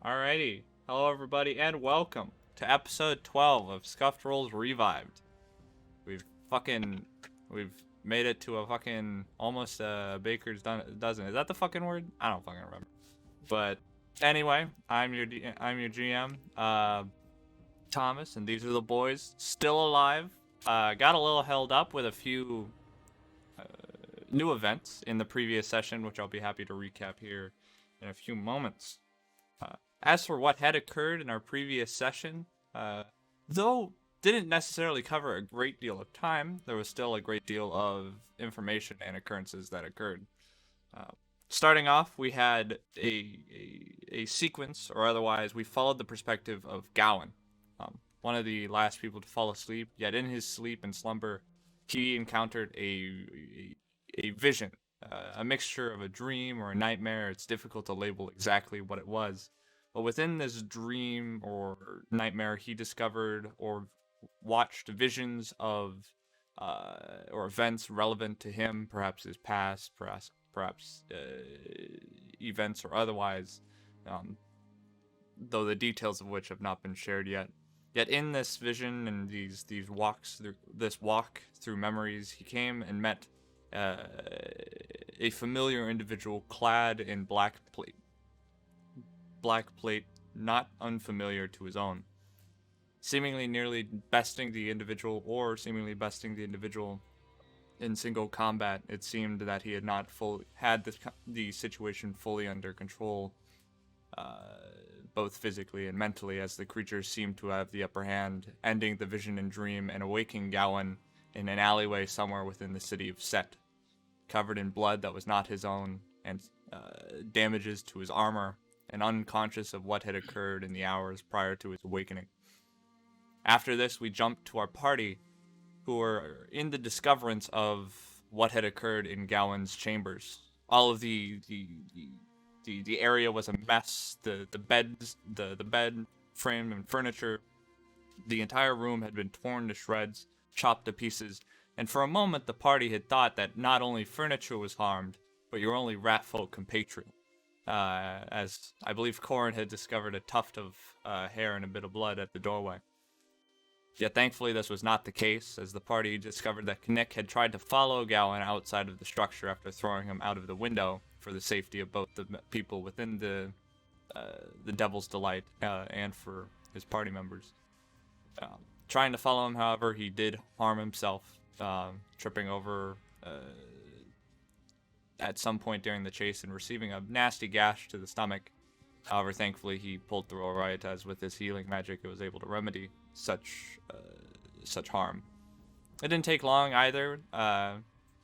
Alrighty. Hello, everybody, and welcome to episode 12 of Scuffed Rolls Revived. We've fucking. We've made it to a fucking almost a baker's dozen. Is that the fucking word? I don't fucking remember. But anyway, I'm your GM, Thomas, and these are the boys still alive. Got a little held up with a few new events in the previous session, which I'll be happy to recap here in a few moments. As for what had occurred in our previous session, though didn't necessarily cover a great deal of time, there was still a great deal of information and occurrences that occurred. Starting off, we had a sequence, or otherwise, we followed the perspective of Gowan, one of the last people to fall asleep. Yet in his sleep and slumber, he encountered a vision, a mixture of a dream or a nightmare. It's difficult to label exactly what it was. But within this dream or nightmare, he discovered or watched visions of or events relevant to him, perhaps his past, perhaps events or otherwise, though the details of which have not been shared yet. Yet in this vision and these walks through this walk through memories, he came and met a familiar individual clad in black plate, not unfamiliar to his own. Seemingly nearly besting the individual, or seemingly besting the individual in single combat, it seemed that he had not had the situation fully under control, both physically and mentally, as the creature seemed to have the upper hand, ending the vision and dream and awaking Gowan in an alleyway somewhere within the city of Set, covered in blood that was not his own, and damages to his armor, and unconscious of what had occurred in the hours prior to his awakening. After this, we jumped to our party, who were in the discoverance of what had occurred in Gowan's chambers. All of the area was a mess. The bed frame and furniture, the entire room had been torn to shreds, chopped to pieces, and for a moment the party had thought that not only furniture was harmed, but your only ratfolk compatriot. As I believe Corin had discovered a tuft of hair and a bit of blood at the doorway. Yet thankfully this was not the case, as the party discovered that Knick had tried to follow Gowan outside of the structure after throwing him out of the window for the safety of both the people within the Devil's Delight and for his party members. Trying to follow him, however, he did harm himself, tripping over at some point during the chase and receiving a nasty gash to the stomach. However, thankfully he pulled through alright, as with his healing magic it was able to remedy such harm. It didn't take long either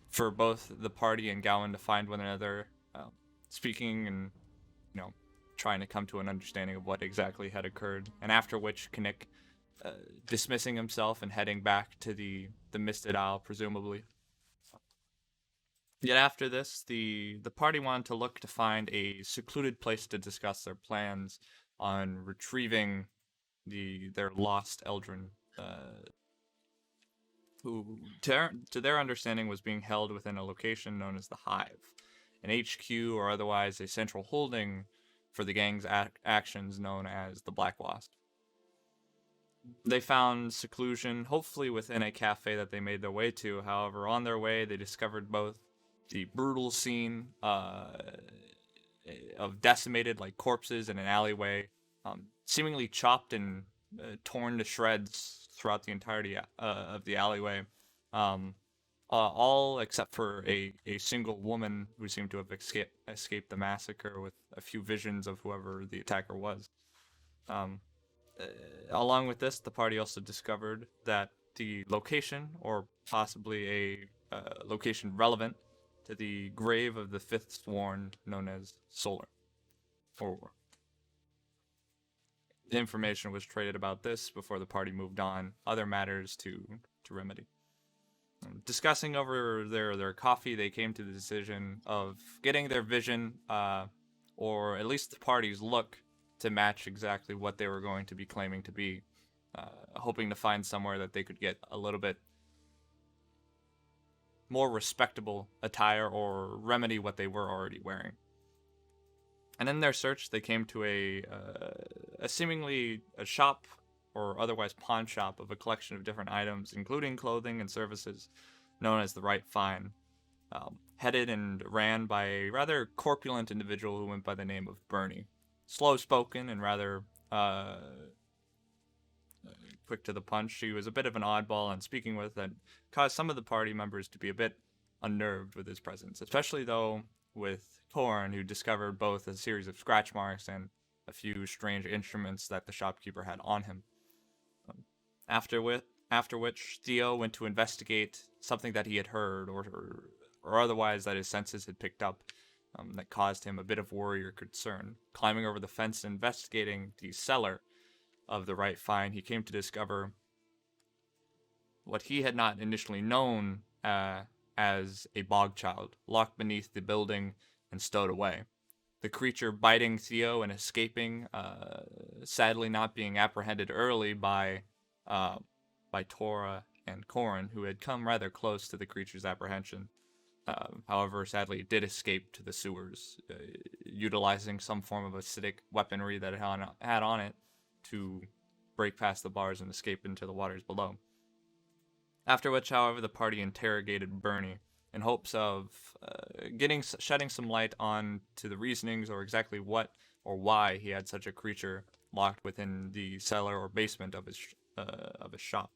for both the party and Gowan to find one another, speaking and trying to come to an understanding of what exactly had occurred, and after which Knick, dismissing himself and heading back to the Misted Isle, presumably. Yet after this, the party wanted to look to find a secluded place to discuss their plans on retrieving their lost Eldrin, who, to their understanding, was being held within a location known as the Hive, an HQ or otherwise a central holding for the gang's actions known as the Black Wasp. They found seclusion, hopefully within a cafe that they made their way to. However, on their way, they discovered both the brutal scene of decimated corpses in an alleyway, seemingly chopped and torn to shreds throughout the entirety of the alleyway, all except for a single woman who seemed to have escaped the massacre with a few visions of whoever the attacker was. Along with this, the party also discovered that the location, or possibly a location relevant to the grave of the fifth sworn, known as Solar. The information was traded about this before the party moved on other matters to remedy. Discussing over their coffee, they came to the decision of getting their vision, or at least the party's look, to match exactly what they were going to be claiming to be, hoping to find somewhere that they could get a little bit more respectable attire or remedy what they were already wearing. And in their search, they came to a seemingly a shop or otherwise pawn shop of a collection of different items, including clothing and services, known as the Right Fine, headed and ran by a rather corpulent individual who went by the name of Bernie. Slow-spoken and rather quick to the punch, she was a bit of an oddball in speaking with and caused some of the party members to be a bit unnerved with his presence, especially though with Torn, who discovered both a series of scratch marks and a few strange instruments that the shopkeeper had on him. After which Theo went to investigate something that he had heard or otherwise that his senses had picked up, that caused him a bit of worry or concern. Climbing over the fence and investigating the cellar of the Right Fine, he came to discover what he had not initially known as a bog child, locked beneath the building and stowed away. The creature biting Theo and escaping, sadly not being apprehended early by Tora and Corin, who had come rather close to the creature's apprehension. However, sadly, it did escape to the sewers, utilizing some form of acidic weaponry that it had on it to break past the bars and escape into the waters below. After which, however, the party interrogated Bernie in hopes of shedding some light on to the reasonings or exactly what or why he had such a creature locked within the cellar or basement of his shop.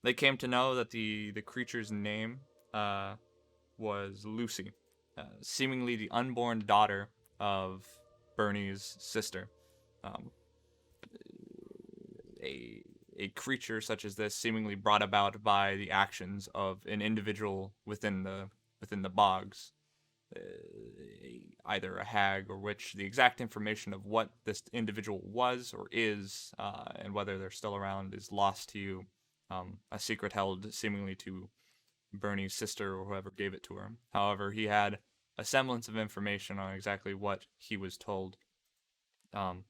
They came to know that the creature's name was Lucy, seemingly the unborn daughter of Bernie's sister. A creature such as this, seemingly brought about by the actions of an individual within the bogs, either a hag or witch. The exact information of what this individual was or is, and whether they're still around, is lost to you. A secret held seemingly to Bernie's sister or whoever gave it to her. However, he had a semblance of information on exactly what he was told. And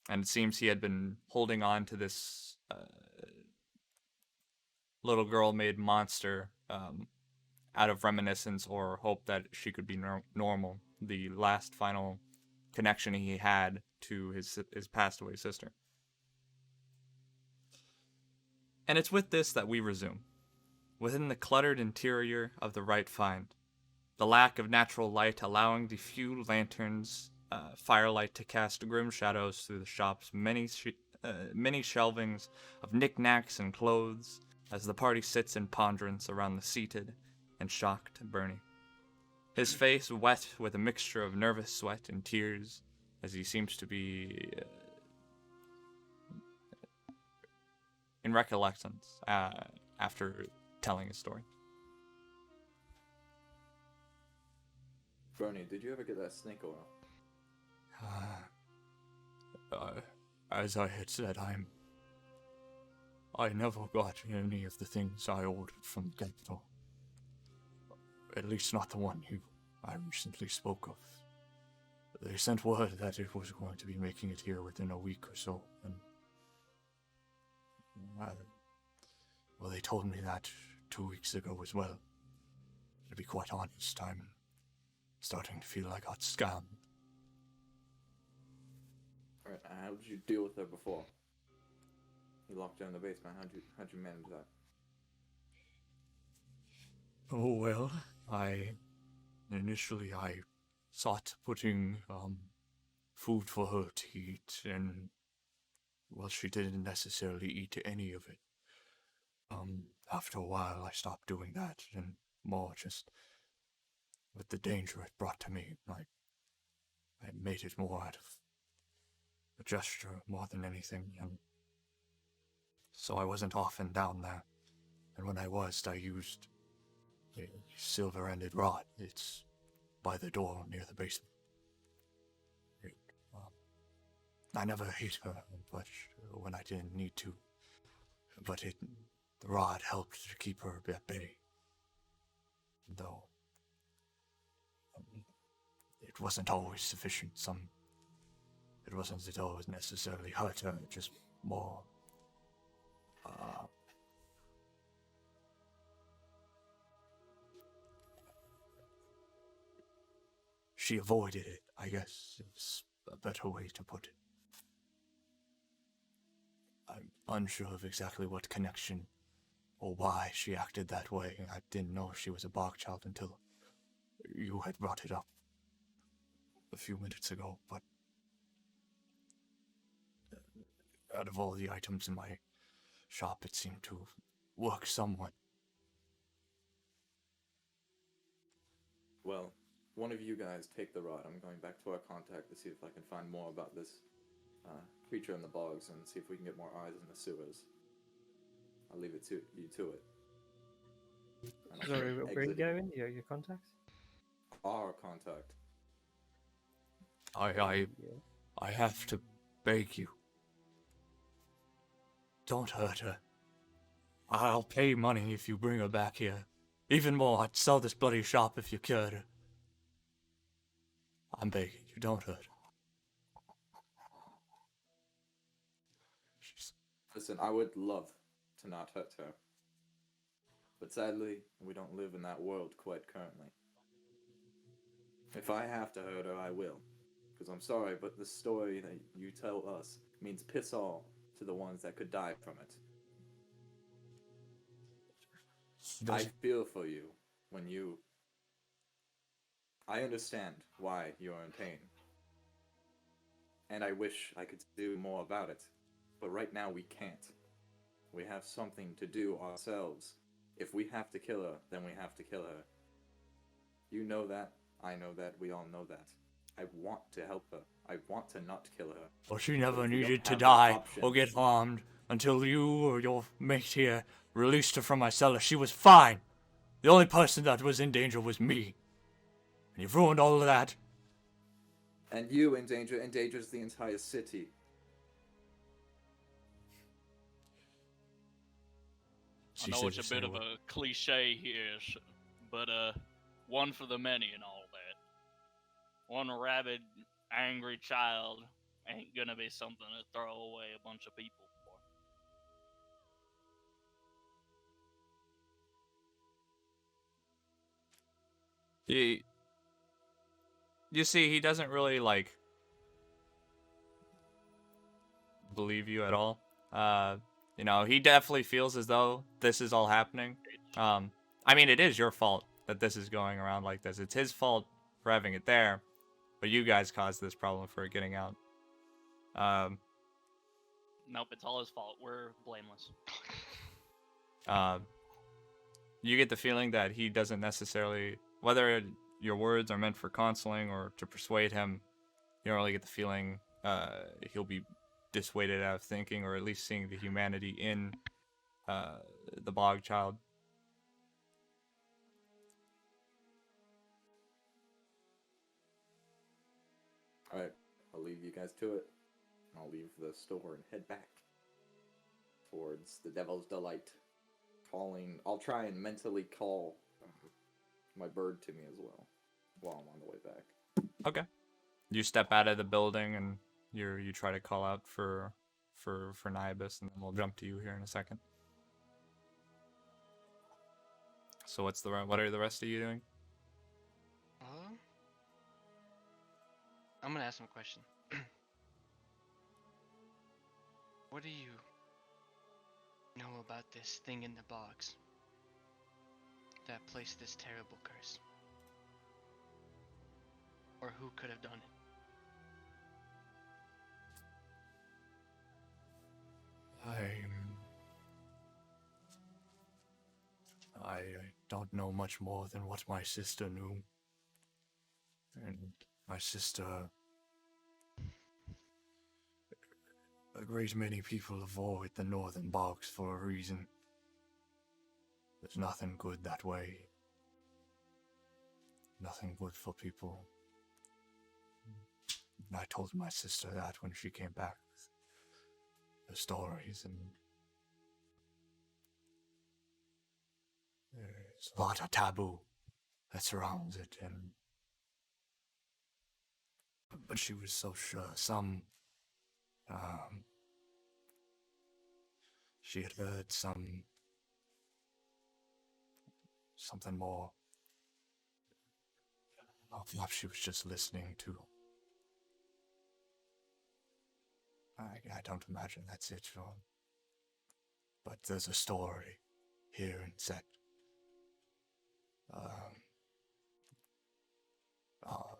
it seems he had been holding on to this little girl-made monster out of reminiscence or hope that she could be normal. The last final connection he had to his passed away sister. And it's with this that we resume. Within the cluttered interior of the Right Find, the lack of natural light allowing the few lanterns, firelight to cast grim shadows through the shop's many shelvings of knickknacks and clothes, as the party sits in ponderance around the seated and shocked Bernie. His face wet with a mixture of nervous sweat and tears, as he seems to be in recollections after telling his story. Bernie, did you ever get that snake oil? As I had said, I never got any of the things I ordered from the capital. At least not the one I recently spoke of. They sent word that it was going to be making it here within a week or so, and well, they told me that 2 weeks ago as well. To be quite honest, I'm starting to feel like I got scammed. Alright, how did you deal with her before? You locked her in the basement. How'd you manage that? Oh, well, initially I sought putting, food for her to eat, and, well, she didn't necessarily eat any of it. After a while I stopped doing that, and more just with the danger it brought to me, I made it more out of a gesture more than anything, and so I wasn't often down there, and when I was, I used a silver-ended rod. It's by the door near the basement. I never hit her much when I didn't need to, but the rod helped to keep her at bay. Though it wasn't always sufficient. It wasn't that it always necessarily hurt her, just more. She avoided it. I guess is a better way to put it. I'm unsure of exactly what connection or why she acted that way. I didn't know she was a bog child until you had brought it up a few minutes ago, but out of all the items in my shop, it seemed to work somewhat. Well, one of you guys take the rod. I'm going back to our contact to see if I can find more about this creature in the bogs and see if we can get more eyes in the sewers. I'll leave it to you to it. And I'll Sorry, start where are you exiting going? Your contacts? our contact. I Yeah. have to beg you. Don't hurt her. I'll pay money if you bring her back here. Even more, I'd sell this bloody shop if you cured her. I'm begging you, don't hurt her. Listen, I would love to not hurt her. But sadly, we don't live in that world quite currently. If I have to hurt her, I will. Because I'm sorry, but the story that you tell us means piss all to the ones that could die from it. I feel for you when you... I understand why you're in pain. And I wish I could do more about it. But right now we can't. We have something to do ourselves. If we have to kill her, then we have to kill her. You know that. I know that. We all know that. I want to help her. I want to not kill her. Well, she never if we don't needed to have that die option- or get harmed until you or your mate here released her from my cellar. She was fine. The only person that was in danger was me. And you've ruined all of that. And you endangers the entire city. I know it's a bit of a cliche here, but one for the many and all that. One rabid, angry child ain't gonna be something to throw away a bunch of people for. You see, he doesn't really, like, believe you at all. You know, he definitely feels as though this is all happening. I mean, it is your fault that this is going around like this. It's his fault for having it there, but you guys caused this problem for it getting out. Nope, it's all his fault. We're blameless. You get the feeling that he doesn't necessarily, whether your words are meant for counseling or to persuade him, you don't really get the feeling he'll be dissuaded out of thinking, or at least seeing the humanity in the bog child. Alright, I'll leave you guys to it. I'll leave the store and head back towards the Devil's Delight. I'll try and mentally call my bird to me as well while I'm on the way back. Okay. You step out of the building and you try to call out for Niabus, and then we'll jump to you here in a second. So what are the rest of you doing? I'm gonna ask him a question. What do you know about this thing in the box that placed this terrible curse? Or who could have done it? I don't know much more than what my sister knew. And my sister... A great many people avoid the northern bogs for a reason. There's nothing good that way. Nothing good for people. And I told my sister that when she came back with the stories, and there's a lot of taboo that surrounds it, and but she was so sure she had heard something more. Or perhaps she was just listening to I don't imagine that's it, but there's a story here in set. Um, uh,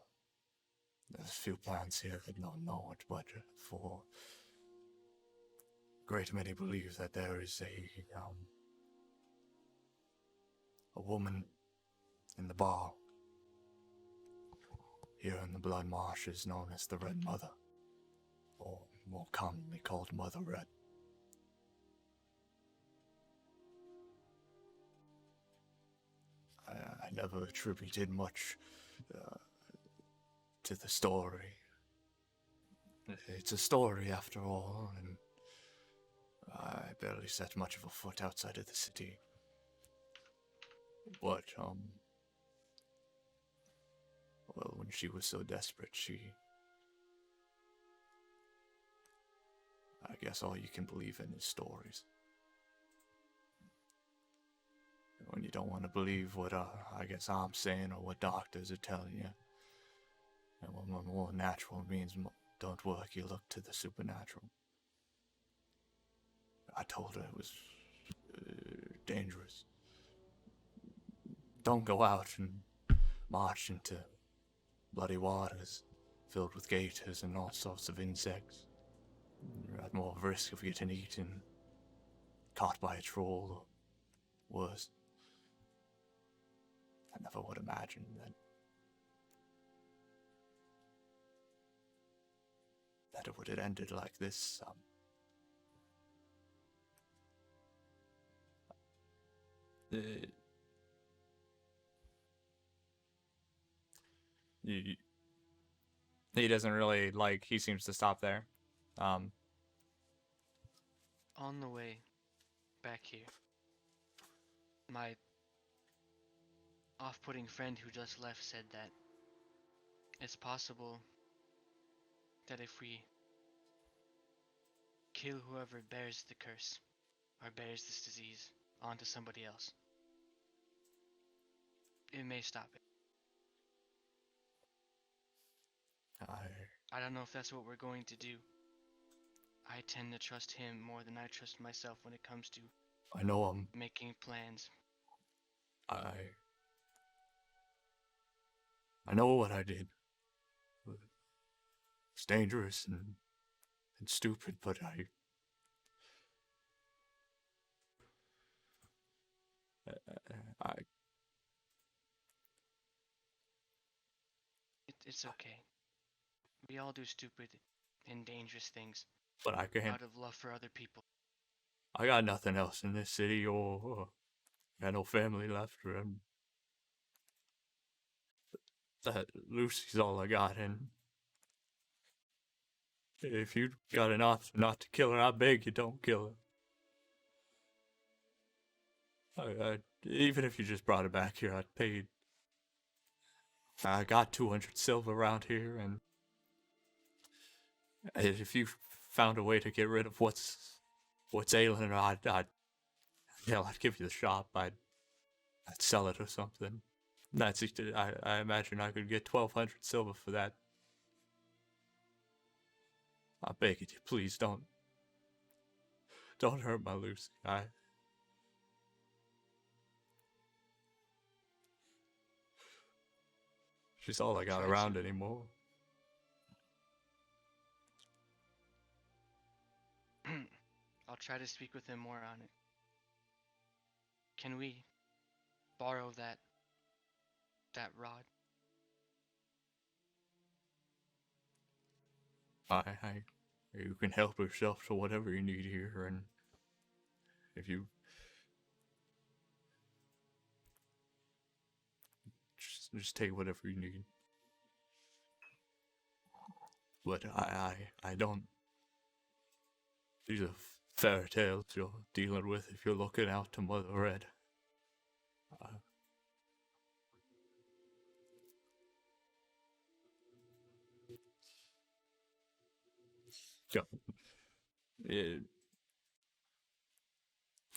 there's a few plants here that don't know it, but for a great many believe that there is a woman in the bar here in the Blood Marshes known as the Red Mother, or more commonly called Mother Red. I never attributed much to the story. It's a story after all, and I barely set much of a foot outside of the city. But, well, when she was so desperate, I guess all you can believe in is stories. When you don't want to believe what, I guess I'm saying or what doctors are telling you, and when more natural means don't work, you look to the supernatural. I told her it was dangerous. Don't go out and march into bloody waters filled with gators and all sorts of insects. You're at more risk of getting eaten, caught by a troll, or worse. I never would imagine that it would have ended like this. He doesn't really, he seems to stop there. On the way back here, my off-putting friend who just left said that it's possible that if we kill whoever bears the curse, or bears this disease, onto somebody else, it may stop it. I don't know if that's what we're going to do. I tend to trust him more than I trust myself when it comes to I know making plans. I know what I did. It's dangerous and stupid, but It's okay. We all do stupid and dangerous things. But I can't. Out of love for other people. I got nothing else in this city, or got no family left, or that Lucy's all I got, and if you got an option not to kill her, I beg you don't kill her. Even if you just brought her back here, I'd pay. I got 200 silver around here, and if you found a way to get rid of what's ailing her, I'd give you the shop. I'd sell it or something. That's I imagine I could get 1,200 silver for that. I beg you, please don't hurt my Lucy. She's all I got around anymore. I'll try to speak with him more on it. Can we borrow that rod? You can help yourself to whatever you need here, and if you just take whatever you need. But I don't. These are fairy tales you're dealing with if you're looking out to Mother Red.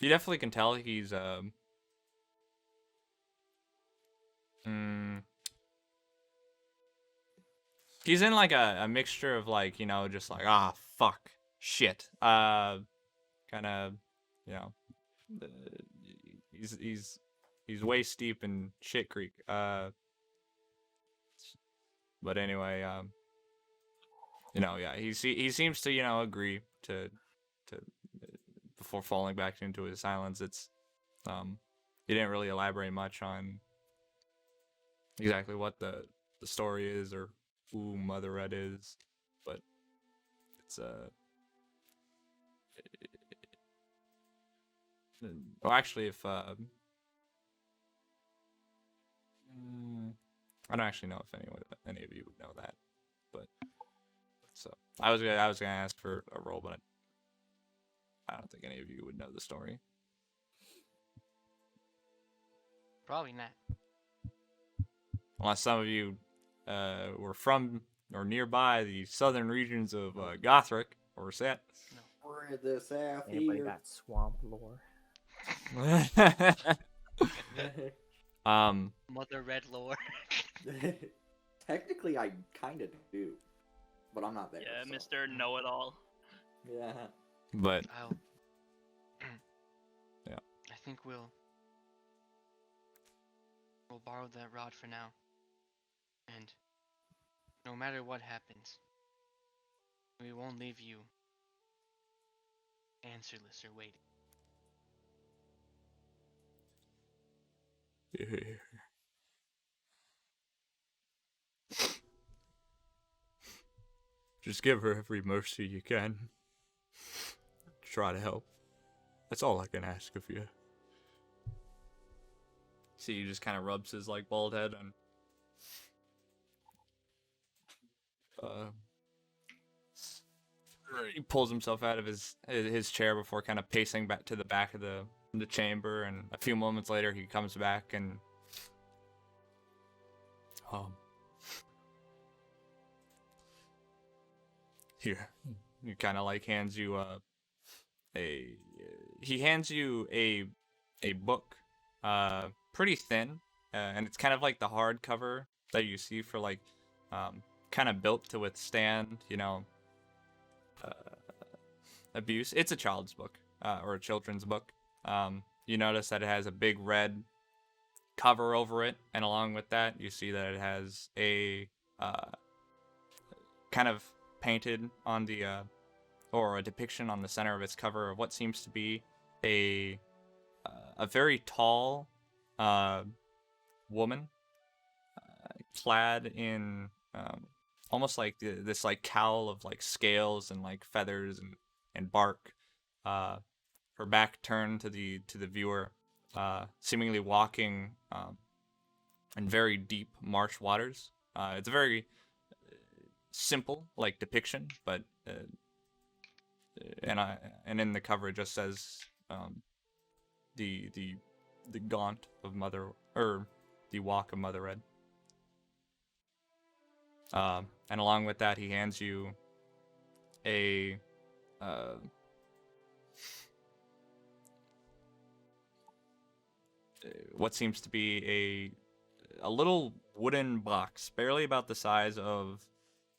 You definitely can tell he's he's in like a mixture of just fuck, shit. Kind of, you know, uh, he's waist deep in shit creek. But anyway, you know, yeah, he seems to, you know, agree to before falling back into his silence. It's he didn't really elaborate much on exactly what the story is or who Mother Red is, but it's well, actually, if I don't actually know if any of you would know that, but so I was gonna ask for a roll, but I don't think any of you would know the story. Probably not. Unless some of you were from or nearby the southern regions of Gothric or Set. No. We're the South Anybody here. got swamp lore? Mother Red lore. Technically, I kind of do, but I'm not there. Yeah, so. Mr. Know-It-All. Yeah. But I'll. Yeah. I think we'll borrow that rod for now, and no matter what happens, we won't leave you answerless or waiting. just give her every mercy you can. Try to help. That's all I can ask of you. See, he just kind of rubs his like bald head and he pulls himself out of his chair before kind of pacing back to the back of the chamber, and a few moments later he comes back and here he kind of like hands you he hands you a book, pretty thin, and it's kind of like the hardcover that you see for like kind of built to withstand, you know, abuse. It's a child's book, or a children's book. You notice that it has a big red cover over it, and along with that, you see that it has a kind of painted on the or a depiction on the center of its cover of what seems to be a very tall woman, clad in almost like this like cowl of like scales and like feathers and bark. Her back turned to the viewer, seemingly walking in very deep marsh waters. It's a very simple like depiction, but and in the cover it just says the gaunt of Mother, or the walk of Mother Red. And along with that, he hands you a what seems to be a little wooden box, barely about the size of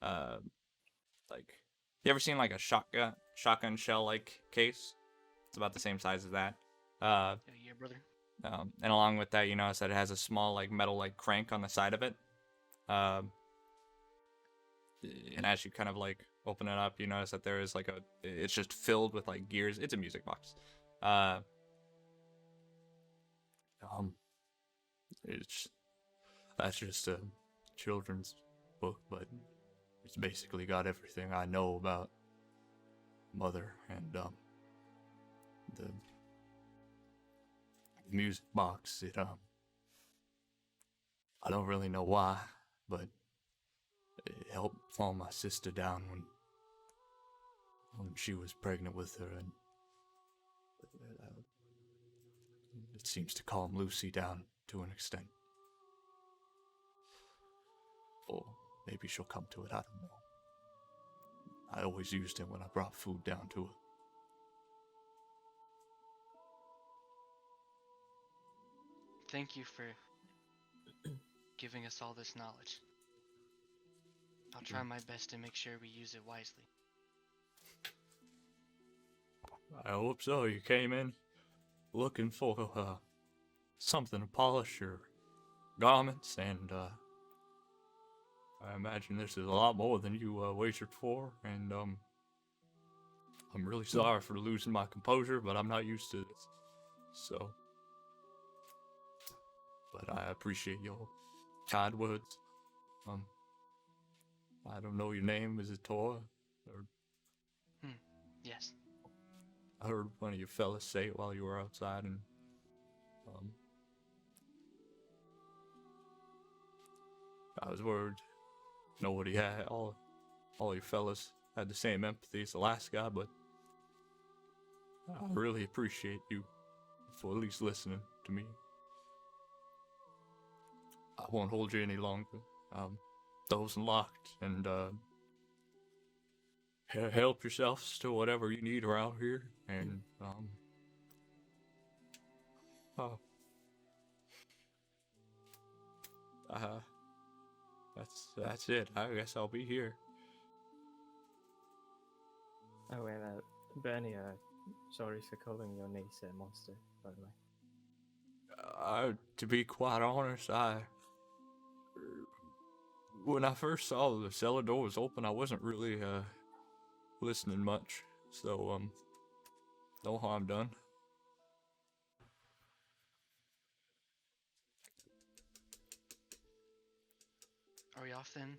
like, you ever seen like a shotgun shell like case? It's about the same size as that. Yeah, brother. And along with that, you notice that it has a small like metal like crank on the side of it. And as you kind of like open it up, you notice that there is like it's just filled with like gears. It's a music box. That's just a children's book, but it's basically got everything I know about Mother, and the music box. I don't really know why, but it helped calm my sister down when she was pregnant with her, and it seems to calm Lucy down to an extent. Or maybe she'll come to it, I don't know. I always used it when I brought food down to her. Thank you for giving us all this knowledge. I'll try my best to make sure we use it wisely. I hope so. You came in looking for something to polish your garments, and I imagine this is a lot more than you wagered for, and I'm really sorry for losing my composure, but I'm not used to this. So, but I appreciate your kind words. I don't know your name. Is it Tor? Or Yes. I heard one of you fellas say it while you were outside, and I was worried nobody had all you fellas had the same empathy as the last guy, but I really appreciate you for at least listening to me. I won't hold you any longer. Doors unlocked, and help yourselves to whatever you need around here, and oh, that's it. I guess I'll be here. Oh, and Bernie, sorry for calling your niece a monster, by the way. To be quite honest, when I first saw the cellar door was open, I wasn't really listening much. So no harm done. Are we off then?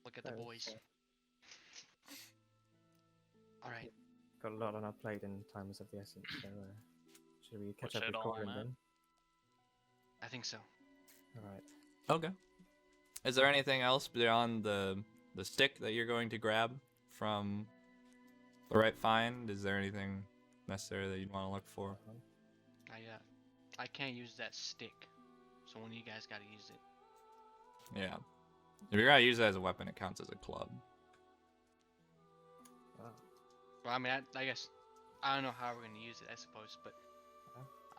Look at the boys. Alright. Got a lot on our plate and time is of the essence, so should we catch Push up it with on, Corin man. then? I think so. Alright. Okay. Is there anything else beyond the stick that you're going to grab from the right find? Is there anything necessary that you'd want to look for? I can't use that stick, so one of you guys gotta use it. Yeah. If you're gonna use it as a weapon, it counts as a club. Wow. Well, I mean, I guess I don't know how we're gonna use it, I suppose, but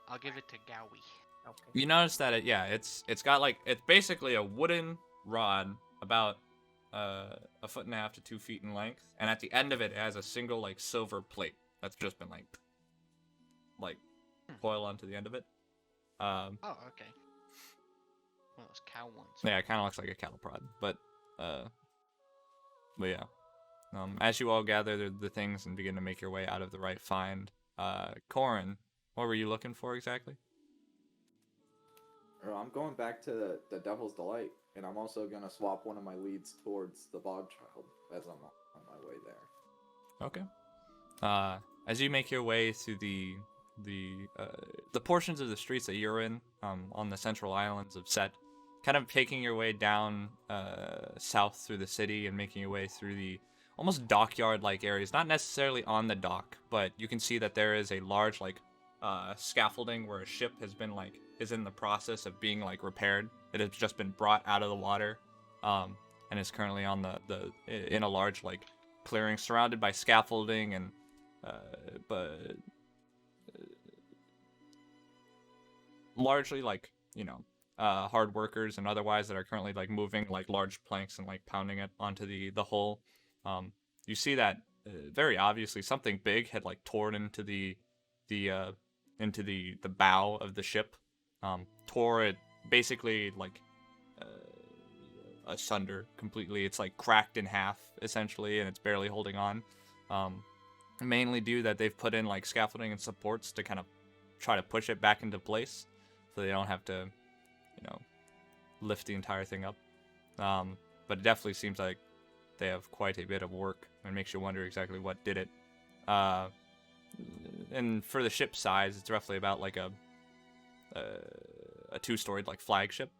I'll give it to Gowie. Okay. You notice that it's got like, it's basically a wooden rod about a 1.5 to 2 feet in length, and at the end of it, it has a single like silver plate that's just been like coil onto the end of it. Oh, okay. One of those cow ones. Yeah, it kind of looks like a cattle prod, but yeah. As you all gather the things and begin to make your way out of the right find, Corin, what were you looking for exactly? I'm going back to the Devil's Delight, and I'm also gonna swap one of my leads towards the Bog Child as I'm on my way there. Okay. As you make your way through the portions of the streets that you're in, on the central islands of Set, kind of taking your way down south through the city and making your way through the almost dockyard-like areas, not necessarily on the dock, but you can see that there is a large scaffolding where a ship is in the process of being repaired. It has just been brought out of the water, and is currently on in a large clearing surrounded by scaffolding and largely hard workers and otherwise that are currently moving large planks and pounding it onto the hull. You see that very obviously something big had torn into the bow of the ship, tore it basically asunder completely. It's cracked in half essentially, and it's barely holding on. Mainly due that they've put in scaffolding and supports to kind of try to push it back into place, so they don't have to, lift the entire thing up. But it definitely seems like they have quite a bit of work, and makes you wonder exactly what did it. And for the ship size, it's roughly about a two-storied flagship.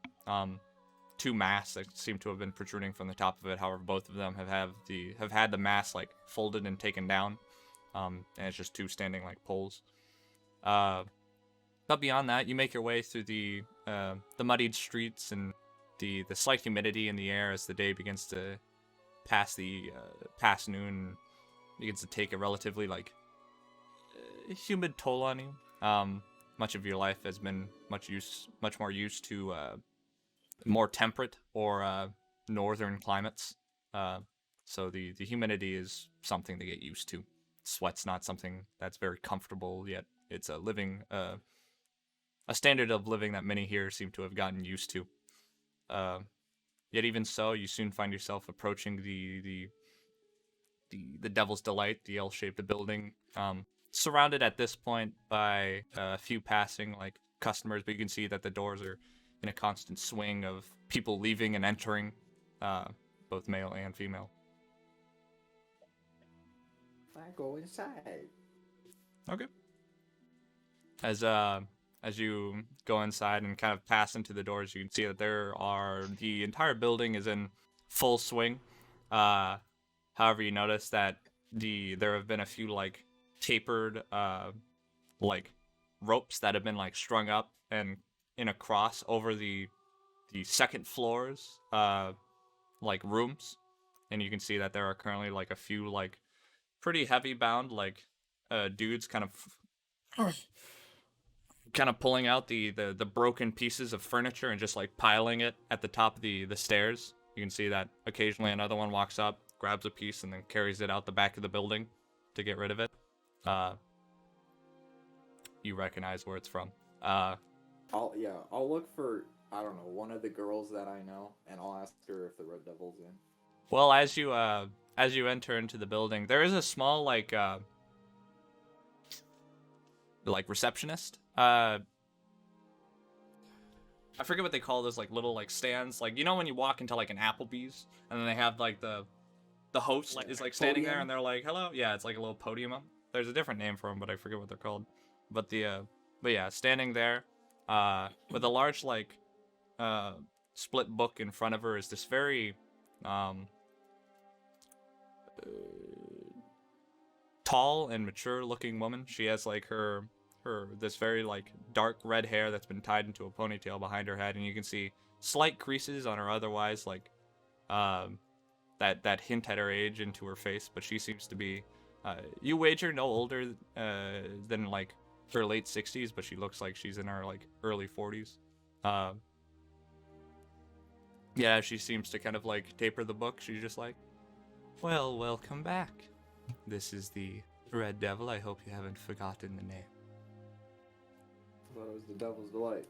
Two masts that seem to have been protruding from the top of it. However, both of them have had the mast folded and taken down, and it's just two standing poles. But beyond that, you make your way through the muddied streets and the slight humidity in the air as the day begins to pass past noon, begins to take a relatively humid toll on you. Much of your life has been much more used to more temperate or northern climates, so the humidity is something to get used to. sweat's not something that's very comfortable yet. It's a living, a standard of living that many here seem to have gotten used to. Yet even so, you soon find yourself approaching the Devil's Delight, the L-shaped building, surrounded at this point by a few passing like customers, but you can see that the doors are in a constant swing of people leaving and entering, both male and female. I go inside. Okay. As you go inside and kind of pass into the doors, you can see that the entire building is in full swing. However, you notice that there have been a few like tapered like ropes that have been like strung up and in a cross over the second floors like rooms, and you can see that there are currently like a few like pretty heavy bound like dudes kind of pulling out the broken pieces of furniture and just like piling it at the top of the stairs. You can see that occasionally another one walks up, grabs a piece, and then carries it out the back of the building to get rid of it. You recognize where it's from. I'll look for, I don't know, one of the girls that I know, and I'll ask her if the Red Devil's in. Well, as you enter into the building, there is a small like receptionist. I forget what they call those like little like stands. Like, you know when you walk into like an Applebee's and then they have like the host Like is a like standing podium? there and they're like, "Hello." Yeah, it's like a little podium. There's a different name for them, but I forget what they're called. But yeah, standing there with a large like split book in front of her is this very tall and mature looking woman. She has like her this very like dark red hair that's been tied into a ponytail behind her head, and you can see slight creases on her otherwise like that hint at her age into her face, but she seems to be you wager no older than like her late 60s, but she looks like she's in her like early 40s. Yeah, she seems to kind of like taper the book. She's just like, "Well, welcome back. This is the Red Devil. I hope you haven't forgotten the name." I thought it was the Devil's Delight.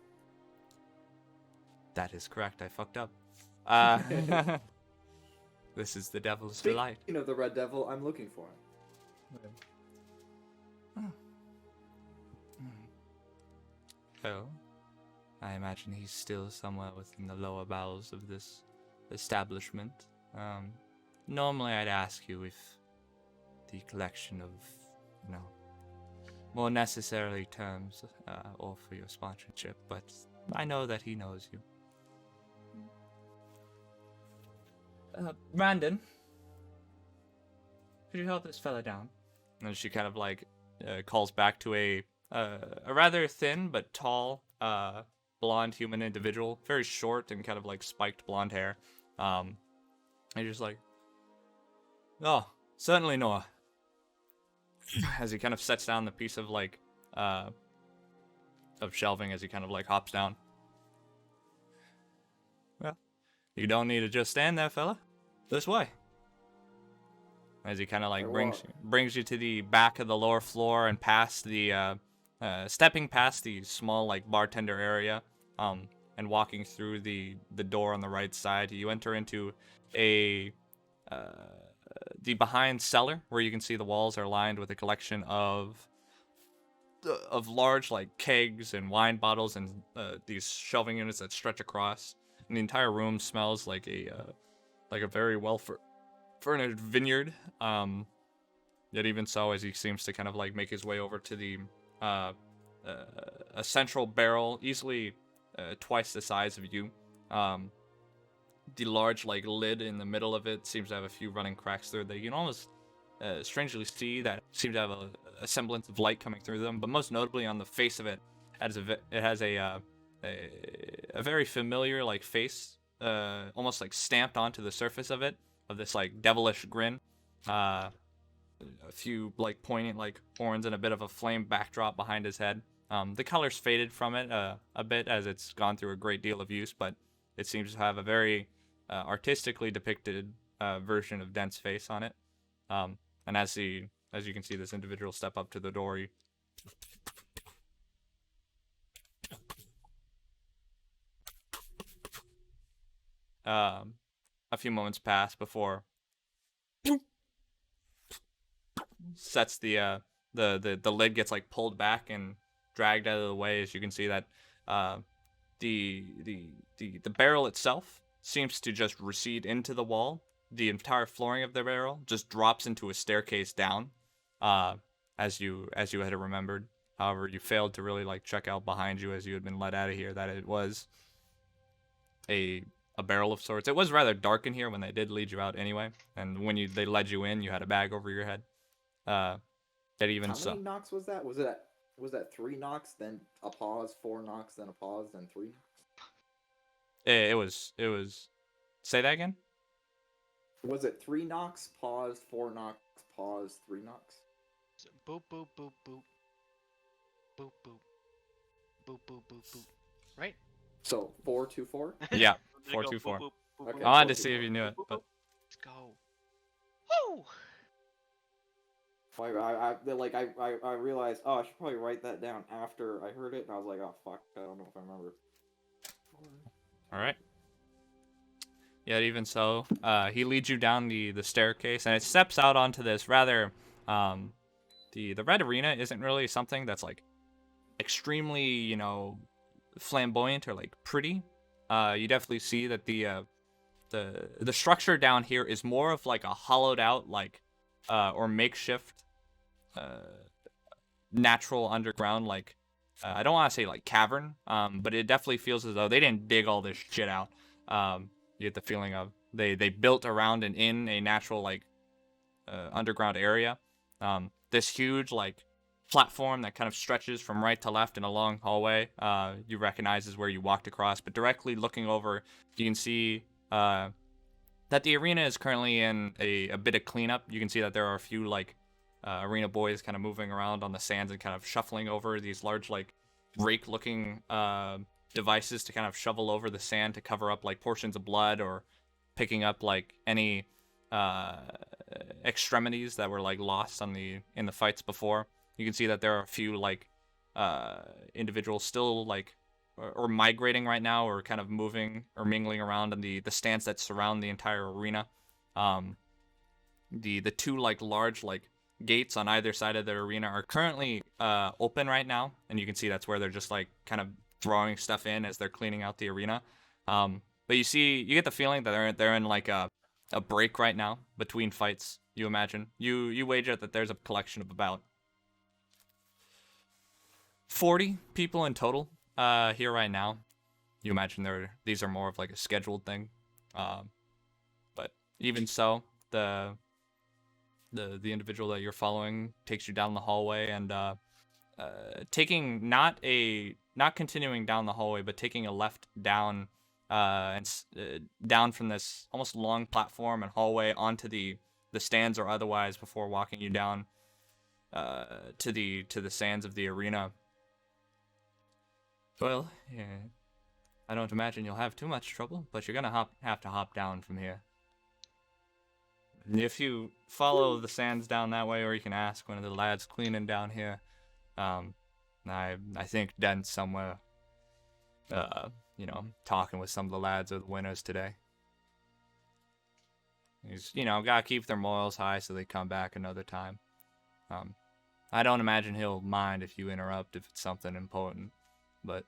That is correct. I fucked up. This is the Devil's Delight. Speaking of the Red Devil, I'm looking for him. Well, I imagine he's still somewhere within the lower bowels of this establishment. Normally I'd ask you if the collection of, more necessary terms offer your sponsorship, but I know that he knows you. Brandon, could you help this fella down? And she kind of like calls back to a rather thin but tall blonde human individual, very short and kind of like spiked blonde hair. And you're just like, "Oh, certainly, Noah." As he kind of sets down the piece of like of shelving, as he kind of like hops down. "Well, you don't need to just stand there, fella. This way." As he kind of like brings you to the back of the lower floor and past the stepping past the small like bartender area, and walking through the door on the right side, you enter into the behind cellar, where you can see the walls are lined with a collection of large like kegs and wine bottles and these shelving units that stretch across. And the entire room smells like a very well furnished vineyard. Yet even so, as he seems to kind of like make his way over to the a central barrel, easily twice the size of you. The large like lid in the middle of it seems to have a few running cracks through it that you can almost strangely see that seem to have a semblance of light coming through them. But most notably on the face of it, it has a very familiar like face, almost like stamped onto the surface of it, of this like devilish grin. A few like poignant like horns and a bit of a flame backdrop behind his head. The color's faded from it a bit as it's gone through a great deal of use, but it seems to have a very artistically depicted version of Dent's face on it. And as as you can see this individual step up to the door. A few moments pass before sets the lid gets like pulled back and dragged out of the way. As you can see that the barrel itself seems to just recede into the wall. The entire flooring of the barrel just drops into a staircase down, as you had remembered. However, you failed to really like check out behind you as you had been led out of here that it was a barrel of sorts. It was rather dark in here when they did lead you out anyway, and when they led you in, you had a bag over your head. That even How many knocks was that? Was that 3 knocks, then a pause, 4 knocks, then a pause, then 3? It was. Say that again. Was it 3 knocks, pause, 4 knocks, pause, 3 knocks? So, boop, boop, boop, boop. Boop, boop. Boop, boop, boop, boop. Right? So 4, 2, 4. Yeah, They 4, go 2, 4. boop, boop, boop, Okay. boop, I wanted to boop, see if boop, you knew it, boop, but Let's go. Woo! I realized, oh, I should probably write that down after I heard it, and I was like, oh fuck, I don't know if I remember. all right. Yet even so, he leads you down the staircase, and it steps out onto this rather. The red arena isn't really something that's like extremely, flamboyant or like pretty. You definitely see that the structure down here is more of like a hollowed out like or makeshift natural underground like I don't want to say like cavern, but it definitely feels as though they didn't dig all this shit out. You get the feeling of they built around and in a natural like underground area. This huge like platform that kind of stretches from right to left in a long hallway, you recognize is where you walked across, but directly looking over, you can see that the arena is currently in a bit of cleanup. You can see that there are a few like arena boys kind of moving around on the sands and kind of shuffling over these large like rake looking devices to kind of shovel over the sand to cover up like portions of blood or picking up like any extremities that were like lost in the fights before. You can see that there are a few like individuals still like or migrating right now or kind of moving or mingling around in the stands that surround the entire arena. The 2 like large like gates on either side of the arena are currently open right now, and you can see that's where they're just like kind of throwing stuff in as they're cleaning out the arena. But you get the feeling that they're in like a break right now between fights. You imagine you wager that there's a collection of about 40 people in total here right now. You imagine these are more of like a scheduled thing, but even so, the individual that you're following takes you down the hallway and taking not continuing down the hallway, but taking a left down down from this almost long platform and hallway onto the stands or otherwise before walking you down to the sands of the arena. Well, yeah, I don't imagine you'll have too much trouble, but you're gonna have to hop down from here. If you follow the sands down that way, or you can ask one of the lads cleaning down here. I think Dent's somewhere, talking with some of the lads or the winners today. He's, gotta keep their morals high so they come back another time. I don't imagine he'll mind if you interrupt if it's something important, but...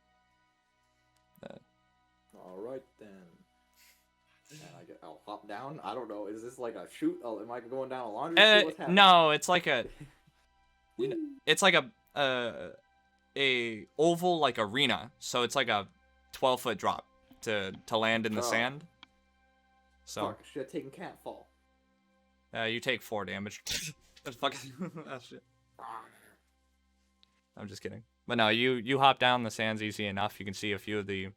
Alright then. And I'll hop down. I don't know. Is this like a shoot? Oh, am I going down a laundry chute? What's happening? No, it's like a... it's like a oval like arena, so it's like a 12-foot drop to land in the sand. So fuck, should have taken catfall. You take 4 damage. That's fucking oh, shit. I'm just kidding. But no, you hop down the sands easy enough. You can see a few of the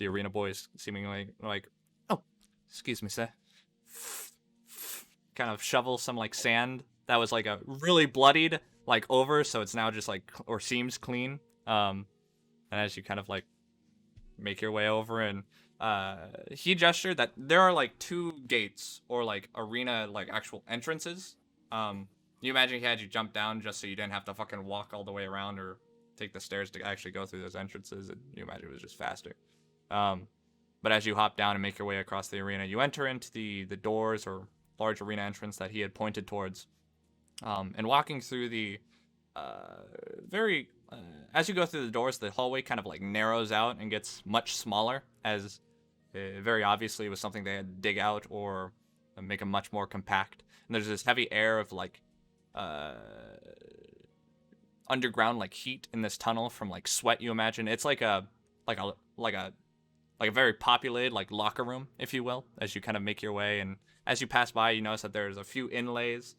arena boys seemingly like, oh, excuse me, sir. Kind of shovel some like sand that was like a really bloodied like over, so it's now just like or seems clean. And as you kind of like make your way over and he gestured that there are like 2 gates or like arena like actual entrances. You imagine he had you jump down just so you didn't have to fucking walk all the way around or take the stairs to actually go through those entrances, and you imagine it was just faster. But as you hop down and make your way across the arena, you enter into the doors or large arena entrance that he had pointed towards. And walking through the as you go through the doors, the hallway kind of like narrows out and gets much smaller, as very obviously it was something they had to dig out or make it much more compact. And there's this heavy air of like underground like heat in this tunnel from like sweat. You imagine it's like a very populated like locker room, if you will, as you kind of make your way. And as you pass by, you notice that there's a few inlays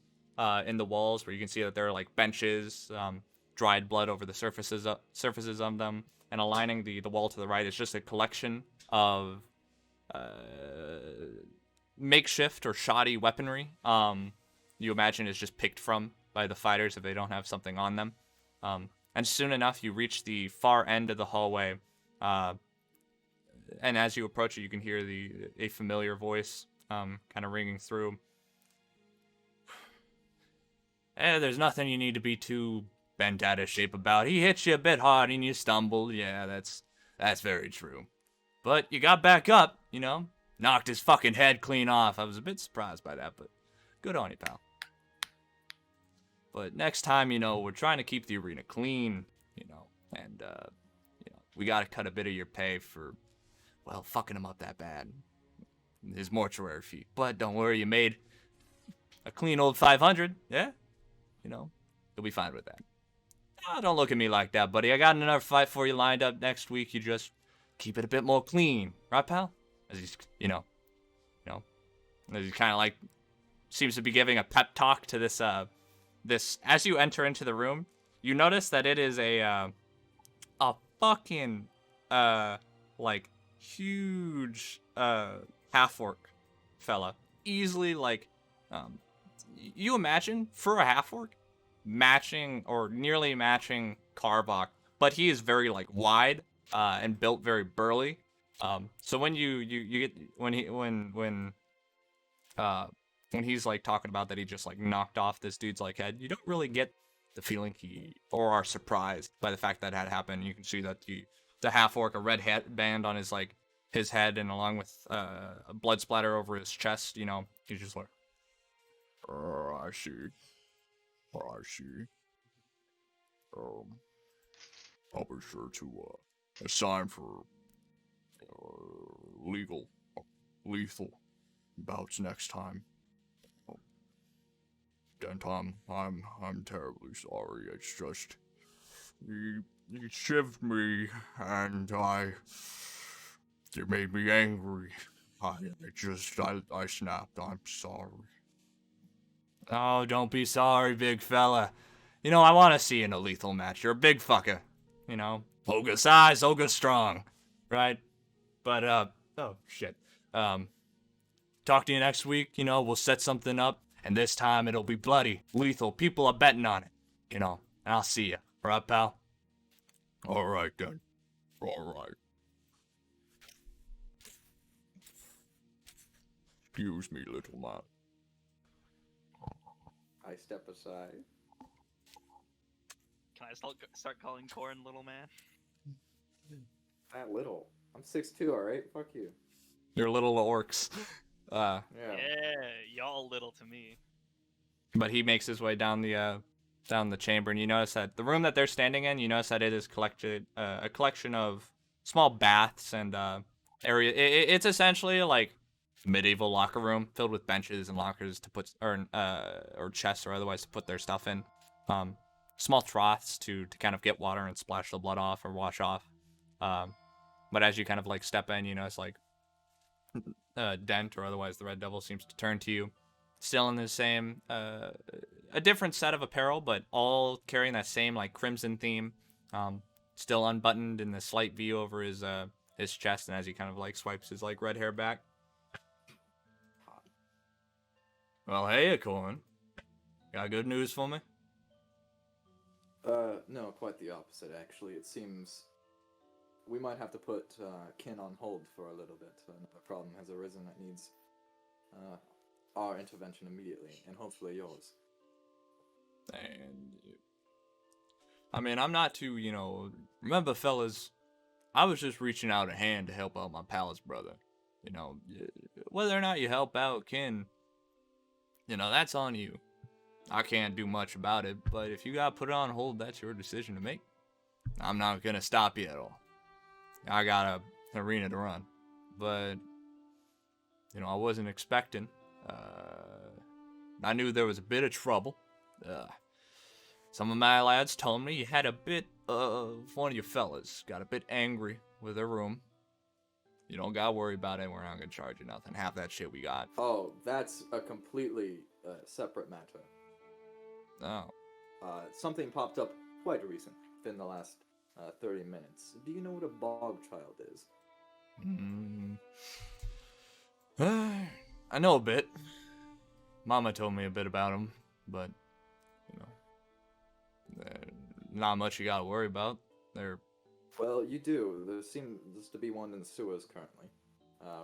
in the walls where you can see that there are like benches, dried blood over the surfaces of them, and aligning the wall to the right is just a collection of makeshift or shoddy weaponry. You imagine is just picked from by the fighters if they don't have something on them. And soon enough, you reach the far end of the hallway, and as you approach it, you can hear a familiar voice kind of ringing through. There's nothing you need to be too bent out of shape about. He hit you a bit hard and you stumbled. Yeah, that's very true. But you got back up, you know? Knocked his fucking head clean off. I was a bit surprised by that, but good on you, pal. But next time, you know, we're trying to keep the arena clean, you know, and, you know, we gotta cut a bit of your pay for, well, fucking him up that bad. His mortuary fee. But don't worry, you made a clean old 500, yeah? You know, you'll be fine with that. Oh, don't look at me like that, buddy. I got another fight for you lined up next week. You just keep it a bit more clean. Right, pal? As he's, you know, as he kind of like seems to be giving a pep talk to this, as you enter into the room, you notice that it is a fucking, like, huge, half-orc fella. Easily, like, you imagine, for a half-orc, matching, or nearly matching Karbach, but he is very, like, wide, and built very burly. So when you get, when he's like talking about that he just like knocked off this dude's like head, you don't really get the feeling or are surprised by the fact that had happened. You can see that the half orc, a red headband on his like his head, and along with a blood splatter over his chest, you know, he's just like, I see. I'll be sure to assign for lethal bouts next time. Denton, I'm terribly sorry. It's just he shivved me, and it made me angry. I snapped. I'm sorry. Oh, don't be sorry, big fella. You know, I want to see you in a lethal match. You're a big fucker. You know, Olga size, Olga strong, right? But oh shit. Talk to you next week. You know, we'll set something up. And this time it'll be bloody, lethal. People are betting on it, you know. And I'll see you. All right, pal? All right, then. All right. Excuse me, little man. I step aside. Can I start calling Corn little man? That little. I'm 6'2", alright? Fuck you. You're little orcs. Yeah. Yeah, y'all little to me. But he makes his way down the chamber, and you notice that the room that they're standing in, you notice that it is a collection of small baths and area. It's essentially like medieval locker room filled with benches and lockers to put or chests or otherwise to put their stuff in. Small troughs to kind of get water and splash the blood off or wash off. But as you kind of like step in, you notice like Dent, or otherwise the Red Devil, seems to turn to you, still in the same a different set of apparel, but all carrying that same like crimson theme, still unbuttoned in the slight V over his chest, and as he kind of like swipes his like red hair back. Well, hey, Corn, got good news for me? No, quite the opposite, actually. It seems we might have to put Kin on hold for a little bit. Another problem has arisen that needs our intervention immediately, and hopefully yours. And I mean, I'm not too, remember, fellas, I was just reaching out a hand to help out my palace brother. Whether or not you help out Kin, that's on you. I can't do much about it, but if you gotta put it on hold, that's your decision to make. I'm not gonna stop you at all. I got a arena to run, but I wasn't expecting. I knew there was a bit of trouble. Some of my lads told me you had a bit of one of your fellas got a bit angry with their room. You don't gotta worry about it. We're not gonna charge you nothing. Half that shit we got. Oh, that's a completely separate matter. Oh. Something popped up quite recent, within the last 30 minutes. Do you know what a bog child is? I know a bit. Mama told me a bit about him, but not much you gotta worry about. They're Well, you do. There seems to be one in the sewers currently,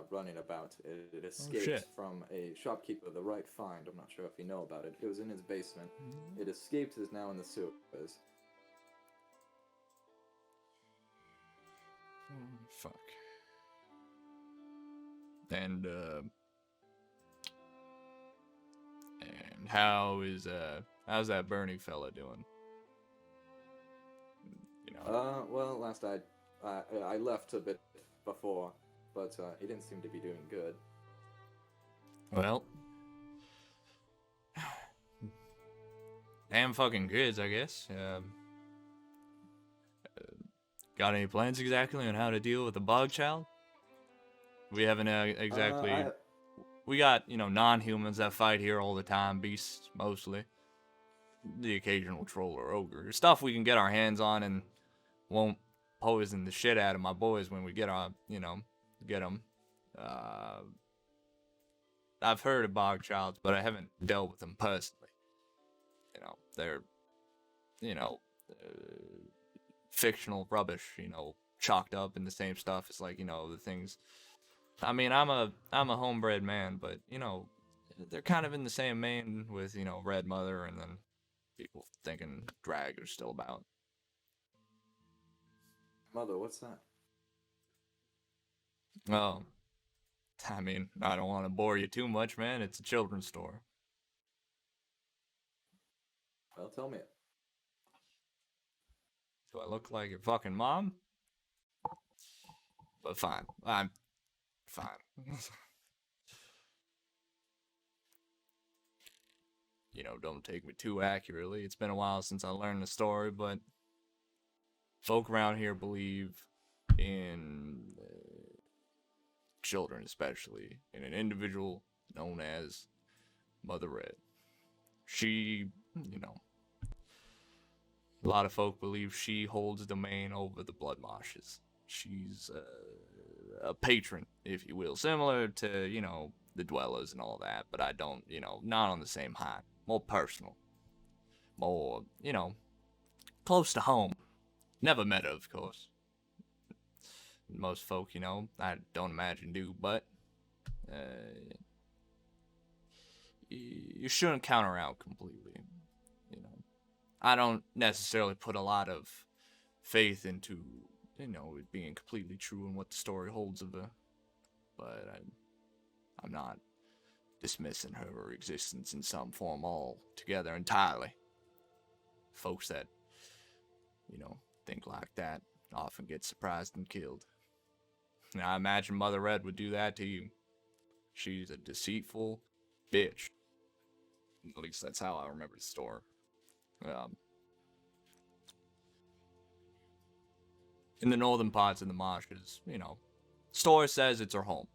running about. It escaped shit. from a shopkeeper, the right find. I'm not sure if you know about it. It was in his basement. It escaped, is now in the sewers. fuck. And how's that Bernie fella doing? Well, last I left a bit before, but he didn't seem to be doing good. Well, damn fucking kids, I guess. Got any plans exactly on how to deal with the bog child? We haven't exactly. We got, non-humans that fight here all the time, beasts mostly. The occasional troll or ogre. Stuff we can get our hands on and won't poison the shit out of my boys when we get get them. I've heard of bog childs, but I haven't dealt with them personally. They're, fictional rubbish, chalked up in the same stuff as the things. I mean, I'm a homebred man, but they're kind of in the same vein with Red Mother, and then people thinking drag are still about. Mother, what's that? Oh, I mean, I don't want to bore you too much, man. It's a children's store. Well, tell me it. Do I look like your fucking mom? But fine. I'm fine. Don't take me too accurately. It's been a while since I learned the story, but folk around here believe in children, especially, in an individual known as Mother Red. She, a lot of folk believe she holds domain over the blood marshes. She's a patron, if you will, similar to, the dwellers and all that, but I don't, not on the same height. More personal. More, close to home. Never met her, of course. Most folk, I don't imagine do, but you shouldn't count her out completely. I don't necessarily put a lot of faith into, it being completely true and what the story holds of her, but I'm not dismissing her existence in some form altogether entirely. Folks that, think like that often get surprised and killed. Now, I imagine Mother Red would do that to you. She's a deceitful bitch. At least that's how I remember the story. In the northern parts of the marshes, story says it's her home.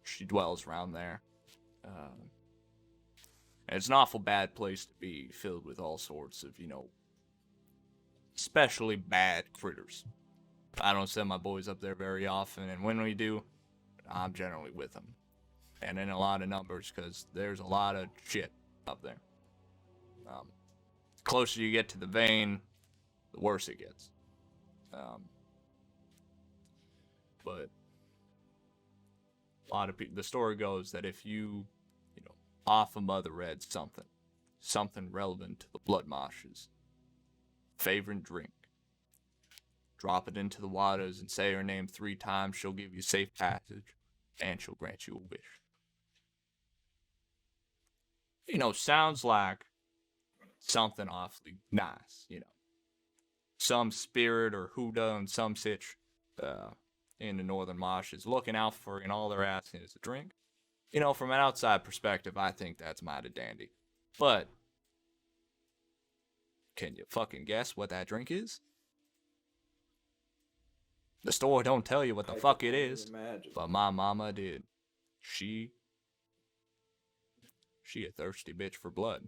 She dwells around there. And it's an awful bad place to be, filled with all sorts of, especially bad critters. I don't send my boys up there very often, and when we do, I'm generally with them. And in a lot of numbers, because there's a lot of shit up there. The closer you get to the vein, the worse it gets. but a lot of people, the story goes that if you offer Mother Red something relevant to the blood marshes, favorite drink, drop it into the waters and say her name 3 times, she'll give you safe passage, and she'll grant you a wish. Sounds like something awfully nice, Some spirit or Huda and some sitch in the northern marshes looking out for you, and all they're asking is a drink. From an outside perspective, I think that's mighty dandy. But can you fucking guess what that drink is? The store don't tell you what the fuck it is, but my mama did. She a thirsty bitch for blood.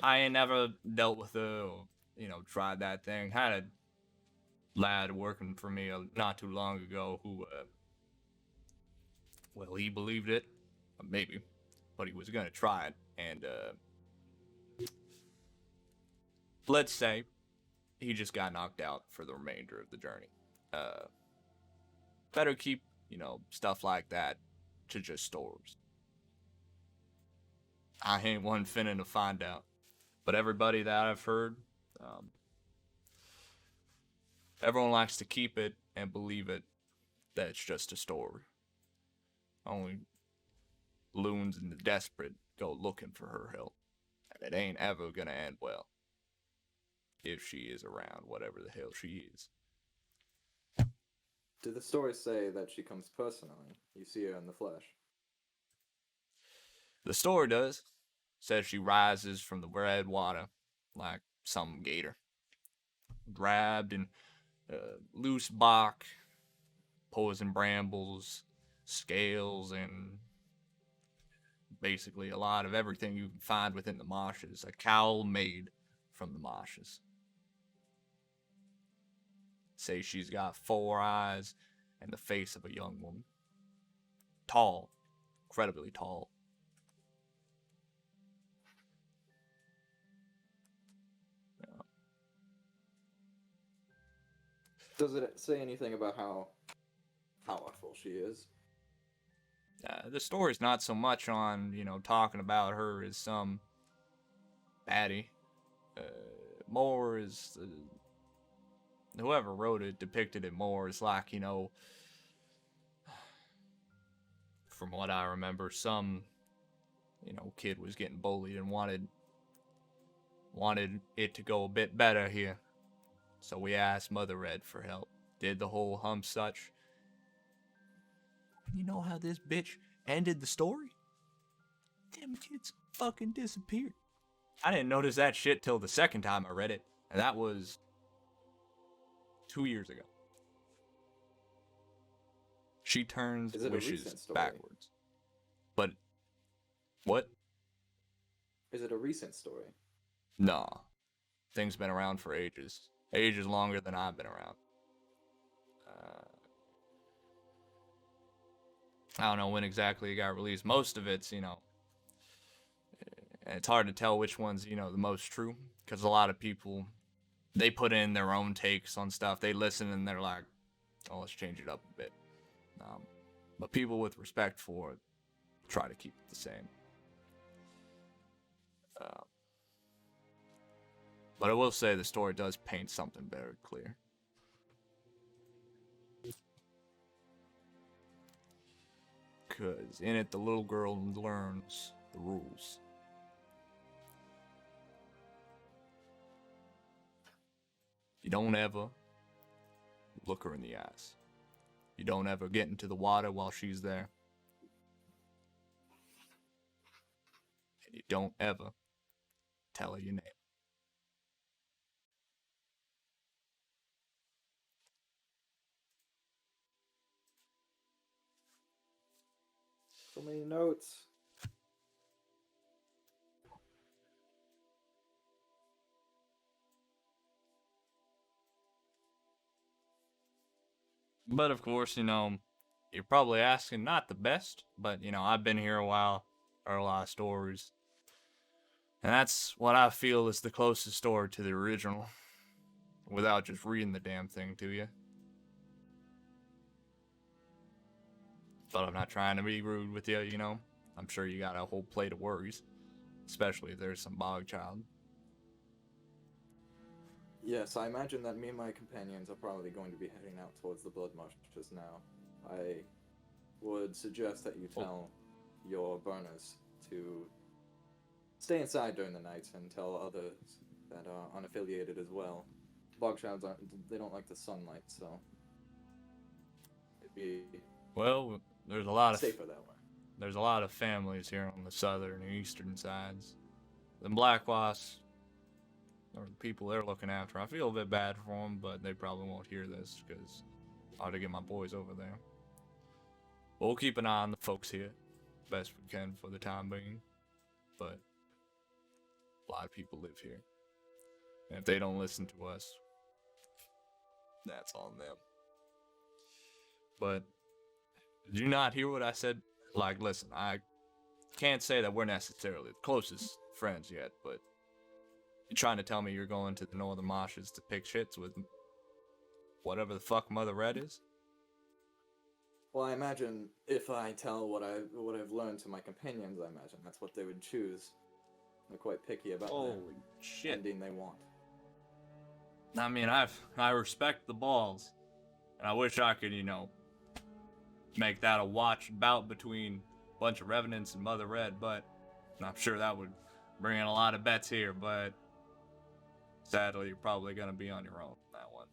I ain't never dealt with her or, tried that thing. Had a lad working for me not too long ago who, he believed it, maybe, but he was gonna try it, and, let's say he just got knocked out for the remainder of the journey. Better keep, stuff like that to just stores. I ain't one finna to find out. But everybody that I've heard, everyone likes to keep it and believe it that it's just a story. Only loons and the desperate go looking for her help. And it ain't ever gonna end well. If she is around, whatever the hell she is. Do the stories say that she comes personally? You see her in the flesh? The story does. Says she rises from the red water like some gator. Grabbed in loose bark, poison brambles, scales, and basically a lot of everything you can find within the marshes. A cowl made from the marshes. Say she's got 4 eyes and the face of a young woman. Tall, incredibly tall. Does it say anything about how powerful she is? The story's not so much on, talking about her as some baddie. More is... whoever wrote it depicted it more as like, from what I remember, some, kid was getting bullied and wanted it to go a bit better here. So we asked Mother Red for help. Did the whole such. You know how this bitch ended the story? Them kids fucking disappeared. I didn't notice that shit till the second time I read it, and that was 2 years ago. She turns wishes backwards. But what? Is it a recent story? Nah. Thing's been around for ages. Ages longer than I've been around. I don't know when exactly it got released. Most of it's, it's hard to tell which one's, the most true. Because a lot of people, they put in their own takes on stuff. They listen and they're like, oh, let's change it up a bit. But people with respect for it try to keep it the same. But I will say the story does paint something very clear. Because in it, the little girl learns the rules. You don't ever look her in the eyes. You don't ever get into the water while she's there. And you don't ever tell her your name. So many notes. But of course, you're probably asking not the best, but I've been here a while, heard a lot of stories. And that's what I feel is the closest story to the original, without just reading the damn thing to you. But I'm not trying to be rude with you, you know? I'm sure you got a whole plate of worries, especially if there's some bog child. Yes, I imagine that me and my companions are probably going to be heading out towards the blood marshes now. I would suggest that you tell your burners to stay inside during the night and tell others that are unaffiliated as well. Bogshouts they don't like the sunlight, so it'd be Well, there's a lot of safer that way. there's a lot of families here on the southern and eastern sides. The Black Wasps are the people they're looking after. I feel a bit bad for them, but they probably won't hear this because I ought to get my boys over there. We'll keep an eye on the folks here, best we can for the time being. But a lot of people live here, and if they don't listen to us, that's on them. But did you not hear what I said? Like, listen, I can't say that we're necessarily the closest friends yet, but you're trying to tell me you're going to the northern marshes to pick shits with whatever the fuck Mother Red is? Well, I imagine if I tell what I've learned to my companions, I imagine that's what they would choose. They're quite picky about the Shit. ending they want. I mean, I respect the balls, and I wish I could, you know, make that a watch bout between a bunch of revenants and Mother Red, but I'm sure that would bring in a lot of bets here, but sadly, you're probably going to be on your own on that one.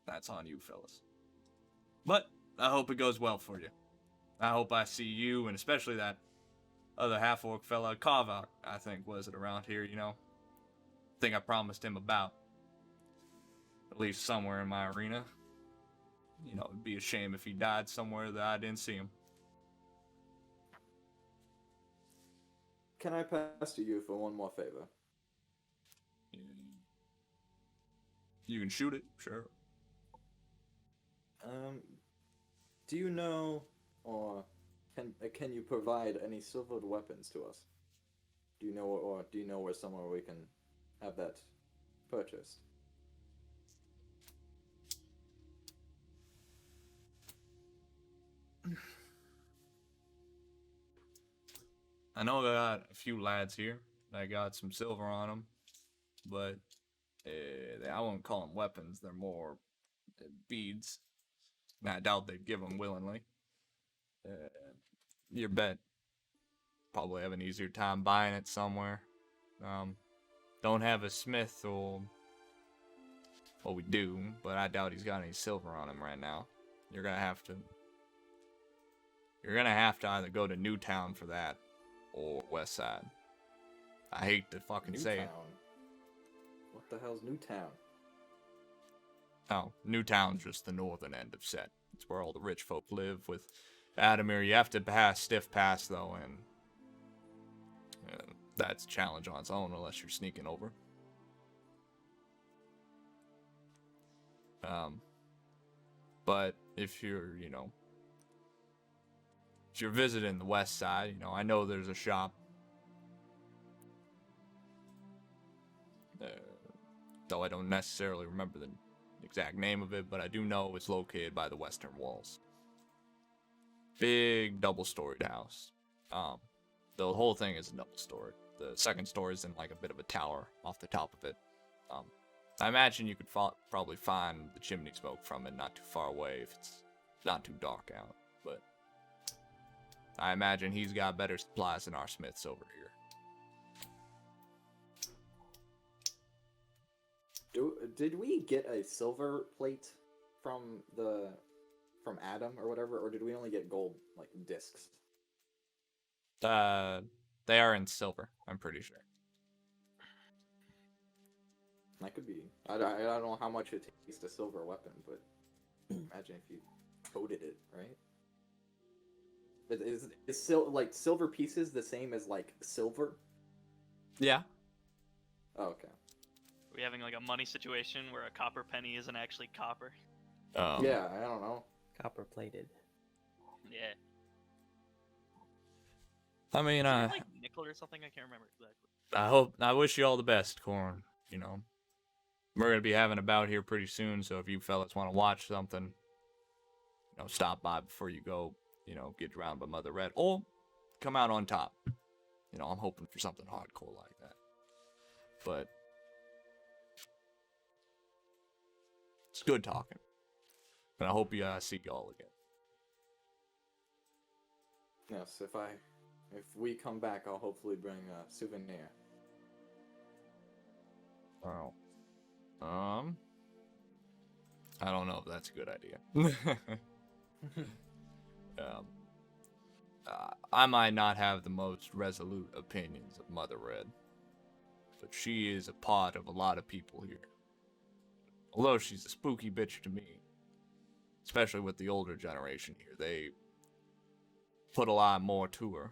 That's on you, fellas. But I hope it goes well for you. I hope I see you, and especially that other half-orc fella, Kavak, I think, was it around here, you know? I think I promised him about. At least somewhere in my arena. You know, it'd be a shame if he died somewhere that I didn't see him. Can I pass to you for one more favor? You can shoot it, sure. Do you know, or can you provide any silvered weapons to us? Do you know where somewhere we can have that purchased? I know I got a few lads here that got some silver on them, but I won't call them weapons. They're more beads. And I doubt they'd give them willingly. Your bet. Probably have an easier time buying it somewhere. Don't have a smith, or well, we do, but I doubt he's got any silver on him right now. You're gonna have to either go to Newtown for that, or West Side. I hate to fucking say it. What the hell's Newtown? Oh, Newtown's just the northern end of Set. It's where all the rich folk live. With Adamir, you have to pass Stiff Pass, though, and that's a challenge on its own unless you're sneaking over. But if you're visiting the west side, I know there's a shop. Though I don't necessarily remember the exact name of it, but I do know it's located by the western walls. Big double-storied house. The whole thing is double-storied. The second story is in like a bit of a tower off the top of it. I imagine you could probably find the chimney smoke from it not too far away if it's not too dark out. But I imagine he's got better supplies than our smiths over here. Did we get a silver plate from Adam or whatever, or did we only get gold discs? They are in silver, I'm pretty sure. That could be. I don't know how much it takes a silver weapon, but imagine if you coated it, right? Is silver pieces the same as silver? Yeah. Oh, okay. Are we having a money situation where a copper penny isn't actually copper? Yeah, I don't know. Copper plated. Yeah. I mean, Is her name, like Nickel or something? I can't remember exactly. I wish you all the best, Corn. You know, we're gonna be having a bout here pretty soon, so if you fellas want to watch something, you know, stop by before you go. You know, get drowned by Mother Red, or come out on top. You know, I'm hoping for something hardcore like that. But it's good talking, and I hope you see y'all again. Yes, if we come back, I'll hopefully bring a souvenir. Oh. I don't know if that's a good idea. I might not have the most resolute opinions of Mother Red, but she is a part of a lot of people here. Although she's a spooky bitch to me, especially with the older generation here, they put a lot more to her.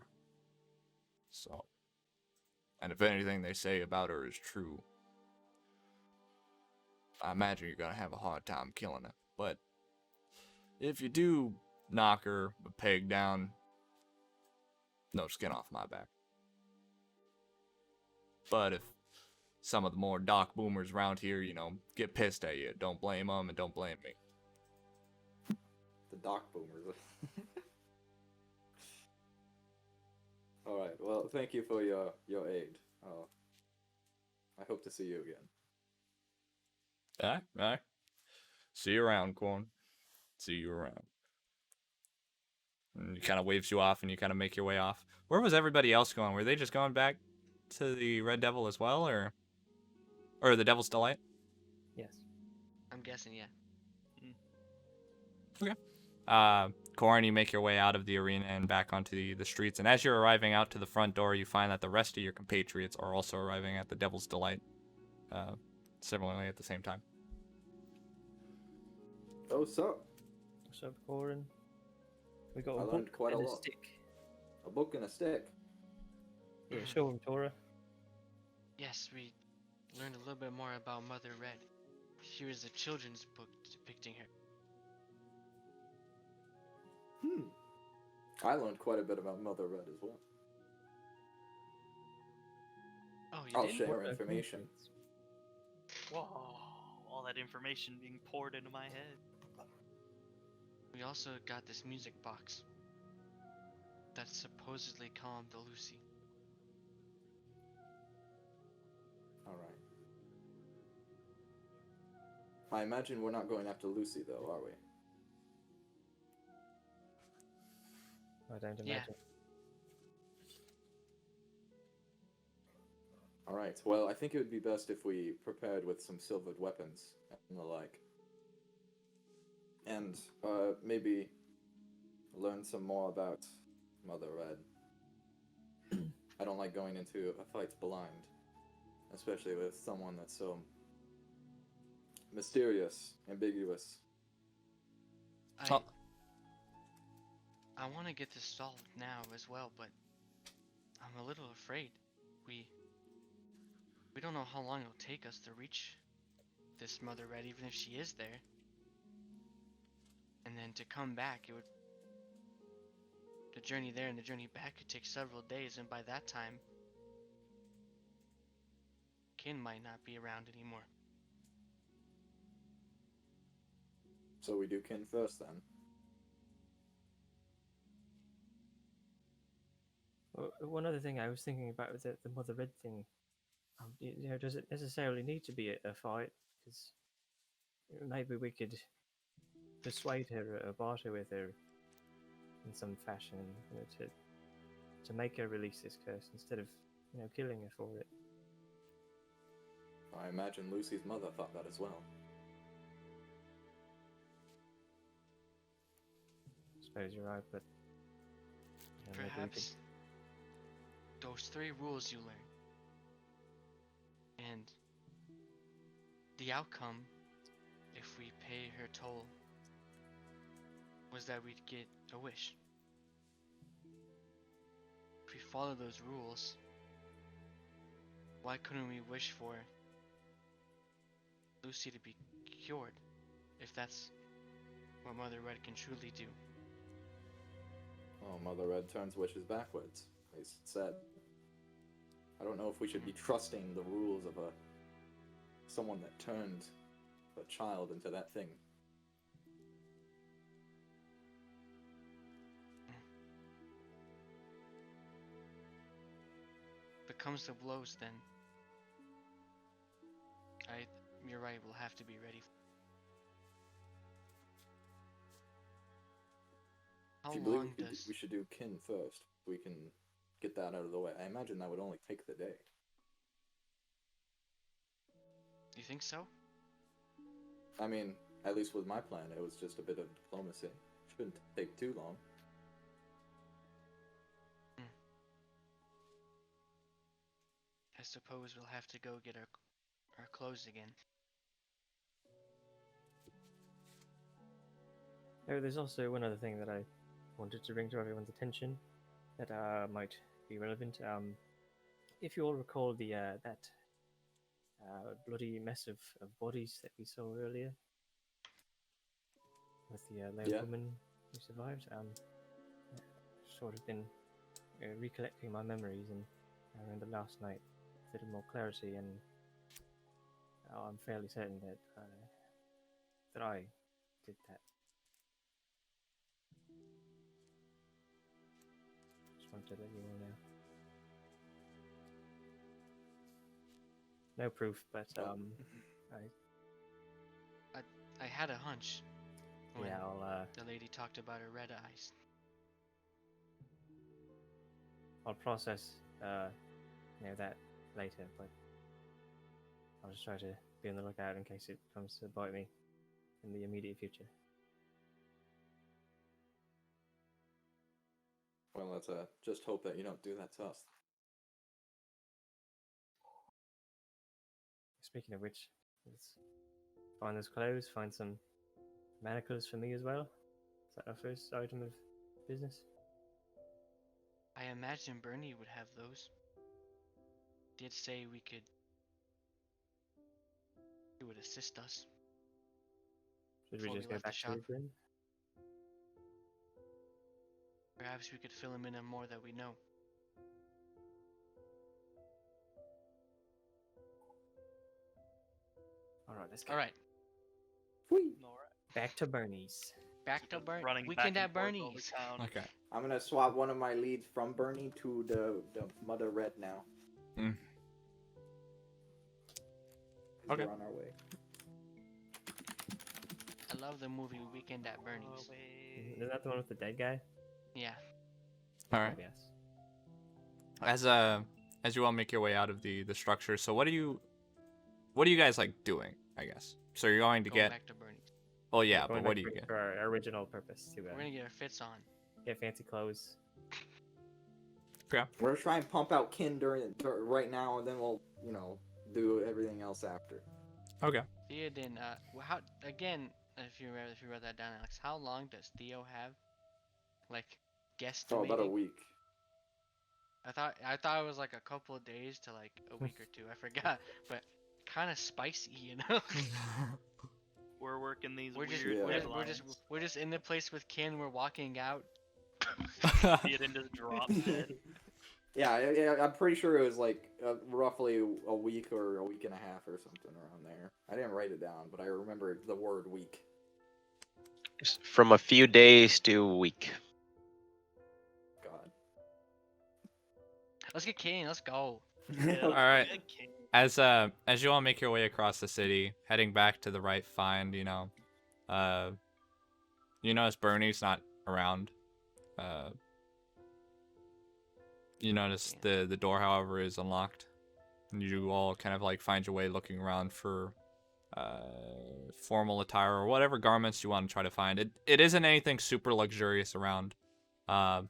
So, and if anything they say about her is true, I imagine you're gonna have a hard time killing her. But if you do knock her a peg down, no skin off my back. But if some of the more doc boomers around here, you know, get pissed at you, don't blame them and don't blame me. The doc boomers. Alright, well, thank you for your aid. I hope to see you again. Alright. See you around, Corn. See you around. And he kind of waves you off and you kind of make your way off. Where was everybody else going? Were they just going back to the Red Devil as well, or the Devil's Delight? Yes. I'm guessing, yeah. Corn, you make your way out of the arena and back onto the streets, and as you're arriving out to the front door, you find that the rest of your compatriots are also arriving at the Devil's Delight, similarly at the same time. Oh, so What's up, Corin? We got I a learned book quite a and a lot. stick. a book and a stick. Yeah, show him, Tora. Yes, we learned a little bit more about Mother Red. Here is a children's book depicting her. I learned quite a bit about Mother Red as well. Oh, you I'll did? share information. Whoa, all that information being poured into my head. We also got this music box that supposedly calmed the Lucy. Alright. I imagine we're not going after Lucy, though, are we? I don't Yeah. imagine. Alright, well, I think it would be best if we prepared with some silvered weapons and the like. And, maybe learn some more about Mother Red. I don't like going into a fight blind, especially with someone that's so mysterious, ambiguous. I want to get this solved now as well, but I'm a little afraid. We don't know how long it'll take us to reach this Mother Red, even if she is there. And then to come back, the journey there and the journey back could take several days, and by that time, Kin might not be around anymore. So we do kin first, then. One other thing I was thinking about with the Mother Red thing, does it necessarily need to be a fight? Because maybe we could persuade her or barter with her in some fashion, to make her release this curse instead of killing her for it. I imagine Lucy's mother thought that as well. I suppose you're right, but maybe we could. Perhaps those 3 rules you learn, and the outcome, if we pay her toll, was that we'd get a wish. If we follow those rules, why couldn't we wish for Lucy to be cured, if that's what Mother Red can truly do? Oh, Mother Red turns wishes backwards. He said. I don't know if we should be trusting the rules of someone that turned a child into that thing. If it comes to blows, then you're right. We'll have to be ready. How If you believe long does? we should do kin first, we can get that out of the way. I imagine that would only take the day. You think so? I mean, at least with my plan, it was just a bit of diplomacy. Shouldn't take too long. I suppose we'll have to go get our clothes again. Oh, there's also one other thing that I wanted to bring to everyone's attention that might be relevant. If you all recall that bloody mess of bodies that we saw earlier with the lone woman who survived, sort of been recollecting my memories, and I remember last night with a little more clarity, and I'm fairly certain that that I did that. Just wanted to let you all know. No proof, but I had a hunch when yeah, the lady talked about her red eyes. I'll process that later, but I'll just try to be on the lookout in case it comes to bite me in the immediate future. Well, let's just hope that you don't do that to us. Speaking of which, let's find those clothes, find some manacles for me as well. Is that our first item of business? I imagine Bernie would have those. Did say he would assist us. Should we Before just we go left the back to shop. the room? Perhaps we could fill him in on more that we know. Alright, let's go. Alright, Back to Bernie's. back to Bernie. Running Weekend back at and forth over Bernie's. town. Okay. I'm gonna swap one of my leads from Bernie to the Mother Red now. Mm. Okay. We're on our way. I love the movie Weekend at Bernie's. Is that the one with the dead guy? Yeah. All right. Yes. As you all make your way out of the structure, so what are you guys like doing? I guess. So you're going to Going get. back to Bernie's. Oh yeah, Going but what back do you for- get? For our original purpose to We're gonna get our fits on. get fancy clothes. Yeah. We're gonna try and pump out kin right now, and then we'll, do everything else after. Okay. Theoden, how again? If you wrote that down, Alex, how long does Theo have? Like, guesstimating. Oh, about a week. I thought it was like a couple of days to like a week or two. I forgot, but kind of spicy, you know. We're working these We're just weird we're we're just in the place with Ken. We're walking out. Theoden just drops dead. Yeah, I'm pretty sure it was like roughly a week or a week and a half or something around there. I didn't write it down, but I remember the word week. From a few days to a week. God. Let's get Ken. Let's go. Yeah, All right. okay. As you all make your way across the city, heading back to the right find, you notice Bernie's not around. You notice the door, however, is unlocked. And you all kind of like find your way looking around for formal attire or whatever garments you want to try to find. It isn't anything super luxurious around, and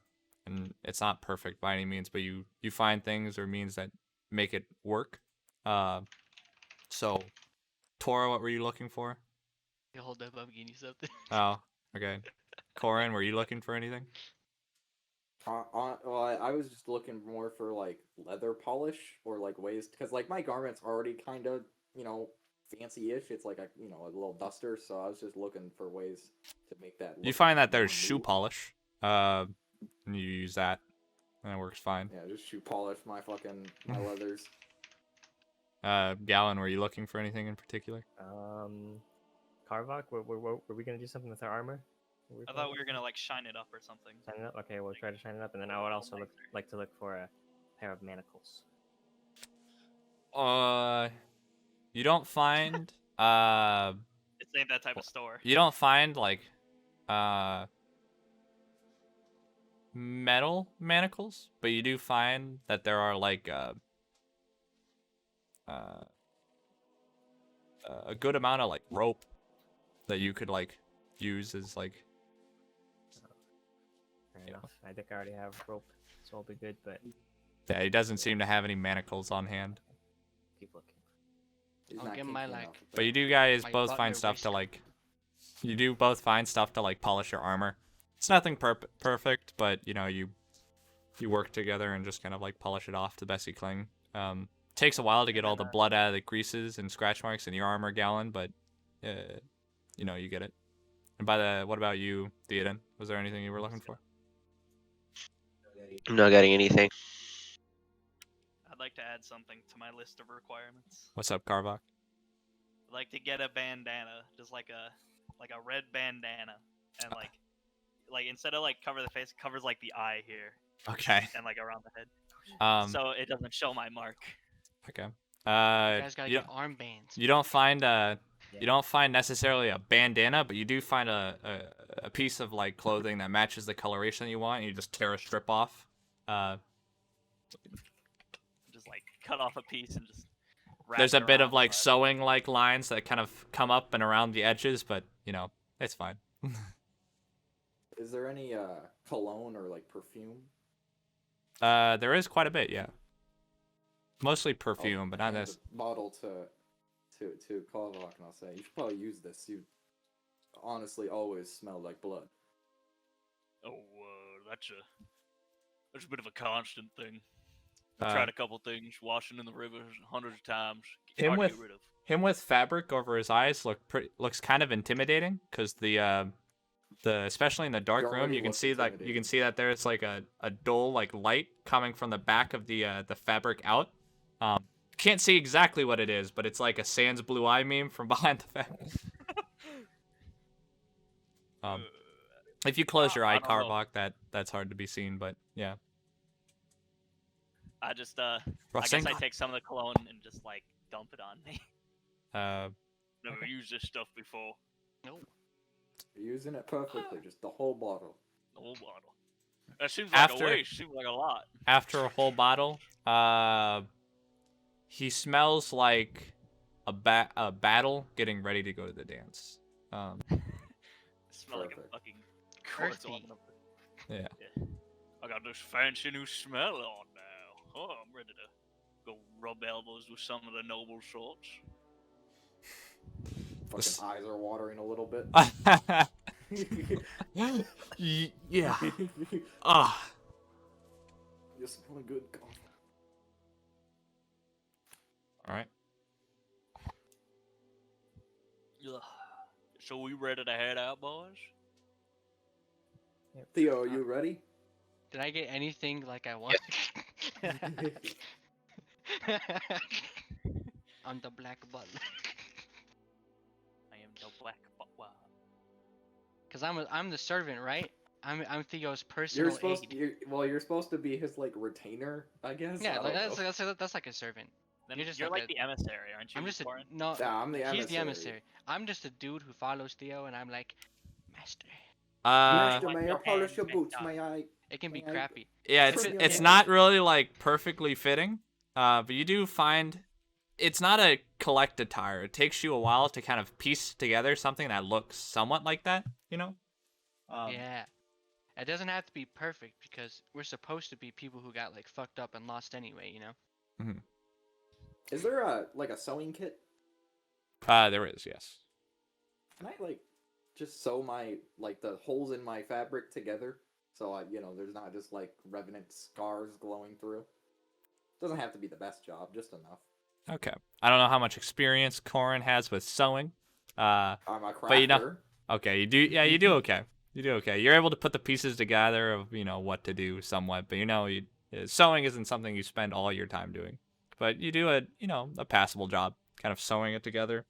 it's not perfect by any means, but you find things or means that make it work. So, Tora, what were you looking for? You hold up, I'm getting you something. Oh, okay. Corin, were you looking for anything? Well, I was just looking more for like leather polish or like ways, because like my garment's already kind of fancy-ish. It's like a little duster, so I was just looking for ways to make that. You Look find that there's more shoe new. polish. and you use that, and it works fine. Yeah, just shoe polish my fucking my leathers. Gallon, were you looking for anything in particular? Karvok, were we gonna do something with our armor? I thought we were gonna like shine it up or something. Shine it up. Okay, we'll try to shine it up, and then I would also like to look for a pair of manacles. You don't find It ain't that type of store. you don't find like metal manacles, but you do find that there are like a good amount of like rope that you could like use as like. Fair enough. I think I already have rope, so I'll be good. But Yeah, he doesn't seem to have any manacles on hand. keep looking. He's I'll not give my, kinky like- enough. But you do guys My both butler find stuff to waistcoat. like. You do both find stuff to like polish your armor. It's nothing perfect, but you know you work together and just kind of like polish it off to the best you can. Takes a while to get all the blood out of the creases and scratch marks in your armor, Gallon, but you know you get it. And what about you, Theoden? Was there anything you were looking for? I'm not getting anything. I'd like to add something to my list of requirements. What's up, Karvok? I'd like to get a bandana, just like a red bandana, and like instead of like cover the face, it covers like the eye here Okay. and like around the head, So it doesn't show my mark. okay. You guys gotta you get armbands. You don't find you don't find necessarily a bandana, but you do find a piece of like clothing that matches the coloration that you want, and you just tear a strip off. Just like cut off a piece and just. Wrap There's it a bit around of like the- sewing like lines that kind of come up and around the edges, but you know, it's fine. Is there any cologne or like perfume? There is quite a bit, yeah. Mostly perfume, I'll but not hand this. the bottle to Karvok, and I'll say, you should probably use this. You honestly always smell like blood. Oh, that's a bit of a constant thing. I've tried a couple things, washing in the rivers hundreds of times. It's hard to get rid of. Him with fabric over his eyes looks kind of intimidating, because the especially in the dark It room already you can looks see that there's like a dull like light coming from the back of the fabric out. Can't see exactly what it is, but it's like a Sans blue eye meme from behind the fabric. If you close your eye, I don't know. Karvok, that's hard to be seen, but yeah. I just I Rustling? guess I take some of the cologne and just like dump it on me. Never used this stuff before. Nope. You're using it perfectly, just the whole bottle. The whole bottle. That seems like a waste. Seems like a lot. After a whole bottle, he smells like a battle getting ready to go to the dance. It smells like a Perfect. fucking Earthy. corpse on the- Yeah. I got this fancy new smell on now. Oh, I'm ready to go rub elbows with some of the noble sorts. Fucking This- eyes are watering a little bit. Yeah. Ah. You're smelling good, Karvok. All right. Ugh. So we ready to head out, boys? Theo, are you ready? Did I get anything like I want? I'm the black butler. I am the black wow. Cause I'm the servant, right? I'm Theo's personal aide. You're supposed to be his like retainer, I guess. Yeah, I like, don't know. that's like a servant. Then You're you're, just like like the emissary, aren't you? I'm just a Warren? no. Yeah, I'm the He's the emissary. emissary. I'm just a dude who follows Theo, and I'm like, master. Master, like may I your polish your hands boots? picked May I? It can be May I- crappy. Yeah, If it's it- not really like perfectly fitting, but you do find it's not a collect attire. It takes you a while to kind of piece together something that looks somewhat like that, you know? Yeah. It doesn't have to be perfect because we're supposed to be people who got like fucked up and lost anyway, you know? Is there a sewing kit? There is, yes. Can I like just sew my the holes in my fabric together so there's not just like revenant scars glowing through? Doesn't have to be the best job, just enough. Okay. I don't know how much experience Corin has with sewing. I'm a crafter. But you know- Okay, you do. Yeah, you do okay. You do okay. You're able to put the pieces together of what to do somewhat, but sewing isn't something you spend all your time doing. But you do a passable job, kind of sewing it together.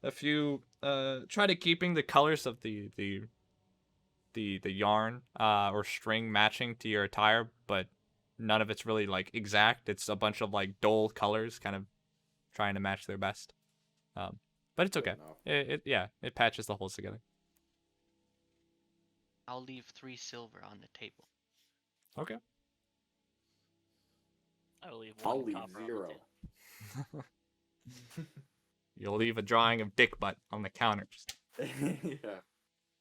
If you try to keeping the colors of the yarn or string matching to your attire, but none of it's really like exact. It's a bunch of like dull colors, kind of trying to match their best. But it's okay. It patches the holes together. I'll leave 3 silver on the table. Okay. I'll leave I'll leave copper on the 0. table. You'll leave a drawing of dick butt on the counter. Yeah.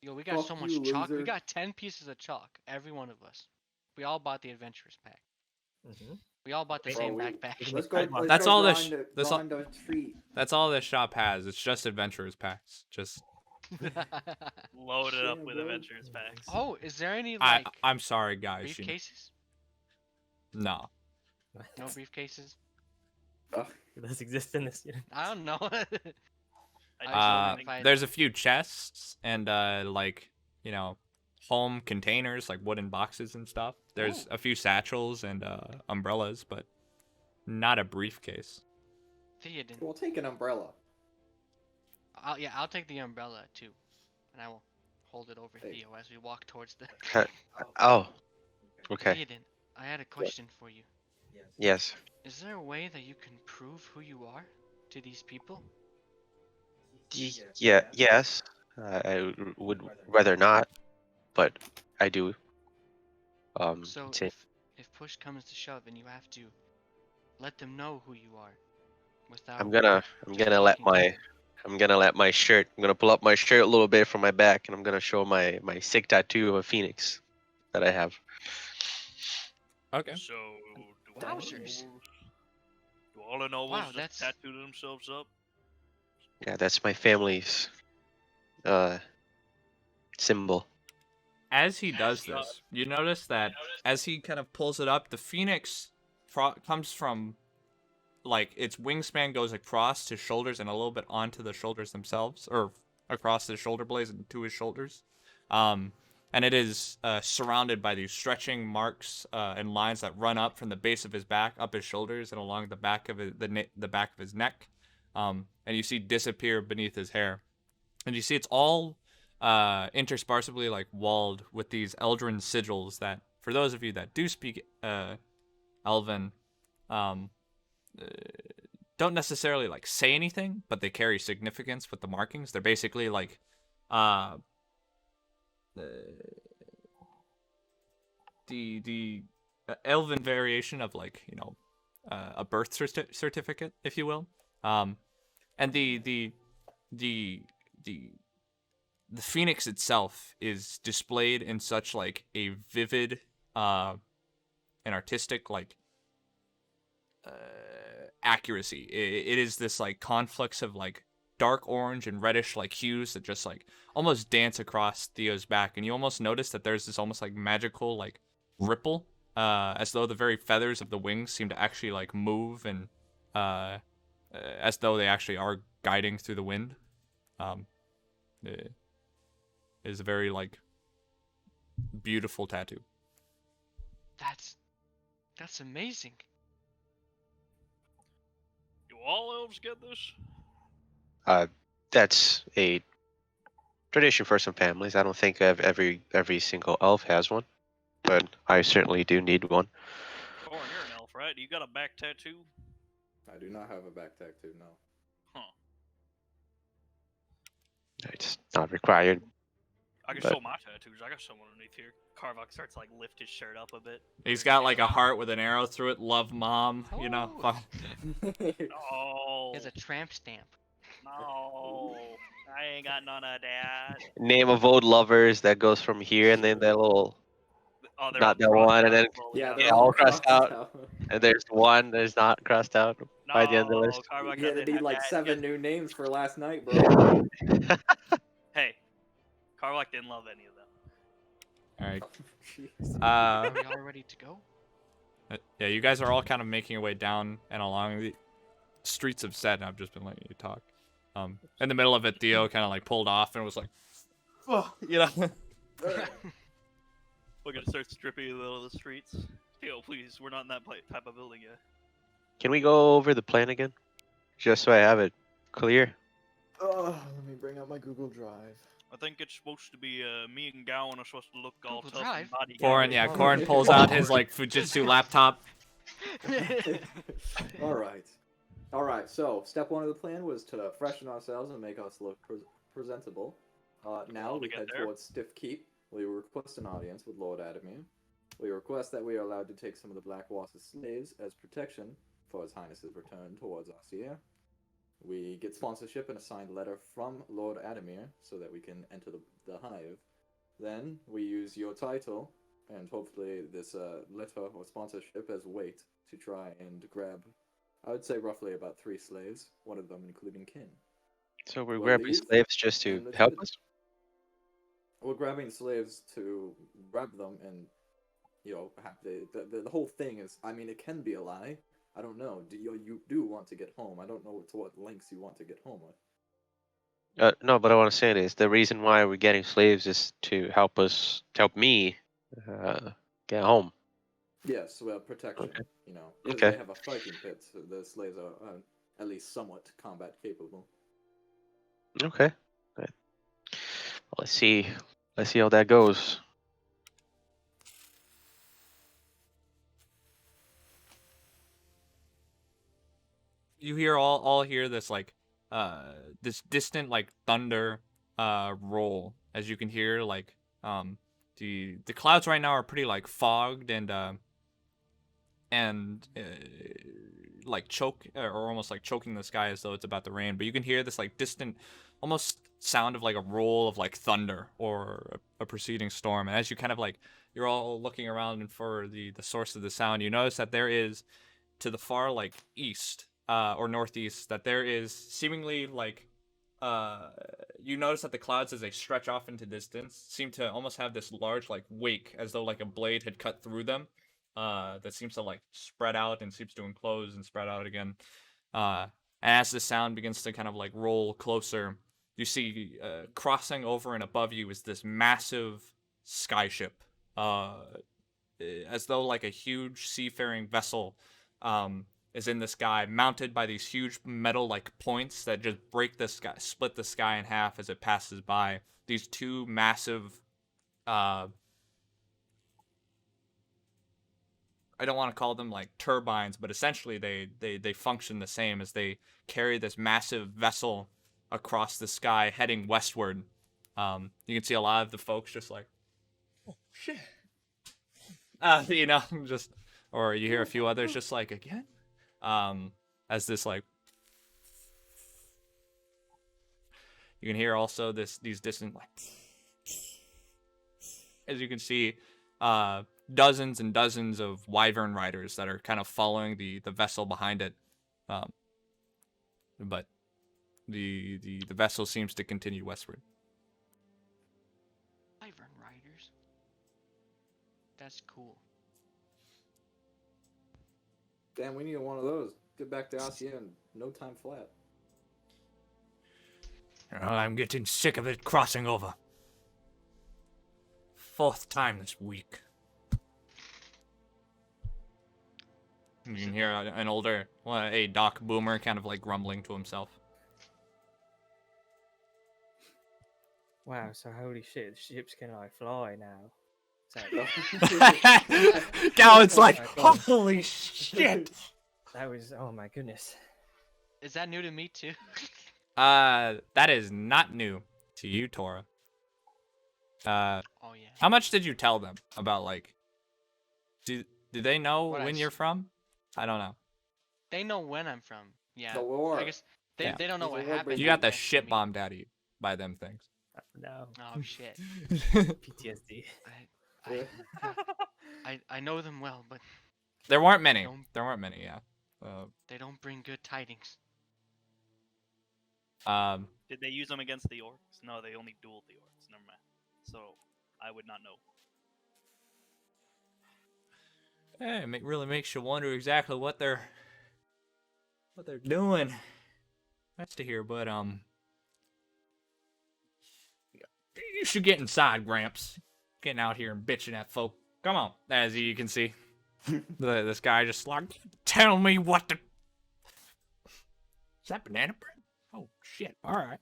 Yo, we got Fuck so much you, chalk. We loser. got 10 pieces of chalk, every one of us. We all bought the adventurers pack. Mm-hmm. We all bought the Bro, same we- backpack. Let's go. Let's That's go all grind this- a- that's all- grind a treat. That's all this shop has. It's just adventurers packs. Just Load it up Yeah, with bro. adventures packs. Oh, is there any I like I'm sorry guys. briefcases? No. No briefcases? Ugh. It does exist in this. I don't know. I just Uh, don't if I- There's a few chests and home containers like wooden boxes and stuff. There's a few satchels and umbrellas, but not a briefcase. Theoden. We'll take an umbrella. I'll take the umbrella too, and I will hold it over Hey. Theo as we walk towards the. Oh, okay. Theoden, I had a question for you. Yes. Is there a way that you can prove who you are to these people? Yeah. Yes. I would rather not, but I do. So say- if push comes to shove and you have to let them know who you are, without. I'm gonna let my shirt. I'm gonna pull up my shirt a little bit from my back, and I'm gonna show my sick tattoo of a phoenix that I have. Okay. So, Wowzers. do all the nobles Wow, just that's- tattoo themselves up? Yeah, that's my family's symbol. As he does this, you notice that as he kind of pulls it up, the phoenix comes from, like, its wingspan goes across his shoulders and a little bit onto the shoulders themselves, or across the shoulder blades and to his shoulders. And it is surrounded by these stretching marks and lines that run up from the base of his back, up his shoulders, and along the back of the back of his neck. And you see disappear beneath his hair. And you see it's all intersparsively like walled with these Eldrin sigils that, for those of you that do speak Elven, don't necessarily like say anything, but they carry significance with the markings. They're basically like the Elven variation of like a birth certificate, if you will. And the phoenix itself is displayed in such like a vivid and artistic like accuracy. It is this like conflux of like dark orange and reddish like hues that just like almost dance across Theo's back, and you almost notice that there's this almost like magical like ripple, as though the very feathers of the wings seem to actually like move, and as though they actually are guiding through the wind. It is a very like beautiful tattoo. That's amazing. Do all elves get this? That's a tradition for some families. I don't think every single elf has one, but I certainly do need one. Corin, you're an elf, right? You got a back tattoo? I do not have a back tattoo, no. Huh. It's not required. I can But- show my tattoos. I got some underneath here. Carvok starts to, like, lift his shirt up a bit. He's got like a heart with an arrow through it. Love, mom. You know. Oh. Fuck. No. He has a tramp stamp. No. I ain't got none of that. Name of old lovers that goes from here, and then that little, Oh, they're Not all that crossed one, and out then- slowly Yeah, down they're the all all crossed crossed out. and there's one that's not crossed out by the end of the list. Carvok You're gonna doesn't need have like that. 7 new names for last night, bro. Hey, Carvok didn't love any of them. All right. Jeez. Are we all ready to go? Yeah, you guys are all kind of making your way down and along the streets of Set, and I've just been letting you talk. In the middle of it, Theo kind of like pulled off and was like, "Oh," We're gonna start stripping in the middle of the streets. Yo, please, we're not in that type of building yet. Can we go over the plan again? Just so I have it clear. Let me bring out my Google Drive. I think it's supposed to be me and Gowan are supposed to look all Google tough Drive? and body. Corin, yeah, Corin pulls out his like Fujitsu laptop. All right. So step one of the plan was to freshen ourselves and make us look presentable. Now to we get head there. towards Stiff Keep. We request an audience with Lord Adamir. We request that we are allowed to take some of the Black Wasps' slaves as protection for His Highness's return towards us here. We get sponsorship and a signed letter from Lord Adamir so that we can enter the hive. Then we use your title and hopefully this letter or sponsorship as weight to try and grab, I would say roughly about 3 slaves, one of them including Kin. So we're We'll grabbing leave, slaves just to and let's help do it. us? We're grabbing slaves to grab them and, have the whole thing is, I mean, it can be a lie. I don't know. You do want to get home. I don't know to what lengths you want to get home with. No, but I want to say this. The reason why we're getting slaves is to help me get home. Yes, well, protection, Okay. because Okay. they have a fighting pit, so the slaves are at least somewhat combat capable. Okay. Well, let's see how that goes. You hear all hear this like this distant like thunder roll, as you can hear like the clouds right now are pretty like fogged and like choke or almost like choking the sky as though it's about to rain, but you can hear this like distant almost sound of like a roll of like thunder or a preceding storm. And as you kind of like you're all looking around and for the source of the sound, you notice that there is to the far like east or northeast that there is seemingly like you notice that the clouds as they stretch off into distance seem to almost have this large like wake as though like a blade had cut through them that seems to like spread out and seems to enclose and spread out again. And as the sound begins to kind of like roll closer, you see crossing over and above you is this massive skyship, as though like a huge seafaring vessel is in the sky, mounted by these huge metal like points that just break the sky, split the sky in half as it passes by. These two massive I don't want to call them like turbines, but essentially they function the same as they carry this massive vessel across the sky heading westward. You can see a lot of the folks just like, oh shit, just, or you hear a few others just like again, as this like, you can hear also these distant like, as you can see, dozens and dozens of wyvern riders that are kind of following the vessel behind it, but the vessel seems to continue westward. Wyvern riders. That's cool. Damn, we need one of those. Get back to Asia in no time flat. Well, I'm getting sick of it crossing over. 4th time this week. You can hear an older, a dock boomer kind of like grumbling to himself. Wow, so holy shit, the ships can like fly now. So, Gowan's like, Oh my God. holy shit! that was, oh my goodness. Is that new to me too? That is not new to you, Tora. Oh yeah. How much did you tell them about like? Do they know What when I you're s- from? I don't know. They know when I'm from. Yeah. The war. I guess they, Yeah. they don't know He's a what war happened. You got the next to shit me. bombed out of you by them things. No, Oh shit. PTSD. I know them well, but There weren't many. Don't- There weren't many. Yeah. they don't bring good tidings. Did they use them against the orcs? No, they only dueled the orcs. Never mind. So I would not know. It really makes you wonder exactly what they're doing. That's to hear, but you should get inside, Gramps. getting out here and bitching at folk. Come on, as you can see, this guy just like, tell me what the. Is that banana bread? Oh shit! All right.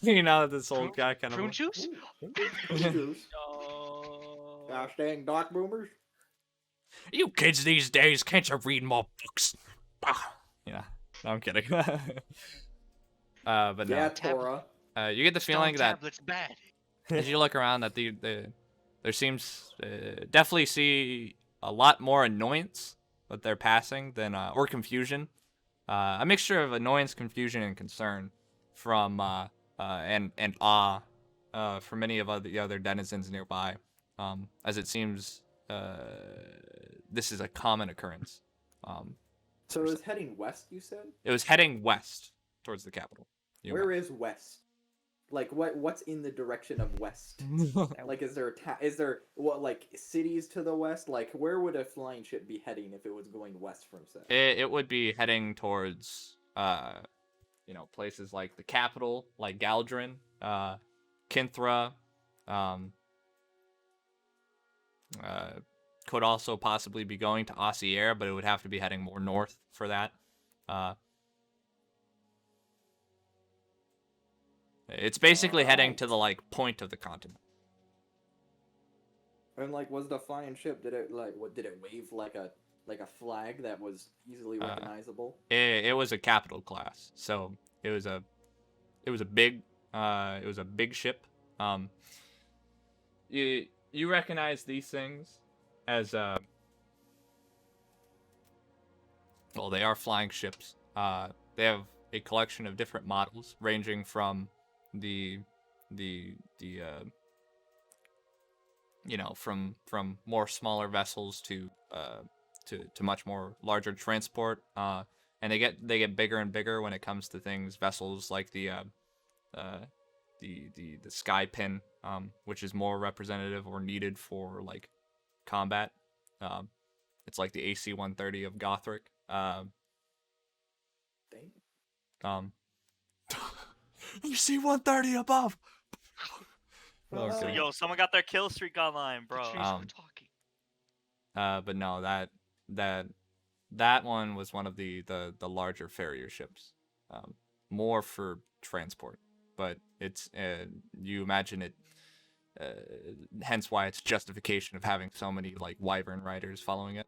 You know, this old guy kind of. Prune juice? Gosh dang dock boomers. You kids these days can't you read more books? Yeah, no, I'm kidding. But no. Yeah, Torah. You get the feeling that Tablet's bad. as you look around, that there seems definitely see a lot more annoyance that they're passing than or confusion, a mixture of annoyance, confusion, and concern from and awe for many of the other denizens nearby, as it seems this is a common occurrence. So it was heading west, you said? It was heading west towards the capital. Where is west? Like what's in the direction of west? Like is there what like cities to the west? Like where would a flying ship be heading if it was going west from south? It would be heading towards places like the capital, like Galdrin, Kinthra, could also possibly be going to Ossier, but it would have to be heading more north for that. It's basically heading to the like point of the continent. And like, was the flying ship? Did it wave like a flag that was easily recognizable? It was a capital class, so it was a big ship. You recognize these things as well, they are flying ships. They have a collection of different models ranging from from more smaller vessels to much more larger transport, and they get bigger and bigger when it comes to vessels like the sky pin, which is more representative or needed for like combat. It's like the AC-130 of Gothric. AC-130 above. Okay. Yo, someone got their kill streak online, bro. But no, that one was one of the larger farrier ships, more for transport. But it's you imagine it, hence why it's justification of having so many like Wyvern riders following it.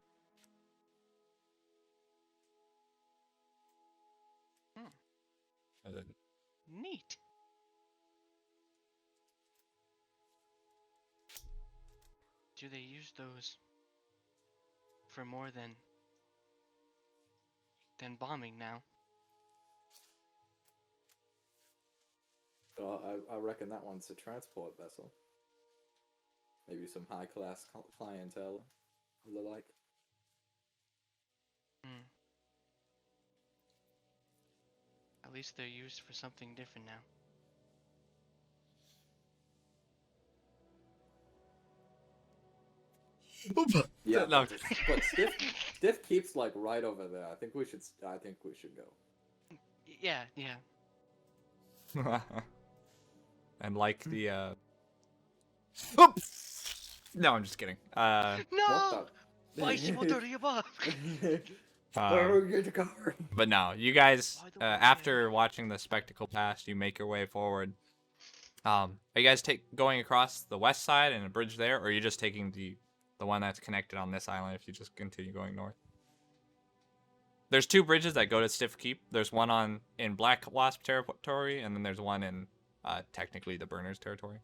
Neat. Do they use those for more than bombing now? Well, I reckon that one's a transport vessel. Maybe some high class clientele, or the like. At least they're used for something different now. Yeah, No. but Stiff keeps like right over there. I think we should go. Yeah. And like the no, I'm just kidding. No! Why is people dirty above? But no, you guys, after watching the spectacle pass, you make your way forward. Are you guys going across the west side and a bridge there, or are you just taking the one that's connected on this island if you just continue going north? There's two bridges that go to Stiff Keep. There's one in Black Wasp territory, and then there's one in technically the Burners territory.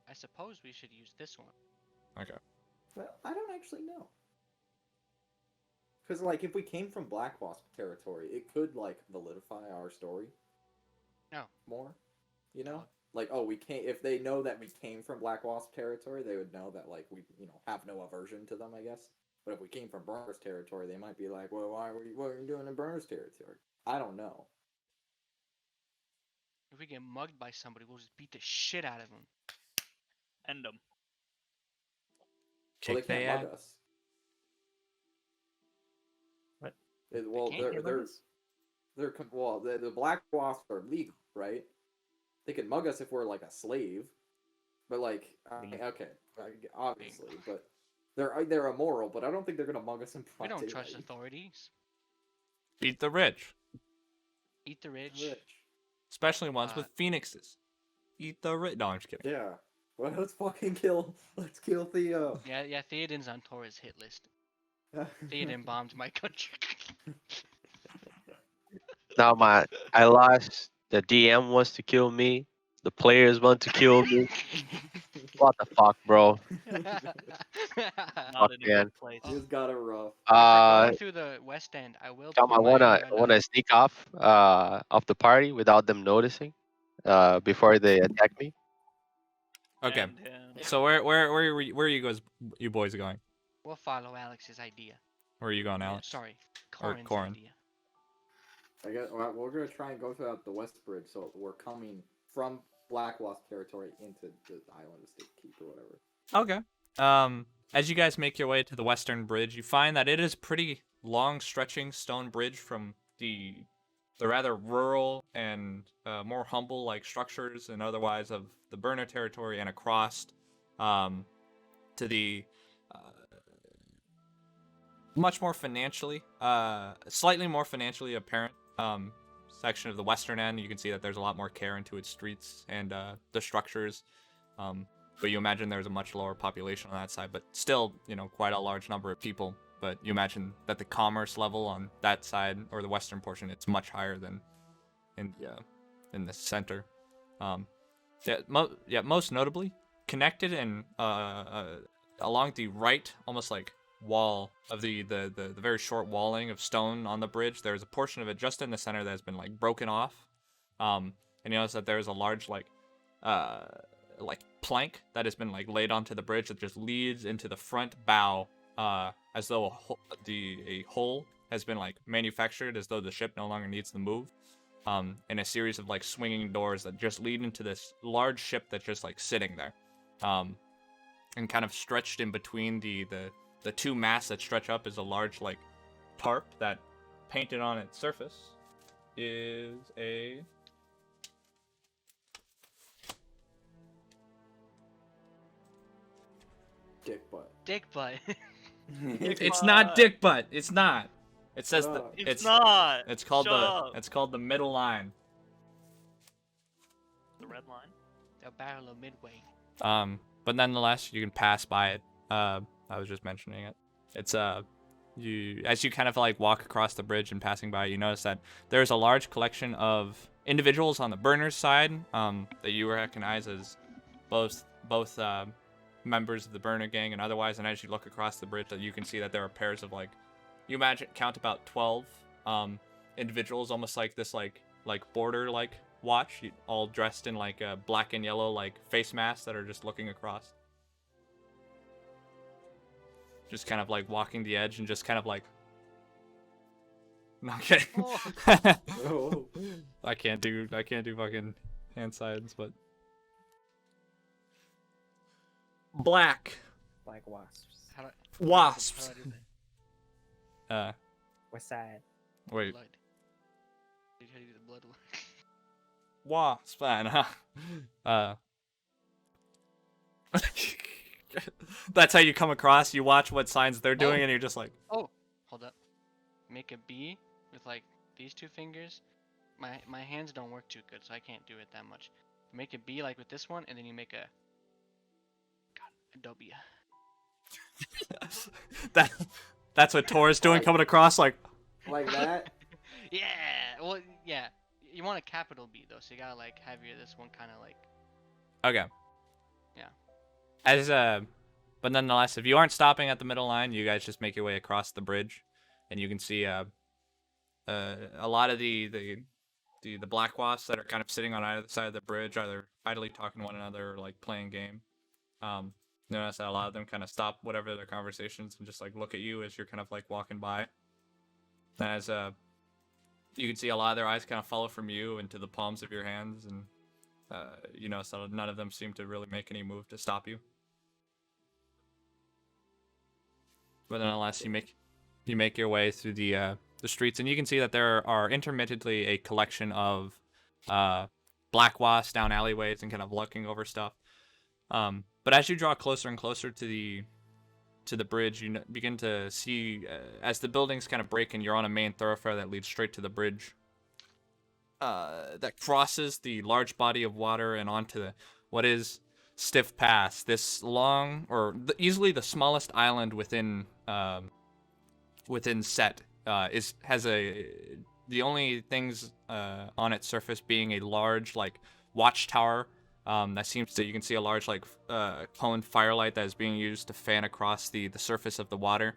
I suppose we should use this one. Okay. Well, I don't actually know. Because, like, if we came from Black Wasp territory, it could, like, validify our story. No. More. You know? Like, oh, if they know that we came from Black Wasp territory, they would know that, like, we, have no aversion to them, I guess. But if we came from Burners territory, they might be like, well, what are you doing in Burners territory? I don't know. If we get mugged by somebody, we'll just beat the shit out of them. End them. Well, they can't mug us. What? The Black Wasps are legal, right? They can mug us if we're like a slave, But like, okay, obviously, but they're immoral. But I don't think they're gonna mug us in We broad don't daylight. trust authorities. Eat the rich, Eat the rich. especially ones with phoenixes. Eat the rich. No, I'm just kidding. Yeah. Well, let's fucking kill. Let's kill Theo. Yeah, Theoden's on Tor's hit list. Theoden bombed my country. Now I lost. The DM wants to kill me. The players want to kill me. What the fuck, bro? Not in a man. good place. You just got it rough. If we're going through the West End, I will Tom, put I my wanna umbrella. sneak off the party without them noticing before they attack me. Okay. And, So where are you boys going? We'll follow Alex's idea. Where are you going, Alex? Sorry, Or Corin's Corin. idea. I guess we're gonna try and go throughout the West Bridge, so we're coming from Black Wasp territory into the island of State Keep or whatever. Okay. As you guys make your way to the Western Bridge, you find that it is pretty long, stretching stone bridge from the rather rural and more humble like structures and otherwise of the Burner territory and across to the much more financially, slightly more financially apparent section of the western end. You can see that there's a lot more care into its streets and the structures. But you imagine there's a much lower population on that side, but still, quite a large number of people. But you imagine that the commerce level on that side or the western portion, it's much higher than in the center. Most notably, connected and along the right, almost like wall of the very short walling of stone on the bridge, there's a portion of it just in the center that has been like broken off. And you notice that there's a large like plank that has been like laid onto the bridge that just leads into the front bow, as though a hole has been like manufactured, as though the ship no longer needs to move. And a series of like swinging doors that just lead into this large ship that's just like sitting there, and kind of stretched in between the two masts that stretch up is a large like tarp that painted on its surface is a Dick butt. Dick butt. It's not dick butt. It's not. It says It's not. It's called Shut up. it's called the middle line. The red line. The Battle of Midway. But nonetheless, you can pass by it. I was just mentioning it. It's as you kind of like walk across the bridge and passing by, you notice that there's a large collection of individuals on the burners side that you recognize as both members of the burner gang and otherwise. And as you look across the bridge, that you can see that there are pairs of like, you imagine count about 12 individuals, almost like this like border like watch, all dressed in like black and yellow like face masks that are just looking across. Just kind of like walking the edge and just kind of like. Not kidding. Oh. I can't do fucking hand signs, but. Black wasps. wasps. How do I do that? West side. Wait. Blood. How do you do the blood one? Wasp. That's how you come across. You watch what signs they're doing, and you're just like, Oh, hold up. Make a B with like these two fingers. My hands don't work too good, so I can't do it that much. Make a B like with this one, and then you make a W. that's what Tor is doing, coming across like. Like that? Yeah. Well, yeah. You want a capital B though, so you gotta like have this one kind of like. Okay. Yeah. But nonetheless, if you aren't stopping at the middle line, you guys just make your way across the bridge, and you can see a lot of the black wasps that are kind of sitting on either side of the bridge, either idly talking to one another or like playing game. Notice that a lot of them kind of stop whatever their conversations and just like look at you as you're kind of like walking by. As you can see a lot of their eyes kind of follow from you into the palms of your hands, and so none of them seem to really make any move to stop you. But nonetheless, you make your way through the streets, and you can see that there are intermittently a collection of black wasps down alleyways and kind of looking over stuff. But as you draw closer and closer to the bridge, you begin to see as the buildings kind of break and you're on a main thoroughfare that leads straight to the bridge. That crosses the large body of water and onto what is Stiff Pass. This long, or easily the smallest island within Set, has the only things on its surface being a large like watchtower. That seems to, you can see a large like cone firelight that is being used to fan across the surface of the water,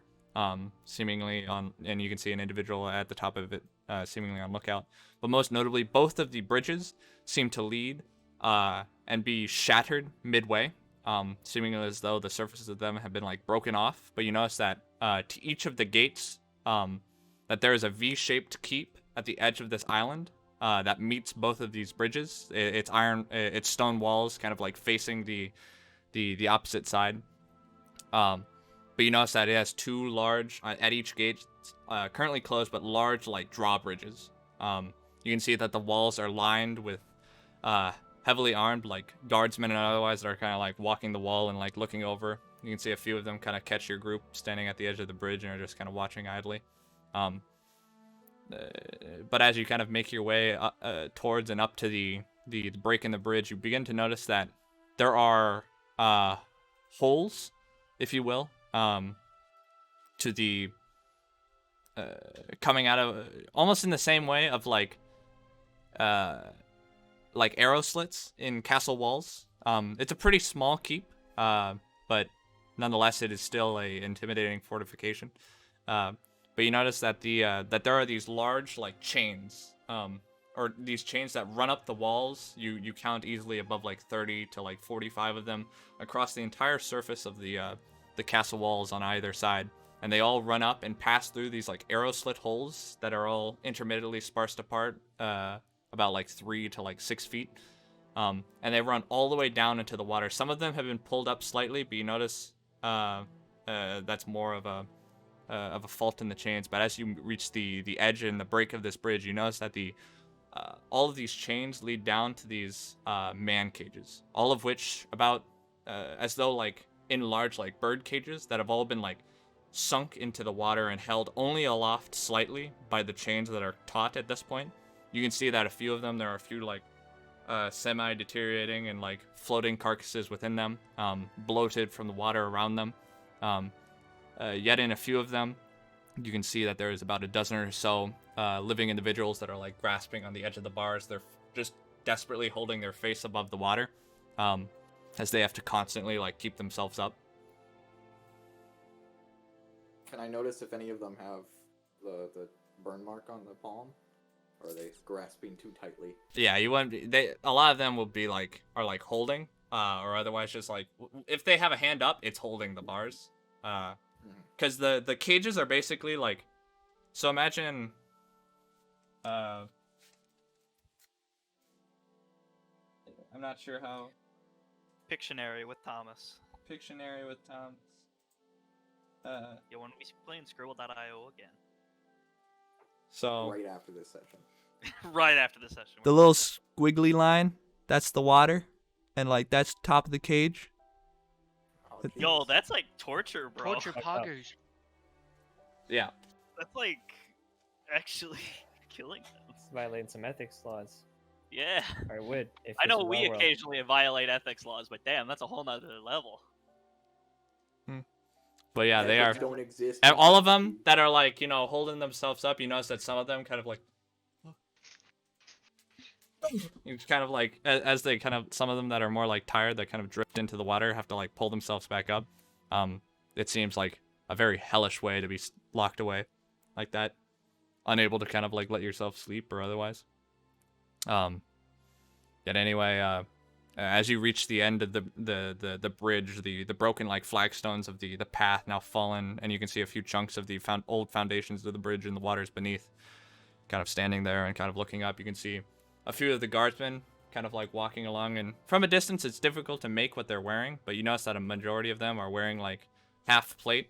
seemingly on, and you can see an individual at the top of it, seemingly on lookout. But most notably, both of the bridges seem to lead and be shattered midway, seemingly as though the surfaces of them have been like broken off. But you notice that to each of the gates, that there is a V-shaped keep at the edge of this island that meets both of these bridges. It's stone walls, kind of like facing the opposite side. But you notice that it has two large at each gate, currently closed, but large like drawbridges. You can see that the walls are lined with heavily armed like guardsmen and otherwise that are kind of like walking the wall and like looking over. You can see a few of them kind of catch your group standing at the edge of the bridge and are just kind of watching idly. But as you kind of make your way towards and up to the break in the bridge, you begin to notice that there are holes, if you will, to the coming out of almost in the same way of like arrow slits in castle walls. It's a pretty small keep, but nonetheless, it is still a intimidating fortification. But you notice that that there are these large like chains, or these chains that run up the walls. You count easily above like 30 to like 45 of them across the entire surface of the castle walls on either side, and they all run up and pass through these like arrow slit holes that are all intermittently sparsed apart, about like 3 to like 6 feet, and they run all the way down into the water. Some of them have been pulled up slightly, but you notice that's more of a fault in the chains. But as you reach the edge and the break of this bridge, you notice that all of these chains lead down to these man cages, all of which about as though like in large like bird cages that have all been like sunk into the water and held only aloft slightly by the chains that are taut at this point. You can see that a few of them, there are a few like semi-deteriorating and like floating carcasses within them, bloated from the water around them. Yet in a few of them, you can see that there is about a dozen or so living individuals that are like grasping on the edge of the bars. They're just desperately holding their face above the water, as they have to constantly like keep themselves up. Can I notice if any of them have the burn mark on the palm? Or are they grasping too tightly? Yeah, you want a lot of them will be like are like holding, or otherwise just like if they have a hand up, it's holding the bars. Because the cages are basically like, so imagine, I'm not sure how. Pictionary with Thomas. Pictionary with Thomas. Yeah, when we playing Scribble.io again. So right after this session. Right after the session. The little squiggly line, that's the water, and like that's top of the cage. Oh, yo, that's like torture, bro. Torture poggers. Yeah. That's like actually killing them. It's violating some ethics laws. Yeah. Or it would. If I this know was we our world. occasionally violate ethics laws, but damn, that's a whole nother level. But yeah, they are. Don't exist. And all of them that are like, you know, holding themselves up, you notice that some of them kind of like, it's kind of like as they kind of, some of them that are more like tired, that kind of drift into the water, have to like pull themselves back up. It seems like a very hellish way to be locked away like that, unable to kind of like let yourself sleep or otherwise. Yet anyway, as you reach the end of the bridge, the broken like flagstones of the path now fallen, and you can see a few chunks of the old foundations of the bridge in the waters beneath, kind of standing there and kind of looking up. You can see a few of the guardsmen kind of like walking along, and from a distance it's difficult to make what they're wearing, but you notice that a majority of them are wearing like half plate,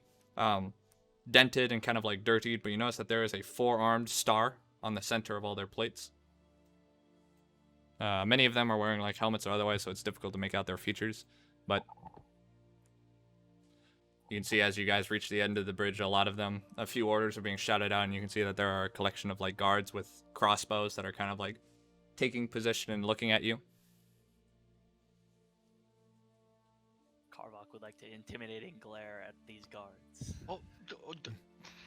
dented and kind of like dirtied, but you notice that there is a 4-armed star on the center of all their plates. Many of them are wearing like helmets or otherwise, so it's difficult to make out their features. But you can see as you guys reach the end of the bridge, a few orders are being shouted out, and you can see that there are a collection of like guards with crossbows that are kind of like taking position and looking at you. Karvok would like to intimidate and glare at these guards. Oh,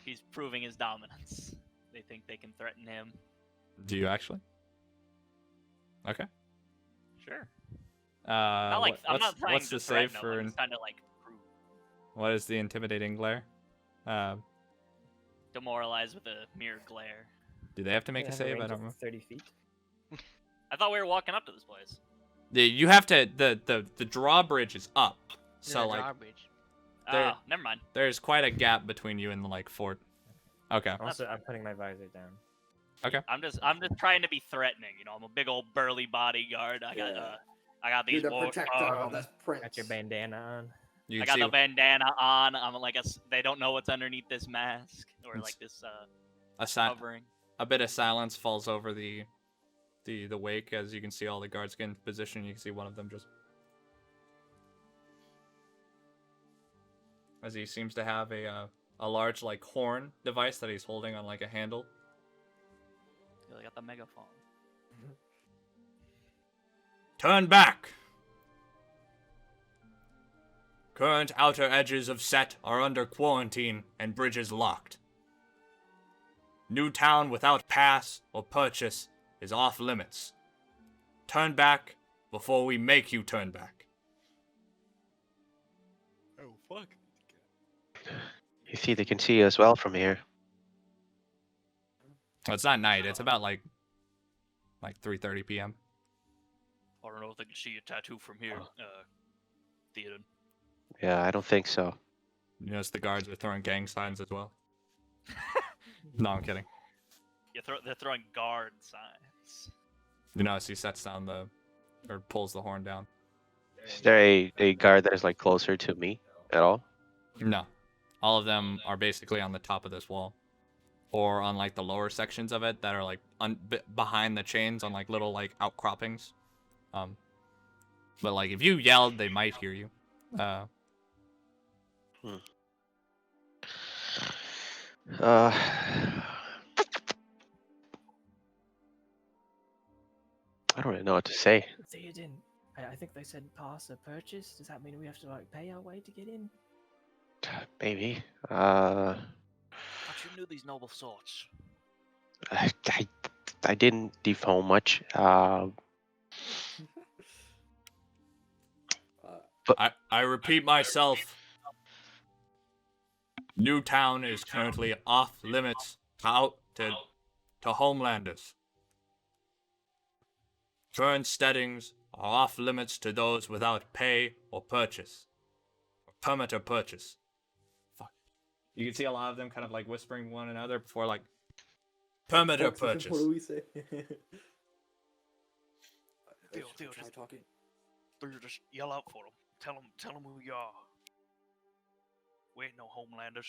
He's proving his dominance. They think they can threaten him. Do you actually? Okay. Sure. Not like I'm not trying what's to the save threaten for? him. I'm just trying to like prove. What is the intimidating glare? Demoralized with a mere glare. Do they have to make They a have save? range I of don't know. 30 feet. I thought we were walking up to this place. You have to. The drawbridge is up, so There's a like drawbridge. There- Oh, never mind. there's quite a gap between you and the like fort. Okay. Also, I'm putting my visor down. I'm just trying to be threatening. You know, I'm a big old burly bodyguard. I got Yeah. I got You're these the war. protector of this prince. Got your bandana on. You I can got see the bandana on. I'm like they don't know what's underneath this mask or It's- like this a covering. bit of silence falls over the wake as you can see all the guards get into position. You can see one of them just as he seems to have a large like horn device that he's holding on like a handle. I got the megaphone. Turn back! Current outer edges of Set are under quarantine and bridges locked. New town without pass or purchase is off limits. Turn back before we make you turn back. Oh fuck. You see, they can see us well from here. Well, it's not night. It's about like 3:30 p.m. I don't know if they can see your tattoo from here, Theoden. Yeah, I don't think so. You notice the guards are throwing gang signs as well. No, I'm kidding. They're throwing guard signs. You notice he sets down or pulls the horn down. Is there a guard that is like closer to me at all? No. All of them are basically on the top of this wall. Or on like the lower sections of it that are like behind the chains on like little like outcroppings. But like if you yelled, they might hear you. I don't really know what to say. Theoden, I think they said pass or purchase. Does that mean we have to like pay our way to get in? Maybe. Thought you knew these noble sorts. I didn't defoam much. I repeat myself. Newtown is currently off limits to homelanders. Current steadings are off limits to those without pay or purchase. Or permit or purchase. Fuck. You can see a lot of them kind of like whispering one another before like permit or purchase. What do we say? Theo, Try just- talking. Just yell out for them. Tell them who you are. We ain't no homelanders.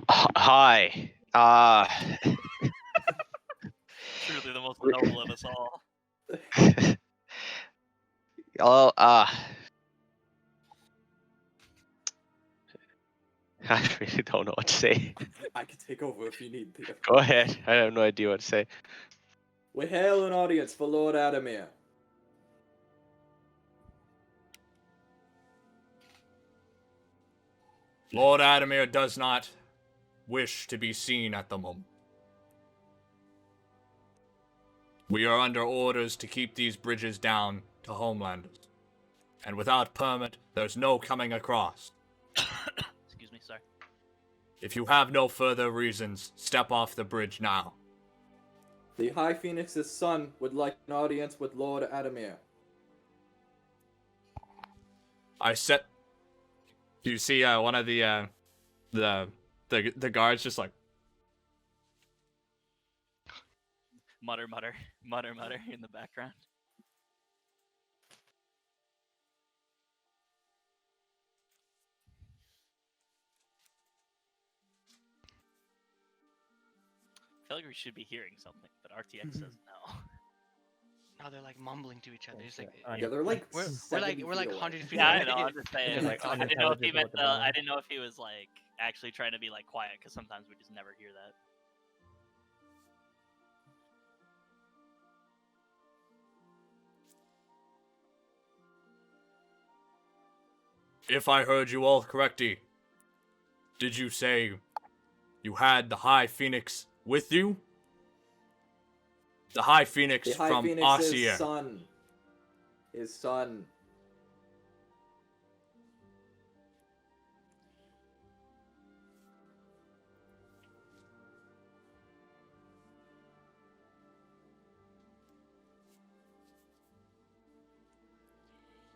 Hi. Truly the most noble of us all. Well, I really don't know what to say. I can take over if you need to. Go ahead. I have no idea what to say. We hail an audience for Lord Adamir. Lord Adamir does not wish to be seen at the moment. We are under orders to keep these bridges down to homelanders. And without permit, there's no coming across. Excuse me, sorry. If you have no further reasons, step off the bridge now. The High Phoenix's son would like an audience with Lord Adamir. Do you see one of the guards just like Mutter in the background. feel like we should be hearing something, but RTX says no. No, they're like mumbling to each other. It's like Yeah, they're like we're 70 like feet away. 100 feet Yeah, away. I know. I'm just saying. It's like I didn't know if he meant unintelligible at the I moment. didn't know if he was like actually trying to be like quiet, because sometimes we just never hear that. If I heard you all correctly, did you say you had the High Phoenix with you? The High Phoenix The High from Phoenix's Ossia. son. His son.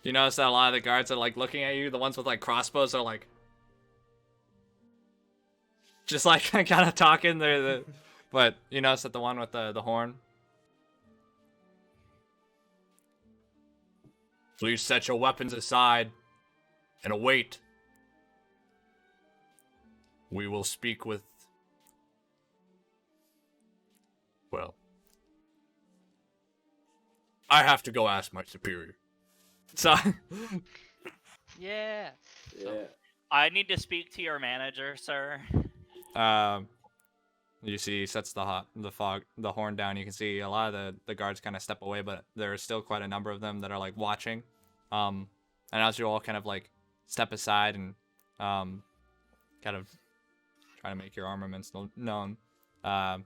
You notice that a lot of the guards are like looking at you. The ones with like crossbows are like, just like kind of talking. But you notice that the one with the horn. Please set your weapons aside and await. We will speak with. Well, I have to go ask my superior. So. Yeah. Yeah. I need to speak to your manager, sir. You see, he sets the horn down. You can see a lot of the guards kind of step away, but there are still quite a number of them that are like watching. And as you all kind of like step aside and kind of try to make your armaments known, kind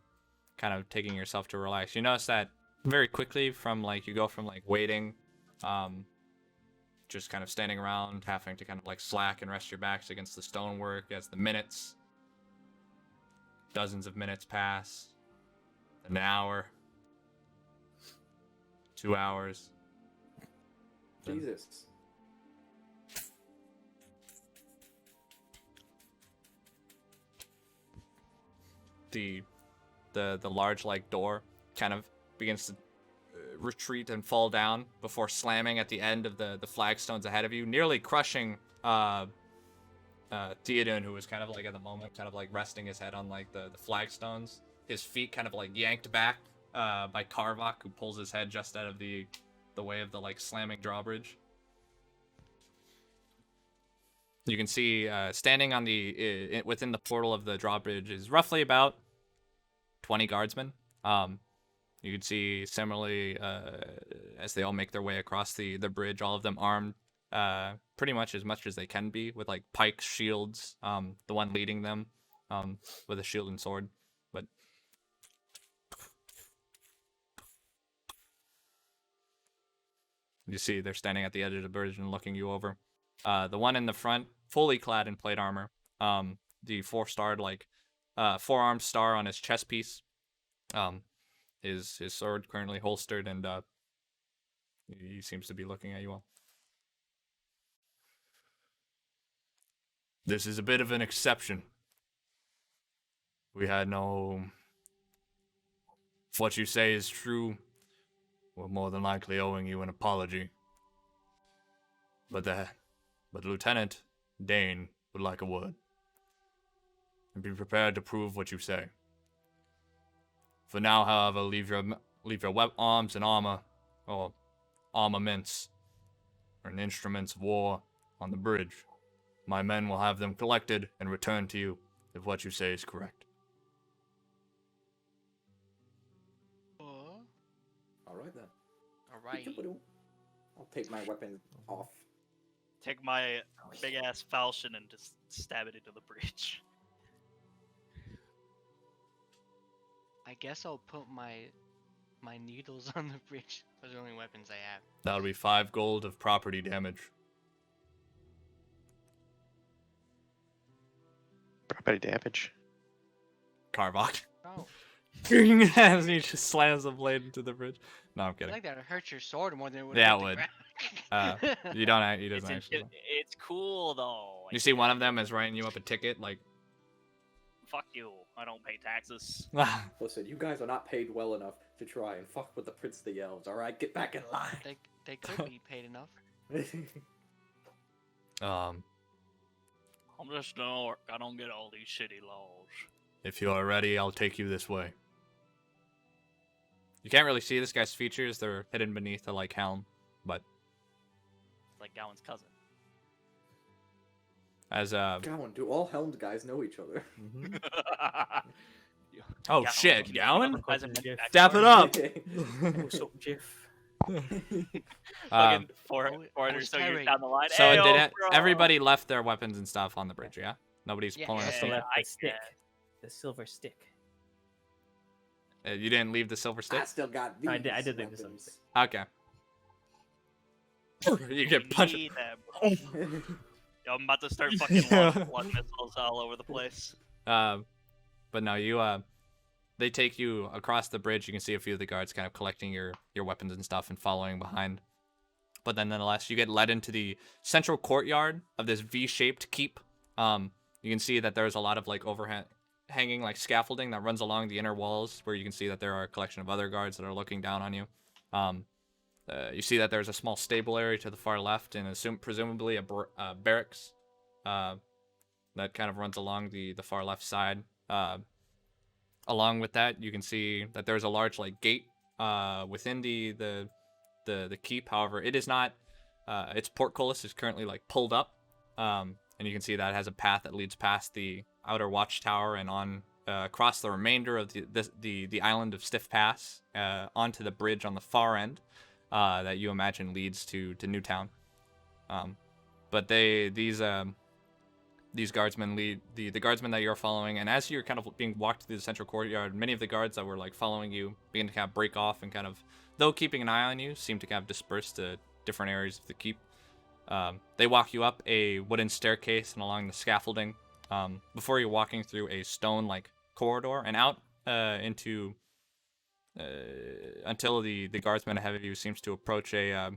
of taking yourself to relax. You notice that very quickly from like you go from like waiting, just kind of standing around, having to kind of like slack and rest your backs against the stonework as the minutes. Dozens of minutes pass. An hour. 2 hours. Then Jesus. the large like door kind of begins to retreat and fall down before slamming at the end of the flagstones ahead of you, nearly crushing Theoden, who was kind of like at the moment kind of like resting his head on like the flagstones. His feet kind of like yanked back by Karvok, who pulls his head just out of the way of the like slamming drawbridge. You can see standing on within the portal of the drawbridge is roughly about 20 guardsmen. You can see similarly as they all make their way across the bridge, all of them armed pretty much as they can be with like pikes, shields. The one leading them with a shield and sword, but you see they're standing at the edge of the bridge and looking you over. The one in the front, fully clad in plate armor, the 4-starred like 4-armed star on his chest piece, his sword currently holstered, and he seems to be looking at you all. This is a bit of an exception. We had no. If what you say is true, we're more than likely owing you an apology. But Lieutenant Dane would like a word. And be prepared to prove what you say. For now, however, leave your arms and armor, or armaments, or instruments of war on the bridge. My men will have them collected and returned to you if what you say is correct. Alright then. Alright. I'll take my weapon off. Take my big ass falchion and just stab it into the breach. I guess I'll put my needles on the bridge. Those are the only weapons I have. That'll be 5 gold of property damage. Property damage. Karvok. Oh, As he just slams the blade into the bridge. No, I'm I kidding. think that would hurt your sword more than it would. Yeah, hurt it the would. ground. He doesn't It's, actually. it's cool though. You see one of them is writing you up a ticket, like. Fuck you. I don't pay taxes. Listen, you guys are not paid well enough to try and fuck with the Prince of the Elves, alright? Get back in line. They could be paid enough. I'm just an orc. I don't get all these shitty laws. If you are ready, I'll take you this way. You can't really see this guy's features; they're hidden beneath the like helm. But It's like Gowan's cousin. as Gowan, do all helmed guys know each other? Mm-hmm. oh Gowan, shit, you Gowan, know, guys are Jeff. step it up. What's up, Jeff? Fucking Oh, 400 so Terry. years down the line. So Ayo, did it, bro. everybody left their weapons and stuff on the bridge? Yeah, nobody's Yeah. pulling I a still stick. left I the stick, guess. the silver stick. You didn't leave the silver I stick. still got these I did leave the silver weapons. Okay. You get We punched. need that, bro. Yo, I'm about to start fucking launching blood missiles all over the place. But no, you they take you across the bridge. You can see a few of the guards kind of collecting your weapons and stuff and following behind. But then nonetheless, you get led into the central courtyard of this V-shaped keep. You can see that there's a lot of like hanging like scaffolding that runs along the inner walls, where you can see that there are a collection of other guards that are looking down on you. You see that there's a small stable area to the far left, and presumably a barracks that kind of runs along the far left side. Along with that, you can see that there's a large like gate within the keep. However, it is not. Its portcullis is currently like pulled up, and you can see that it has a path that leads past the outer watchtower and on across the remainder of the island of Stiff Pass onto the bridge on the far end that you imagine leads to Newtown. But these guardsmen lead the guardsmen that you're following, and as you're kind of being walked through the central courtyard, many of the guards that were like following you begin to kind of break off and kind of, though keeping an eye on you, seem to kind of disperse to different areas of the keep. They walk you up a wooden staircase and along the scaffolding before you're walking through a stone like corridor and out into until the guardsman ahead of you seems to approach a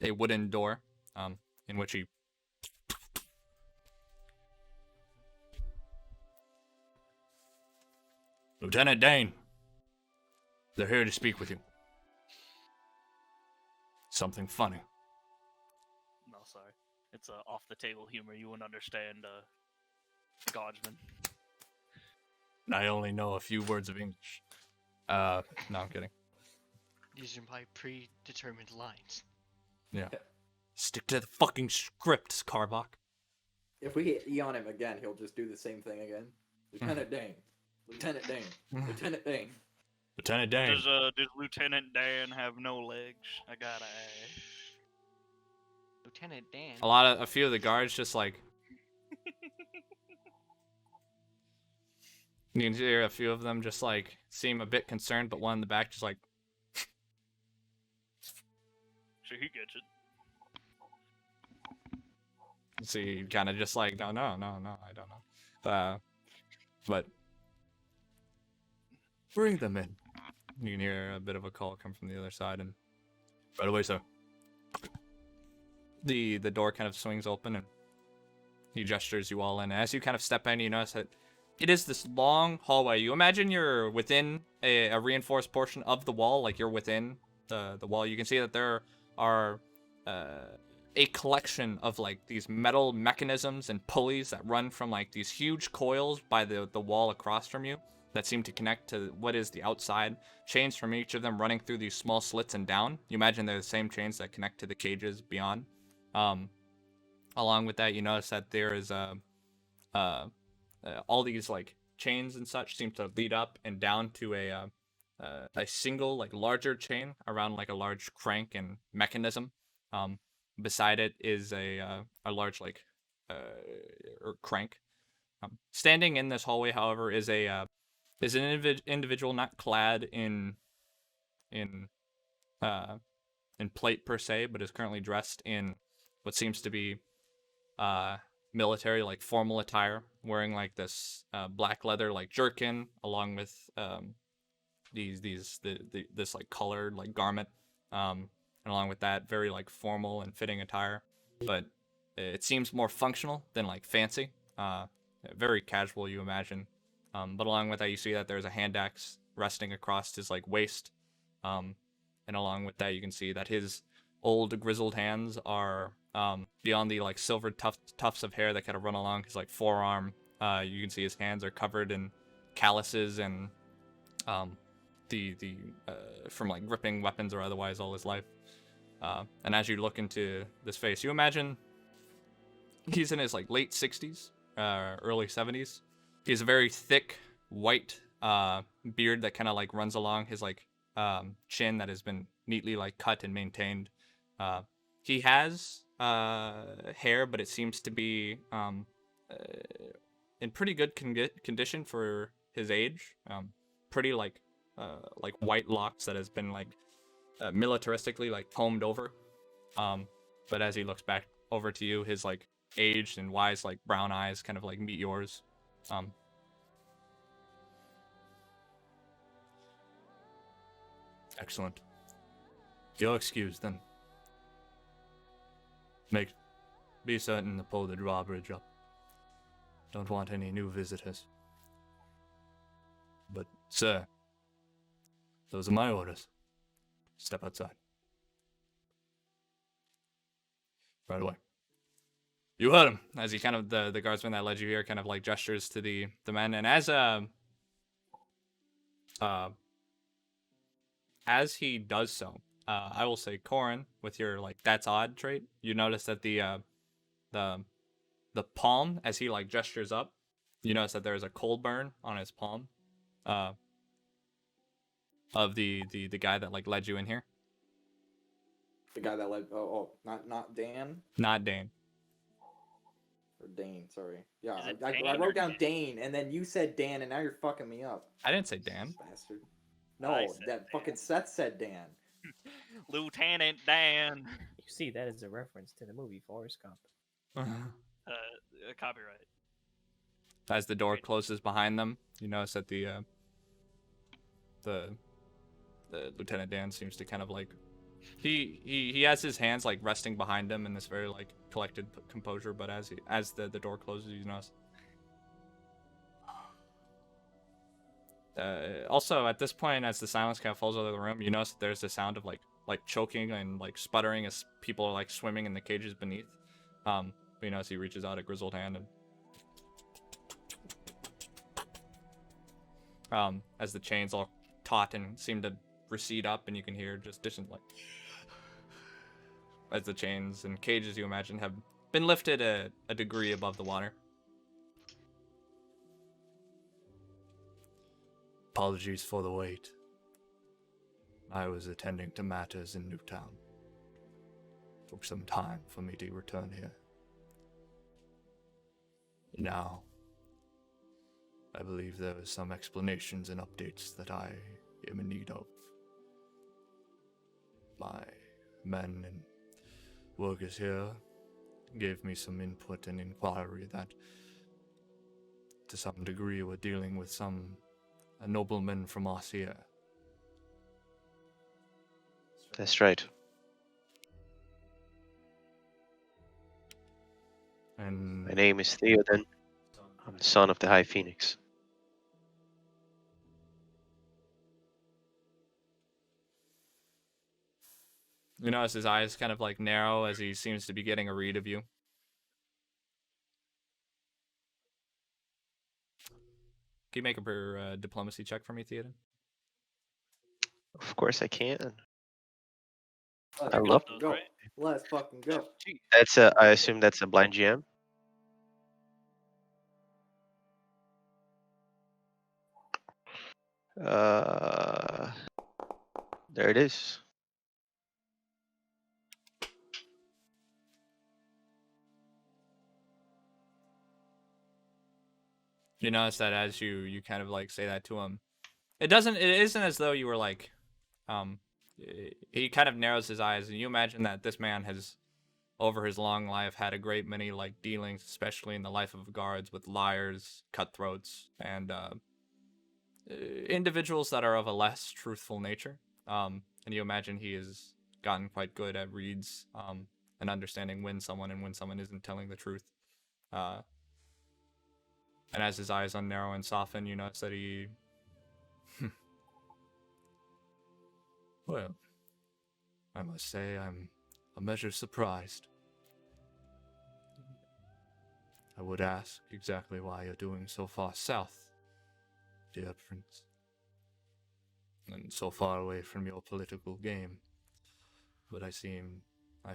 wooden door in which he Lieutenant Dane, they're here to speak with you. Something funny. No, sorry. It's off the table humor. You wouldn't understand, Guardsman. I only know a few words of English. No, I'm kidding. These are my predetermined lines. Yeah. Stick to the fucking script, Carbach. If we hit E on him again, he'll just do the same thing again. Lieutenant Dane. Lieutenant Dane. Lieutenant Dane. Lieutenant Dane. Does Lieutenant Dan have no legs? I gotta ask. Lieutenant Dan. A few of the guards just like. You can hear a few of them just like seem a bit concerned, but one in the back just like. Sure, he gets it. See, kind of just like, no, I don't know. But bring them in. You can hear a bit of a call come from the other side, and right away, sir. The door kind of swings open, and he gestures you all in. And as you kind of step in, you notice that it is this long hallway. You imagine you're within a reinforced portion of the wall, like you're within the wall. You can see that there are a collection of like these metal mechanisms and pulleys that run from like these huge coils by the wall across from you that seem to connect to what is the outside. Chains from each of them running through these small slits and down. You imagine they're the same chains that connect to the cages beyond. Along with that, you notice that there is all these like chains and such seem to lead up and down to a single like larger chain around like a large crank and mechanism. Beside it is a large like crank. Standing in this hallway, however, is an individual not clad in plate per se, but is currently dressed in what seems to be military like formal attire, wearing like this black leather like jerkin along with this like colored like garment. And along with that, very like formal and fitting attire, but it seems more functional than like fancy. Very casual, you imagine. But along with that, you see that there's a hand axe resting across his like waist. And along with that, you can see that his old grizzled hands are beyond the like silver tufts of hair that kind of run along his like forearm. You can see his hands are covered in calluses and from like gripping weapons or otherwise all his life. And as you look into this face, you imagine he's in his like late 60s, early 70s. He has a very thick white beard that kind of like runs along his like chin that has been neatly like cut and maintained. He has hair, but it seems to be in pretty good condition for his age. Pretty like white locks that has been like militaristically like combed over. But as he looks back over to you, his like aged and wise like brown eyes kind of like meet yours. Excellent. You're excused then. Be certain to pull the drawbridge up. Don't want any new visitors. But, sir, those are my orders. Step outside. Right away. You heard him. As he kind of, the guardsman that led you here kind of like gestures to the men. And as he does so, I will say, Corin, with your like that's odd trait, you notice that the palm, as he like gestures up, you notice that there is a cold burn on his palm, of the guy that like led you in here. The guy that led. Not Dan. Not Dane. Or Dane, sorry. Yeah, Is it I Dane wrote or down Dan? Dane, and then you said Dan, and now you're fucking me up. I didn't say Dan. Bastard. I No, said that Dan. fucking Seth said Dan. Lieutenant Dan. You see, that is a reference to the movie Forrest Gump. Copyright. As the door closes behind them, you notice that the Lieutenant Dan seems to kind of like he has his hands like resting behind him in this very like collected composure, but as the door closes, you notice. Also, at this point, as the silence kind of falls over the room, you notice that there's the sound of like choking and like sputtering as people are like swimming in the cages beneath. But you notice he reaches out a grizzled hand and as the chains all taut and seem to recede up, and you can hear just distant like as the chains and cages, you imagine, have been lifted a degree above the water. Apologies for the wait. I was attending to matters in Newtown. Took some time for me to return here. Now, I believe there are some explanations and updates that I am in need of. My men and workers here gave me some input and inquiry that, to some degree, we're dealing with a nobleman from Arcia. That's right. And My name is Theoden. I'm the son of the High Phoenix. you notice his eyes kind of like narrow as he seems to be getting a read of you. Can you make a diplomacy check for me, Theoden? Of course I can. Let's I love fucking go. Right? Let's fucking go. That's I assume that's a blind GM. There it is. You notice that as you kind of like say that to him, it isn't as though you were like, he kind of narrows his eyes, and you imagine that this man has, over his long life, had a great many like dealings, especially in the life of guards, with liars, cutthroats, and individuals that are of a less truthful nature. And you imagine he has gotten quite good at reads, and understanding when someone isn't telling the truth. And as his eyes unnarrow and soften, you notice that he... Well, I must say I'm a measure surprised. I would ask exactly why you're doing so far south, dear prince. and so far away from your political game. But I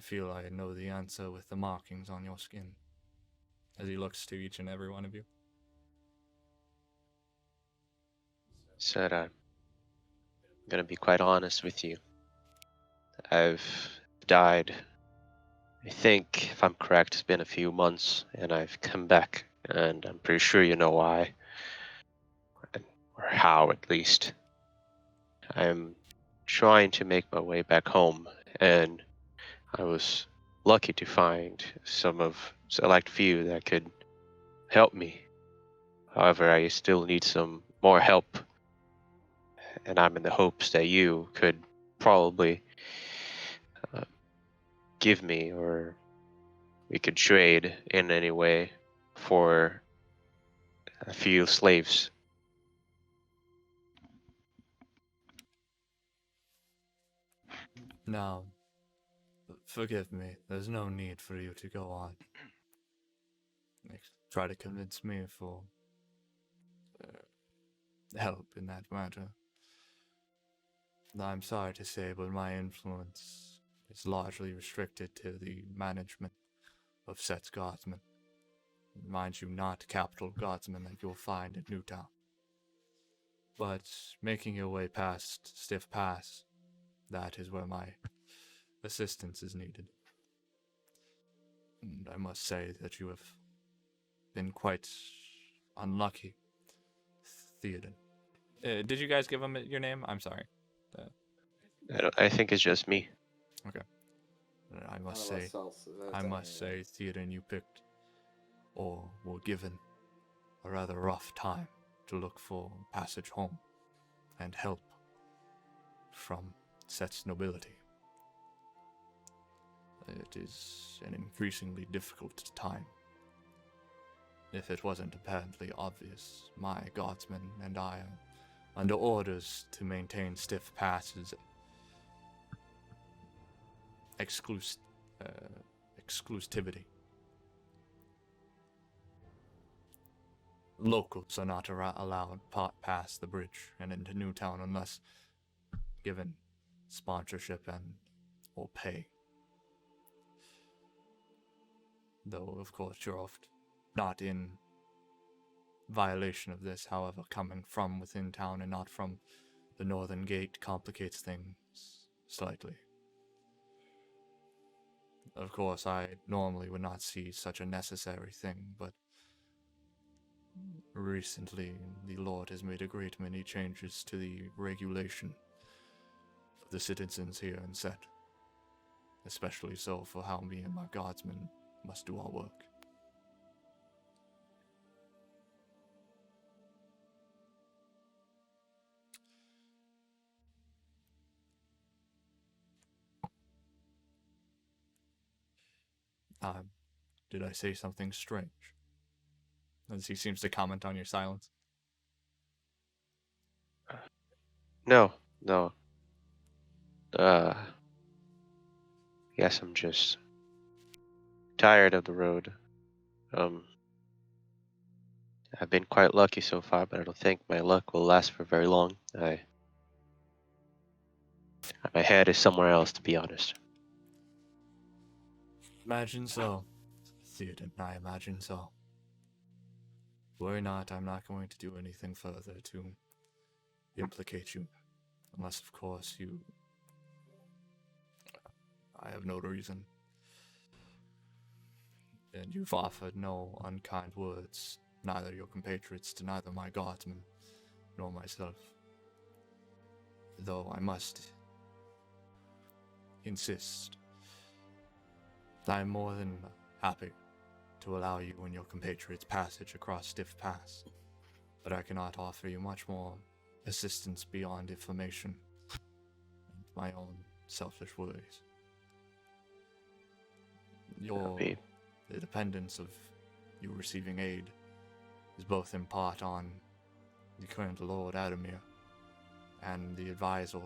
feel I know the answer with the markings on your skin. As he looks to each and every one of you. Said I'm gonna be quite honest with you. I've died. I think, if I'm correct, it's been a few months, and I've come back, and I'm pretty sure you know why, or how at least. I'm trying to make my way back home, and I was lucky to find some of select few that could help me. However, I still need some more help, and I'm in the hopes that you could probably uh, give me, or we could trade in any way for a few slaves. Now, forgive me, there's no need for you to go on. Try to convince me for help in that matter. I'm sorry to say, but my influence is largely restricted to the management of Set's guardsmen. Mind you, not capital guardsmen that you'll find in Newtown. But making your way past Stiff Pass, that is where my assistance is needed. And I must say that you have been quite unlucky, Theoden. Did you guys give him your name? I'm sorry. I think it's just me. Okay. I must None of say, us else is I telling must you say, Theoden, you picked, or were given, a rather rough time to look for passage home and help from Set's nobility. It is an increasingly difficult time. If it wasn't apparently obvious, my guardsmen and I are under orders to maintain Stiff Pass's exclusivity. Locals are not allowed past the bridge and into Newtown unless given sponsorship and or pay. Though, of course, you're oft not in violation of this, however, coming from within town and not from the northern gate complicates things slightly. Of course, I normally would not see such a necessary thing, but recently the Lord has made a great many changes to the regulation of the citizens here in Set, especially so for how me and my guardsmen must do our work. Did I say something strange? As he seems to comment on your silence. No. Yes, I'm just tired of the road. I've been quite lucky so far, but I don't think my luck will last for very long. My head is somewhere else, to be honest. Imagine so. Theoden, I imagine so. Worry not, I'm not going to do anything further to implicate you. Unless, of course, I have no reason. And you've offered no unkind words, neither your compatriots to neither my guardsmen, nor myself. Though I must insist, I am more than happy to allow you and your compatriots passage across Stiff Pass, but I cannot offer you much more assistance beyond information and my own selfish worries. The dependence of you receiving aid is both in part on the current Lord Adamir and the advisor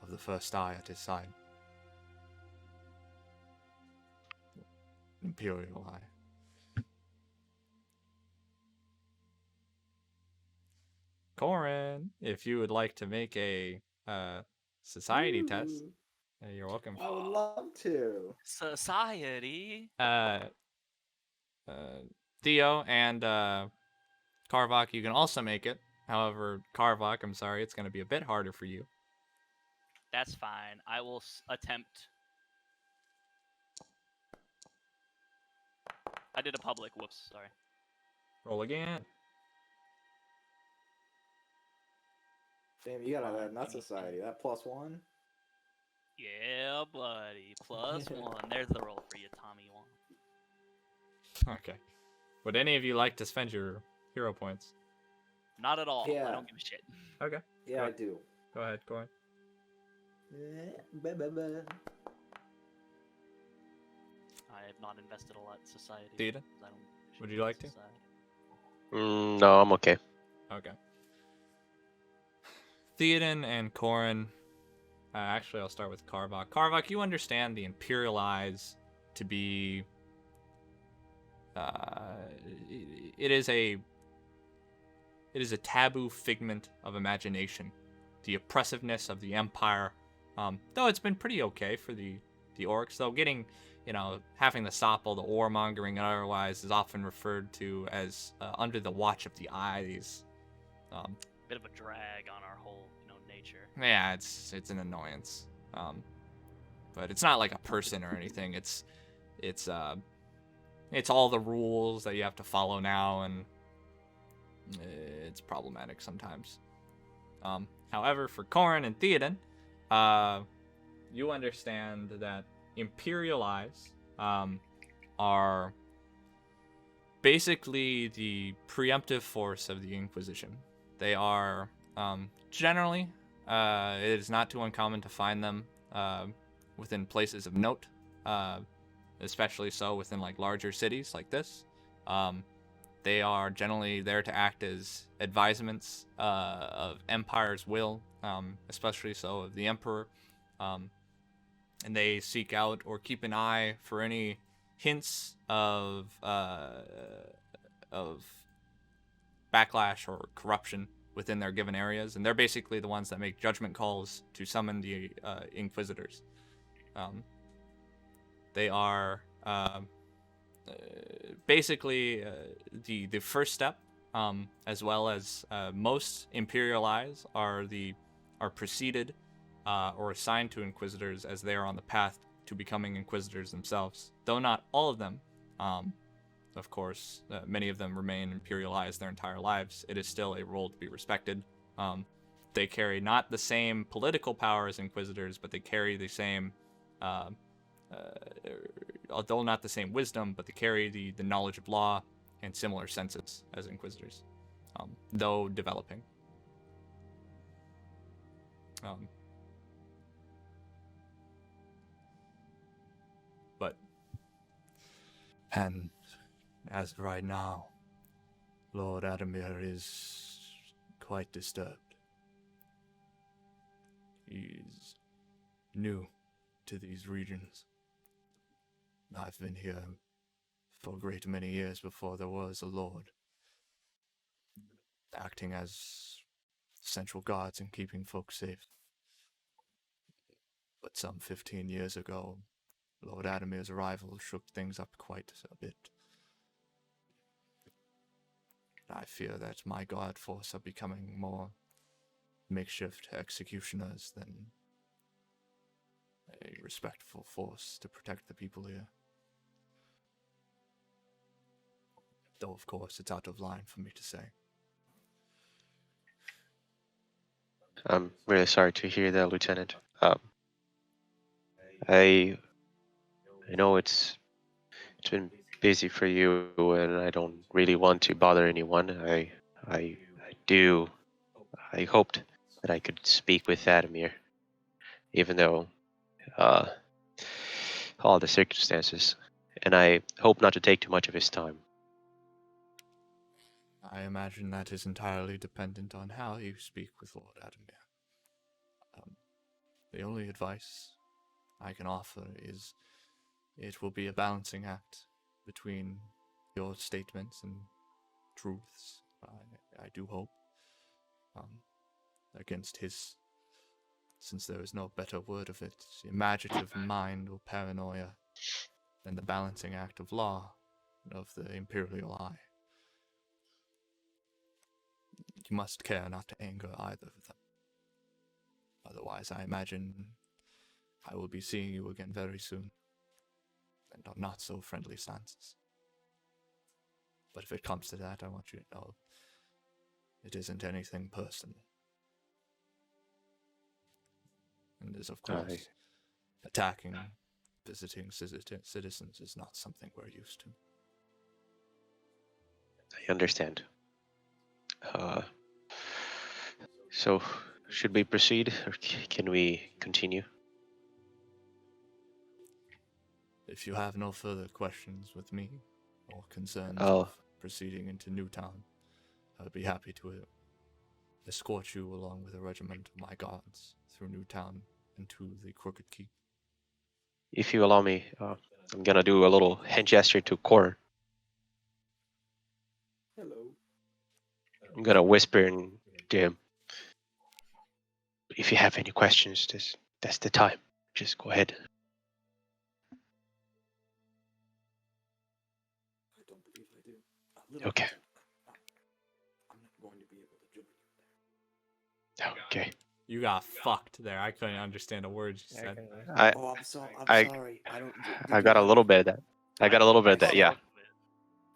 of the First Eye at his side. Imperial Eye. Corin, if you would like to make a society test, Ooh, you're welcome. I would love to. Society. Theo and Karvok, you can also make it. However, Karvok, I'm sorry, it's going to be a bit harder for you. That's fine. I will attempt. I did a public. Whoops. Sorry. Roll again. Damn, you got that Nut Society. That +1. Yeah, buddy. +1. There's the roll for you, Tommy. One. Okay. Would any of you like to spend your hero points? Not at all. Yeah. I don't give a shit. Okay. Yeah, I do. Go ahead, Corin. I have not invested a lot in society. Theoden, 'cause I don't would you like to? society. No, I'm okay. Okay. Theoden and Corin. Actually, I'll start with Karvok. Karvok, you understand the Imperial Eyes to be. It is a taboo figment of imagination. The oppressiveness of the Empire, though it's been pretty okay for the orcs. Though getting, having to stop all the warmongering and otherwise is often referred to as under the watch of the eyes. Bit of a drag on our whole, nature. Yeah, it's an annoyance. But it's not like a person or anything. It's all the rules that you have to follow now, and it's problematic sometimes. However, for Corin and Theoden, you understand that Imperial Eyes are basically the preemptive force of the Inquisition. They are generally, it is not too uncommon to find them within places of note, especially so within like larger cities like this. They are generally there to act as advisements of Empire's will, especially so of the Emperor. And they seek out or keep an eye for any hints of backlash or corruption within their given areas. And they're basically the ones that make judgment calls to summon the Inquisitors. They are basically the first step, as well as most Imperial Eyes are preceded or assigned to Inquisitors as they are on the path to becoming Inquisitors themselves. Though not all of them, of course, many of them remain Imperial Eyes their entire lives. It is still a role to be respected. They carry not the same political power as Inquisitors, but they carry the same although not the same wisdom, but they carry the knowledge of law and similar senses as Inquisitors, though developing. And as of right now, Lord Adamir is quite disturbed. He's new to these regions. I've been here for a great many years before there was a lord, acting as central guards and keeping folks safe. But some 15 years ago, Lord Adamir's arrival shook things up quite a bit. I fear that my guard force are becoming more makeshift executioners than a respectful force to protect the people here. Though, of course, it's out of line for me to say. I'm really sorry to hear that, Lieutenant. I know it's been busy for you, and I don't really want to bother anyone. I hoped that I could speak with Adamir, even though all the circumstances, and I hope not to take too much of his time. I imagine that is entirely dependent on how you speak with Lord Adamir. The only advice I can offer is it will be a balancing act between your statements and truths, I do hope. against his, since there is no better word of it, imaginative mind or paranoia than the balancing act of law and of the imperial eye. You must care not to anger either of them. Otherwise, I imagine I will be seeing you again very soon, and on not so friendly stances. But if it comes to that, I want you to know it isn't anything personal. And is, of course, attacking visiting citizens is not something we're used to. I understand. So, should we proceed, or can we continue? If you have no further questions with me, or concerns Oh. of proceeding into Newtown, I would be happy to escort you along with a regiment of my guards through Newtown and to the Crooked Keep. If you allow me, I'm gonna do a little hand gesture to Cor. Hello. I'm gonna whisper in to him. If you have any questions, that's the time. Just go ahead. I don't believe I do. A little Okay. bit. I'm not going to be able to join you. Okay. You got fucked there. I couldn't understand a word you I said. can, Oh, I'm sorry. I'm I- sorry. I don't. I got a little bit of that. I got a little bit of that. caught Yeah. most of it.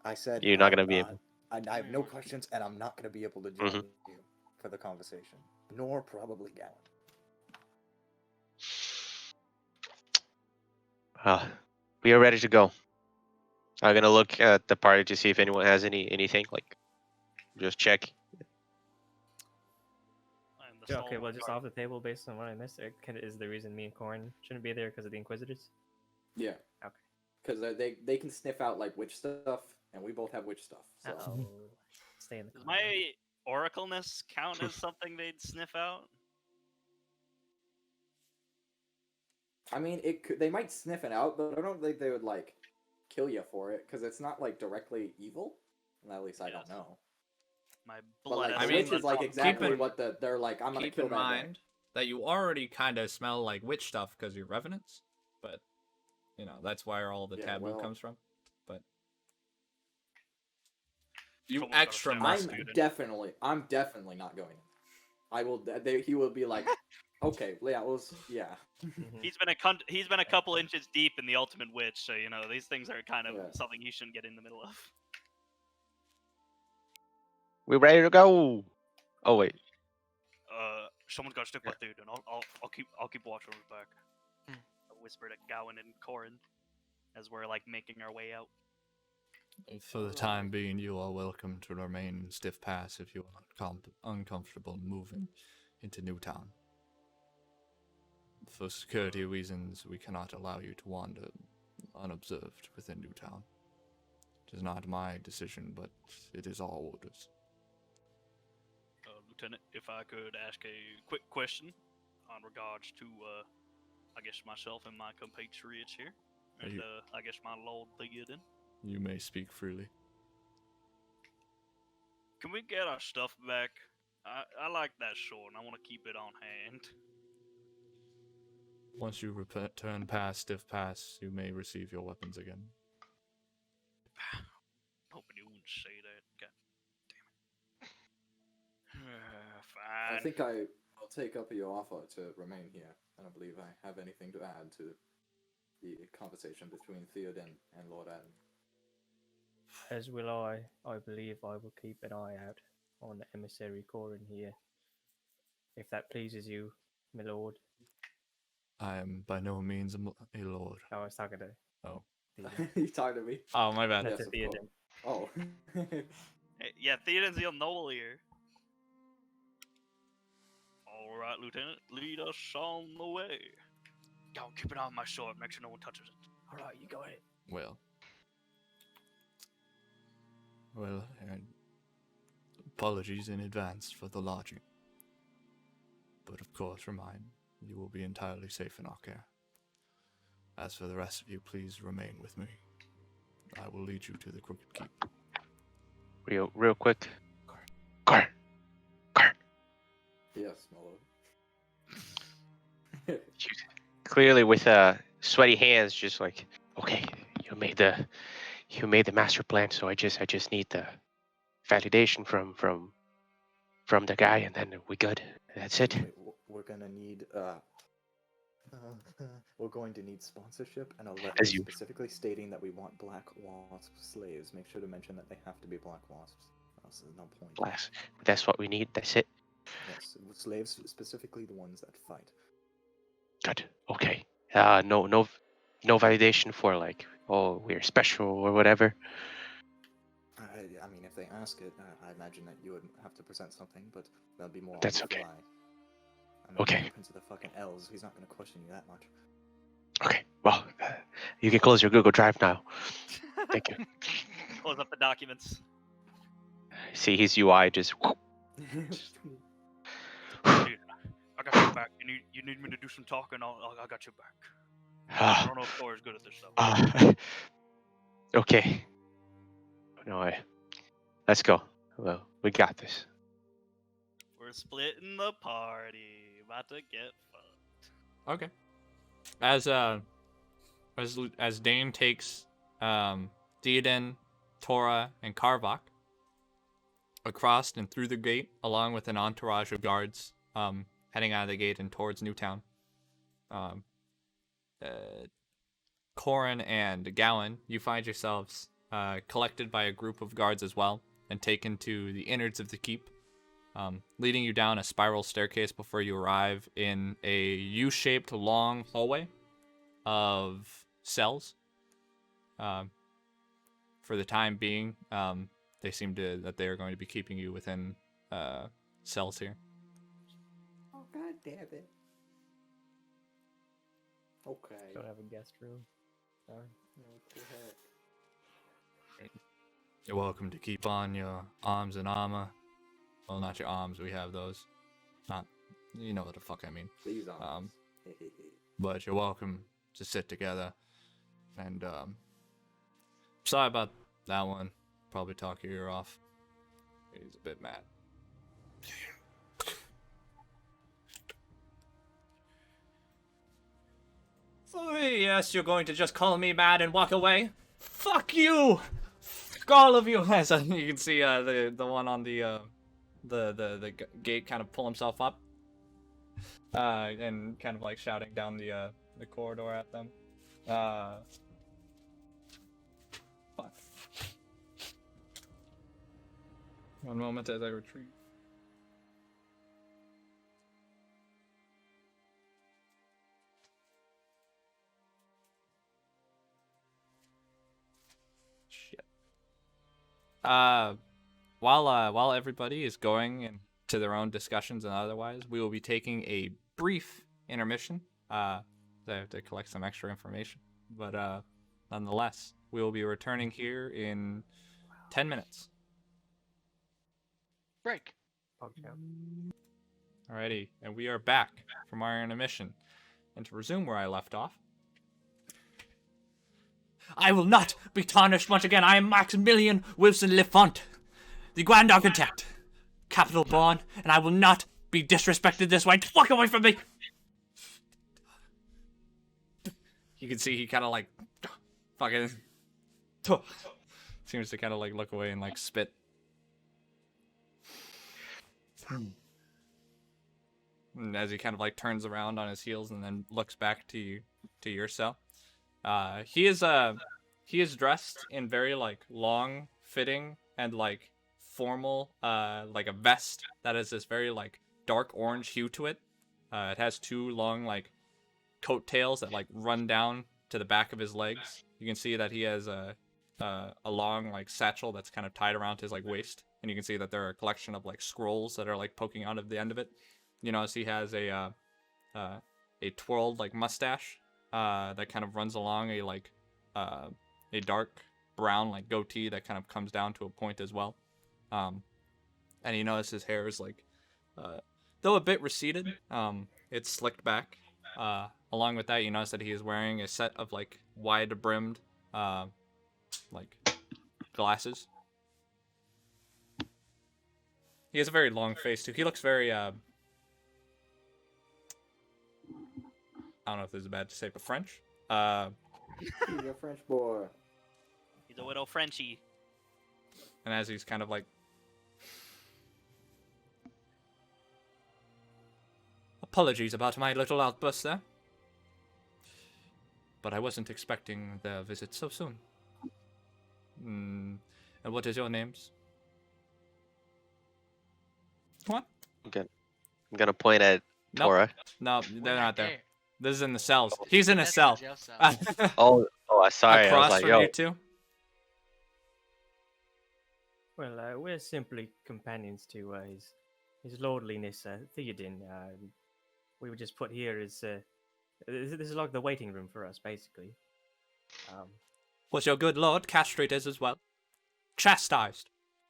I said You're not gonna be able. I have no questions, and I'm not going to be able to join Mhm. you for the conversation, nor probably Gallon. We are ready to go. I'm gonna look at the party to see if anyone has anything. Like, just check. I'm the Yeah, okay, sole well, just guard. off the table, based on what I missed, is the reason me and Corin shouldn't be there because of the Inquisitors? Yeah. Okay. Because they can sniff out like witch stuff, and we both have witch stuff. So Oh, stay in the Does corner. my oracleness count as something they'd sniff out? I mean, they might sniff it out, but I don't think they would like kill you for it because it's not like directly evil. Well, at least I don't Yes. know. My But blood. like I the mean, witch is like keep exactly in- what they're like. I'm gonna Keep kill in that guy. mind that you already kind of smell like witch stuff because you're revenants, but that's where all the Yeah, taboo well- comes from. But you Someone's gotta extra stand must up, be. dude. I'm definitely not going. I will. He will be like, okay, yeah, yeah. Mhm. He's been a couple inches deep in the ultimate witch, so these things are kind of Yeah. something he shouldn't get in the middle of. We ready to go? Oh wait. Someone's got to stick by dude, and I'll keep watch over his back. I whispered at Gowan and Corin as we're like making our way out. For the time being, you are welcome to remain in Stiff Pass if you are uncomfortable moving into Newtown. For security reasons, we cannot allow you to wander unobserved within Newtown. It is not my decision, but it is all orders. Lieutenant, if I could ask a quick question on regards to, I guess myself and my compatriots here, and you- I guess my Lord Theoden. You may speak freely. Can we get our stuff back? I like that sword, and I want to keep it on hand. Once you return past Stiff Pass, you may receive your weapons again. Hoping you wouldn't say that. God damn it. Fine. I think I'll take up your offer to remain here. I don't believe I have anything to add to the conversation between Theoden and Lord Adam. As will I. I believe I will keep an eye out on the emissary Corin here. If that pleases you, my lord. I am by no means a lord. Oh, I was talking to Oh. Theoden. You talking to me? Oh, my bad. Not Yes, to of course. Theoden. Oh. Hey, yeah, Theoden's the noble here. Alright, Lieutenant, lead us on the way. Go, keep an eye on my sword, make sure no one touches it. Alright, you go ahead. Well, and apologies in advance for the lodging. But of course, remind you will be entirely safe in our care. As for the rest of you, please remain with me. I will lead you to the Crooked Keep. Real quick. Car. Yes, my lord. Clearly, with sweaty hands, just like, okay, you made the master plan, so I just need the validation from the guy, and then we good. That's it. We're gonna need we're going to need sponsorship and a letter As you, specifically stating that we want black wasp slaves. Make sure to mention that they have to be black wasps. Else there's no point. last. That's what we need. That's it. Yes, slaves, specifically the ones that fight. Good. Okay. No validation for like, oh, we're special or whatever. I mean, if they ask it, I imagine that you would have to present something, but that'll be more That's on the okay. fly. I mean, Okay. you're Prince of the fucking L's. He's not going to question you that much. Okay. Well, you can close your Google Drive now. Thank you. Close up the documents. See his UI just. Dude, I got your back. You need me to do some talking? I got your back. I don't know if Thor is good at this stuff. Okay. No, let's go. Well, we got this. We're splitting the party. About to get fucked. Okay. As Dane takes Theoden, Tora, and Karvok across and through the gate, along with an entourage of guards, heading out of the gate and towards Newtown. Corin and Gowan, you find yourselves collected by a group of guards as well, and taken to the innards of the keep, leading you down a spiral staircase before you arrive in a U-shaped long hallway of cells. For the time being, they seem that they are going to be keeping you within cells here. Oh, god damn it. Okay. Don't have a guest room. Sorry. You're welcome to keep on your arms and armor. Well, not your arms, we have those. Not, you know what the fuck I mean. Please, arms. But you're welcome to sit together. And, sorry about that one. Probably talk your ear off. He's a bit mad. Oh, yes, you're going to just call me mad and walk away? Fuck you! Fuck all of you! As you can see, the one on the gate kind of pull himself up, and kind of like shouting down the corridor at them. Fuck. One moment as I retreat. Shit. While everybody is going into their own discussions and otherwise, we will be taking a brief intermission. They have to collect some extra information, but nonetheless, we will be returning here in 10 minutes. Break. Alrighty, and we are back from our intermission. And to resume where I left off, I will not be tarnished once again. I am Maximilian Wilson Lefont, the Grand Architect, capital born, and I will not be disrespected this way. Fuck away from me! You can see he kind of like fucking seems to kind of like look away and like spit. And as he kind of like turns around on his heels and then looks back to your cell. He is dressed in very like long fitting and like formal like a vest that has this very like dark orange hue to it. It has two long like coattails that like run down to the back of his legs. You can see that he has a long like satchel that's kind of tied around his like waist, and you can see that there are a collection of like scrolls that are like poking out of the end of it. You notice he has a twirled like mustache that kind of runs along a like a dark brown like goatee that kind of comes down to a point as well. And you notice his hair is like though a bit receded, it's slicked back. Along with that, you notice that he is wearing a set of like wide brimmed like glasses. He has a very long face too. He looks very I don't know if this is bad to say, but French. He's a French boy. He's a little Frenchie. And as he's kind of like, apologies about my little outburst there, but I wasn't expecting their visit so soon. And what is your names? What? I'm gonna point at Nope. Tora. No, We're they're not there. there. This is in the cells. He's in a That's cell. the jail cell. Oh, sorry. I was Across like, from yo. you two. Well, we're simply companions to his lordliness, Theoden. We were just put here as this is like the waiting room for us, basically. Was your good lord castrated as well? Chastised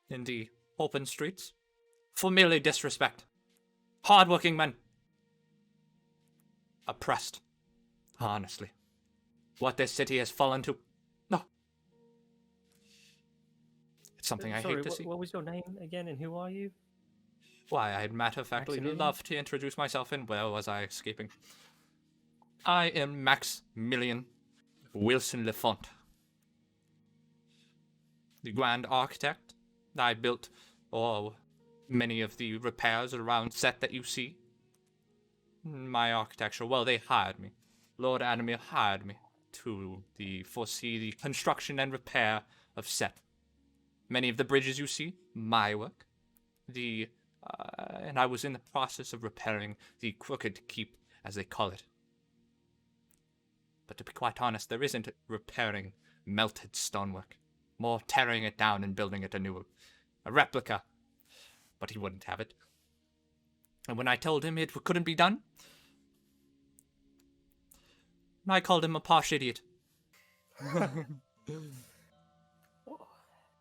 in the open streets for merely disrespect. Hard-working men. Oppressed. Honestly. What this city has fallen to. No. It's something I Sorry, hate to see. what was your name again, and who are you? Why, I'd matter-of-factly Maximilian? love to introduce myself, and where was I escaping? I am Maximilian Wilson Lefont, the Grand Architect. I built many of the repairs around set that you see. My architecture, well, they hired me. Lord Adamir hired me to foresee the construction and repair of set. Many of the bridges you see, my work. And I was in the process of repairing the Crooked Keep, as they call it. But to be quite honest, there isn't repairing melted stonework. More tearing it down and building it anew. A replica. But he wouldn't have it. And when I told him it couldn't be done, I called him a posh idiot.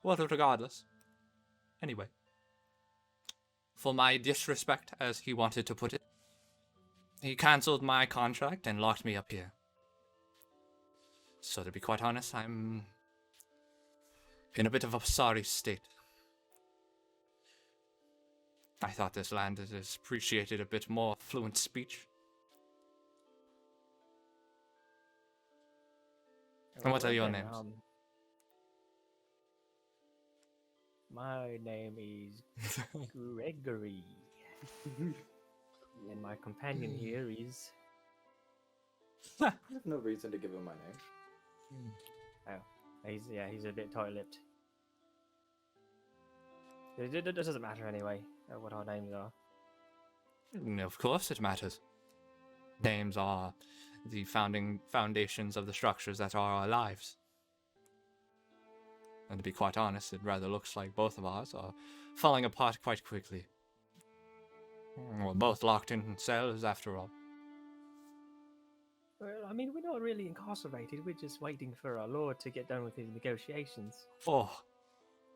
Well, regardless. Anyway. For my disrespect, as he wanted to put it, he cancelled my contract and locked me up here. So to be quite honest, I'm in a bit of a sorry state. I thought this land has appreciated a bit more fluent speech. And what are your names? My name is Gregory. And my companion here is... I have no reason to give him my name. He's a bit tight-lipped. It doesn't matter anyway, what our names are. Of course it matters. Names are the foundations of the structures that are our lives. And to be quite honest, it rather looks like both of ours are falling apart quite quickly. We're both locked in cells, after all. Well, I mean, we're not really incarcerated, we're just waiting for our lord to get done with his negotiations. Oh,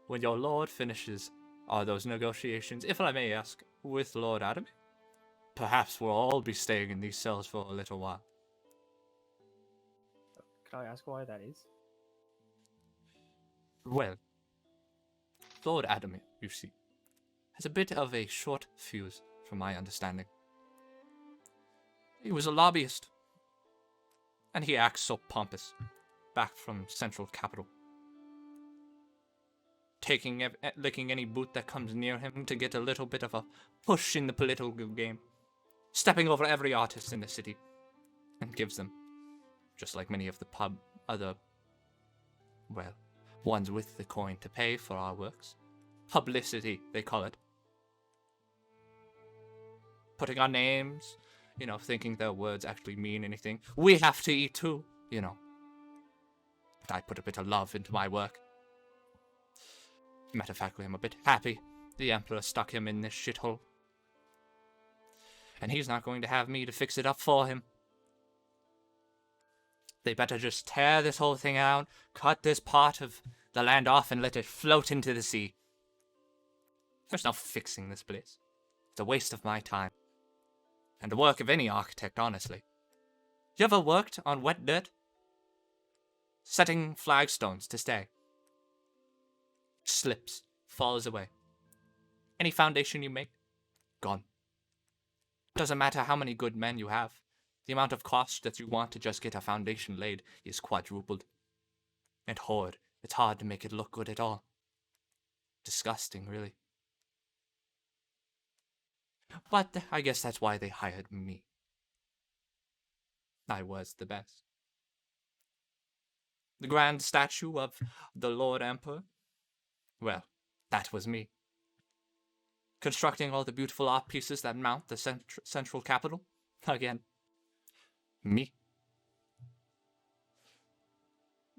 when your lord finishes, are those negotiations, if I may ask, with Lord Adam? Perhaps we'll all be staying in these cells for a little while. Can I ask why that is? Well, Lord Adamir, you see, has a bit of a short fuse, from my understanding. He was a lobbyist, and he acts so pompous, back from central capital. Licking any boot that comes near him to get a little bit of a push in the political game. Stepping over every artist in the city, and gives them, just like many of the ones with the coin to pay for our works. Publicity, they call it. Putting our names, thinking their words actually mean anything. We have to eat too, But I put a bit of love into my work. Matter of factly, I'm a bit happy the Emperor stuck him in this shithole. And he's not going to have me to fix it up for him. They better just tear this whole thing out, cut this part of the land off, and let it float into the sea. There's no fixing this place. It's a waste of my time. And the work of any architect, honestly. You ever worked on wet dirt? Setting flagstones to stay. Slips, falls away. Any foundation you make, gone. Doesn't matter how many good men you have. The amount of cost that you want to just get a foundation laid is quadrupled. And it's hard to make it look good at all. Disgusting, really. But I guess that's why they hired me. I was the best. The grand statue of the Lord Emperor? Well, that was me. Constructing all the beautiful art pieces that mount the central capital? Again, me.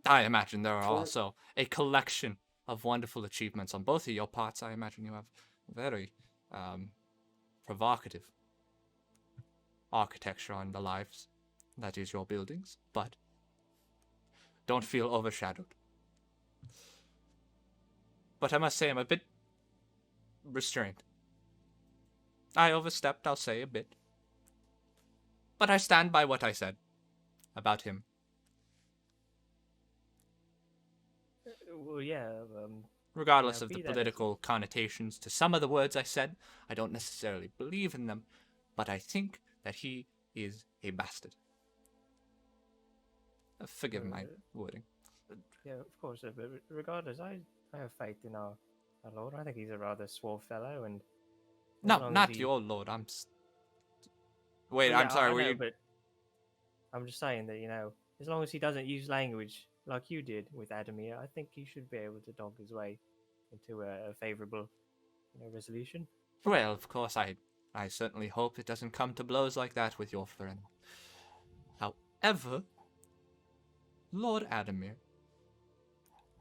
I imagine there are also a collection of wonderful achievements on both of your parts. I imagine you have very provocative architecture on the lives. That is your buildings, but don't feel overshadowed. But I must say I'm a bit restrained. I overstepped, I'll say, a bit. But I stand by what I said about him. Well, yeah. Regardless Yeah, of the be that as it- political connotations to some of the words I said, I don't necessarily believe in them, but I think that he is a bastard. Forgive my wording. Yeah, of course. But regardless, I have faith in our Lord. I think he's a rather suave fellow, and as long as Not he- your lord. Wait, Well, I'm yeah, sorry. I Were know, you? But I'm just saying that, as long as he doesn't use language like you did with Adamir, I think he should be able to dog his way into a favourable, resolution. Well, of course, I certainly hope it doesn't come to blows like that with your friend. However, Lord Adamir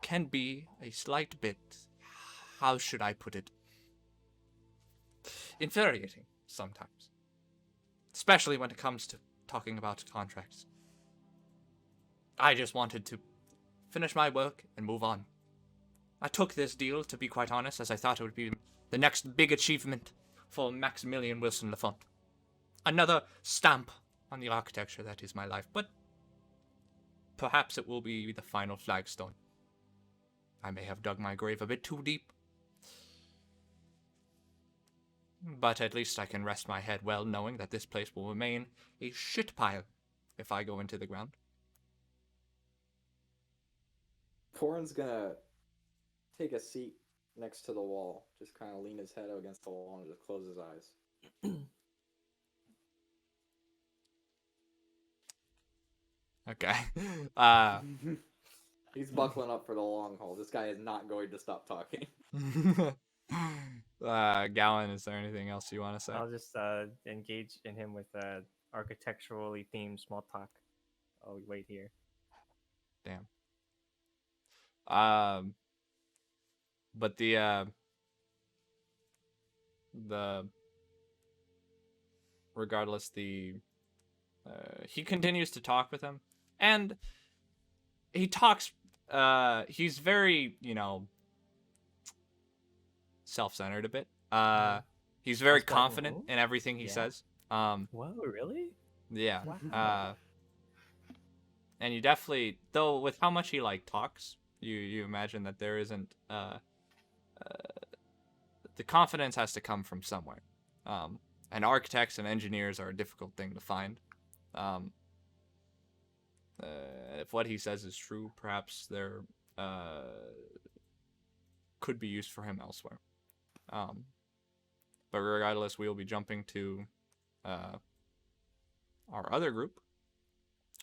can be a slight bit, how should I put it, infuriating sometimes. Especially when it comes to talking about contracts. I just wanted to finish my work and move on. I took this deal, to be quite honest, as I thought it would be the next big achievement for Maximilian Wilson Lafont. Another stamp on the architecture that is my life, but perhaps it will be the final flagstone. I may have dug my grave a bit too deep, but at least I can rest my head well knowing that this place will remain a shit pile if I go into the ground. Corin's gonna take a seat next to the wall, just kind of lean his head against the wall and just close his eyes. Okay. He's buckling up for the long haul. This guy is not going to stop talking. Gallon, is there anything else you want to say? I'll just engage in him with architecturally themed small talk. I'll wait here. Damn. But the regardless, he continues to talk with him, and he talks. He's very, self-centered a bit. He's very That's quite confident cool. in everything he Yeah. says. Whoa, really? Yeah. Wow. And you definitely, though, with how much he talks, you imagine that there isn't the confidence has to come from somewhere. And architects and engineers are a difficult thing to find. If what he says is true, perhaps there could be use for him elsewhere. But regardless, we will be jumping to our other group,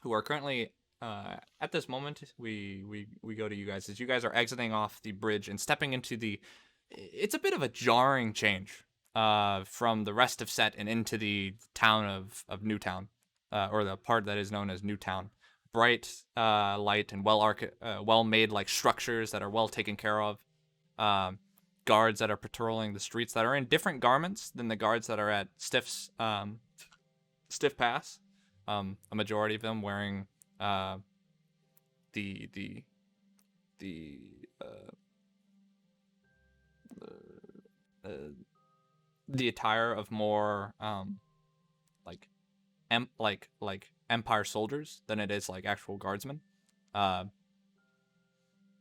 who are currently at this moment. We go to you guys as you guys are exiting off the bridge and stepping into the. It's a bit of a jarring change from the rest of Set and into the town of Newtown, or the part that is known as Newtown. Bright light and well made structures that are well taken care of. Guards that are patrolling the streets that are in different garments than the guards that are at Stiff Pass. A majority of them wearing the attire of more Empire soldiers than it is actual guardsmen.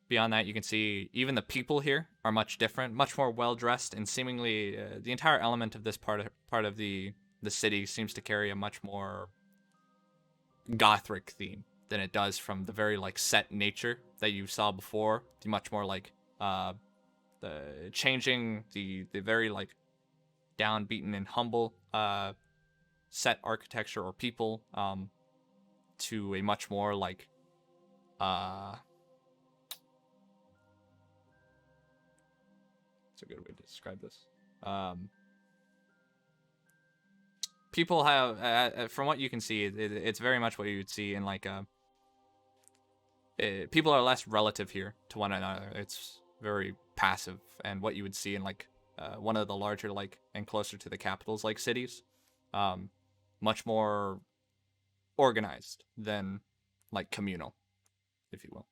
Beyond that, you can see even the people here are much different, much more well dressed, and seemingly the entire element of this part of the city seems to carry a much more gothic theme than it does from the very like set nature that you saw before. The much more like the changing the very like downbeaten and humble set architecture or people to a much more like it's a good way to describe this. People have, from what you can see, it's very much what you would see in like people are less relative here to one another. It's very passive, and what you would see in like one of the larger like and closer to the capitals like cities, much more organized than like communal, if you will.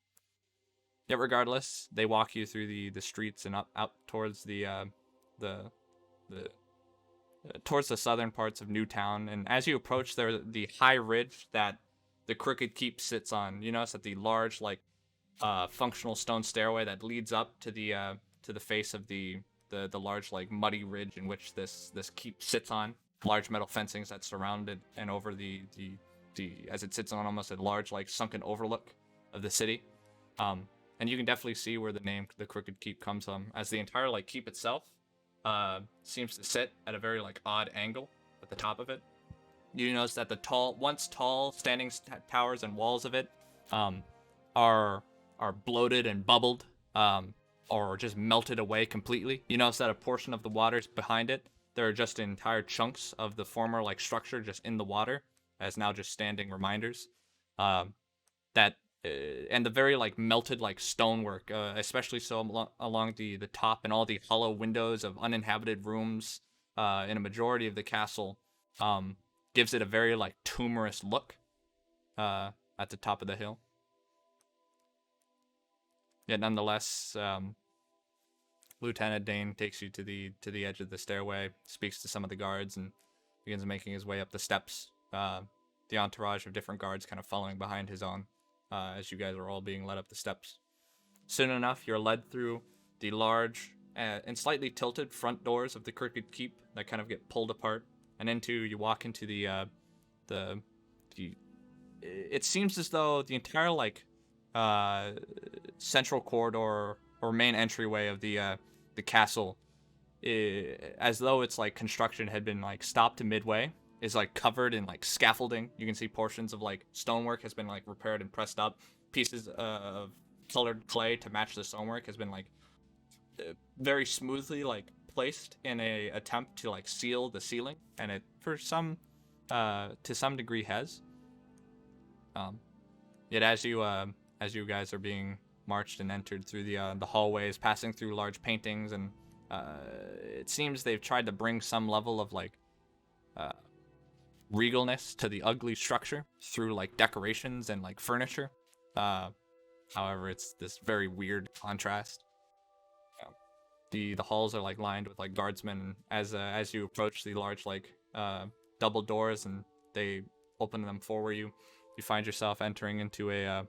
Yet regardless, they walk you through the streets and up out towards the towards the southern parts of Newtown. And as you approach there, the high ridge that the Crooked Keep sits on, you notice that the large like functional stone stairway that leads up to the face of the large like muddy ridge in which this keep sits on. Large metal fencings that surround it and over the as it sits on almost a large like sunken overlook of the city. And you can definitely see where the name the Crooked Keep comes from, as the entire like keep itself seems to sit at a very like odd angle at the top of it. You notice that the once tall standing towers and walls of it are bloated and bubbled, or just melted away completely. You notice that a portion of the waters behind it, there are just entire chunks of the former like structure just in the water, as now just standing reminders. That and the very like melted like stonework, especially so along the top and all the hollow windows of uninhabited rooms in a majority of the castle, gives it a very like tumorous look at the top of the hill. Yet nonetheless, Lieutenant Dane takes you to the edge of the stairway, speaks to some of the guards, and begins making his way up the steps. The entourage of different guards kind of following behind his own, as you guys are all being led up the steps. Soon enough, you're led through the large and slightly tilted front doors of the Crooked Keep that kind of get pulled apart, and you walk into the it seems as though the entire like central corridor or main entryway of the castle, as though its like construction had been like stopped midway, is like covered in like scaffolding. You can see portions of like stonework has been like repaired and pressed up. Pieces of colored clay to match the stonework has been like very smoothly like placed in a attempt to like seal the ceiling, and it for some to some degree has. Yet as you guys are being marched and entered through the hallways, passing through large paintings, and it seems they've tried to bring some level of like regalness to the ugly structure through like decorations and like furniture. However, it's this very weird contrast. The halls are like lined with like guardsmen. As you approach the large like double doors and they open them for you, you find yourself entering into a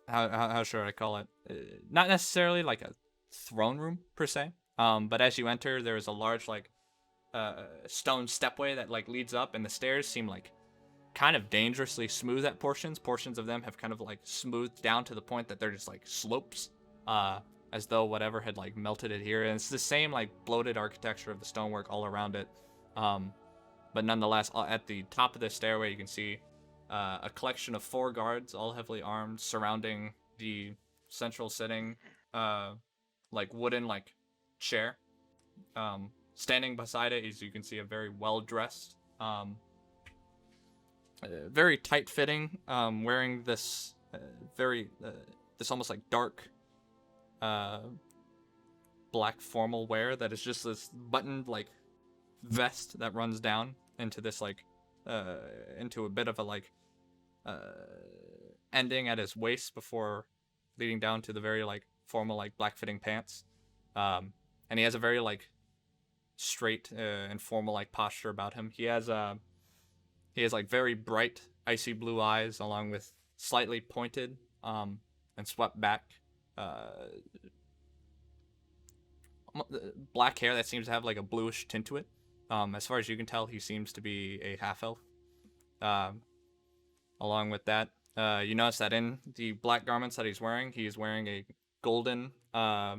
how should I call it? Not necessarily like a throne room per se. But as you enter, there is a large like stone stepway that like leads up, and the stairs seem like kind of dangerously smooth at portions. Portions of them have kind of like smoothed down to the point that they're just like slopes, as though whatever had like melted it here. And it's the same like bloated architecture of the stonework all around it. But nonetheless, at the top of the stairway, you can see a collection of 4 guards, all heavily armed, surrounding the central sitting, like wooden like chair. Standing beside it, as you can see, a very well-dressed, very tight-fitting, wearing this this almost like dark black formal wear that is just this buttoned like vest that runs down into this like into a bit of a like ending at his waist before leading down to the very like formal like black fitting pants. And he has a very like straight and formal like posture about him. He has like very bright icy blue eyes, along with slightly pointed and swept back black hair that seems to have like a bluish tint to it. As far as you can tell, he seems to be a half elf. Along with that, you notice that in the black garments that he's wearing, he is wearing a golden, a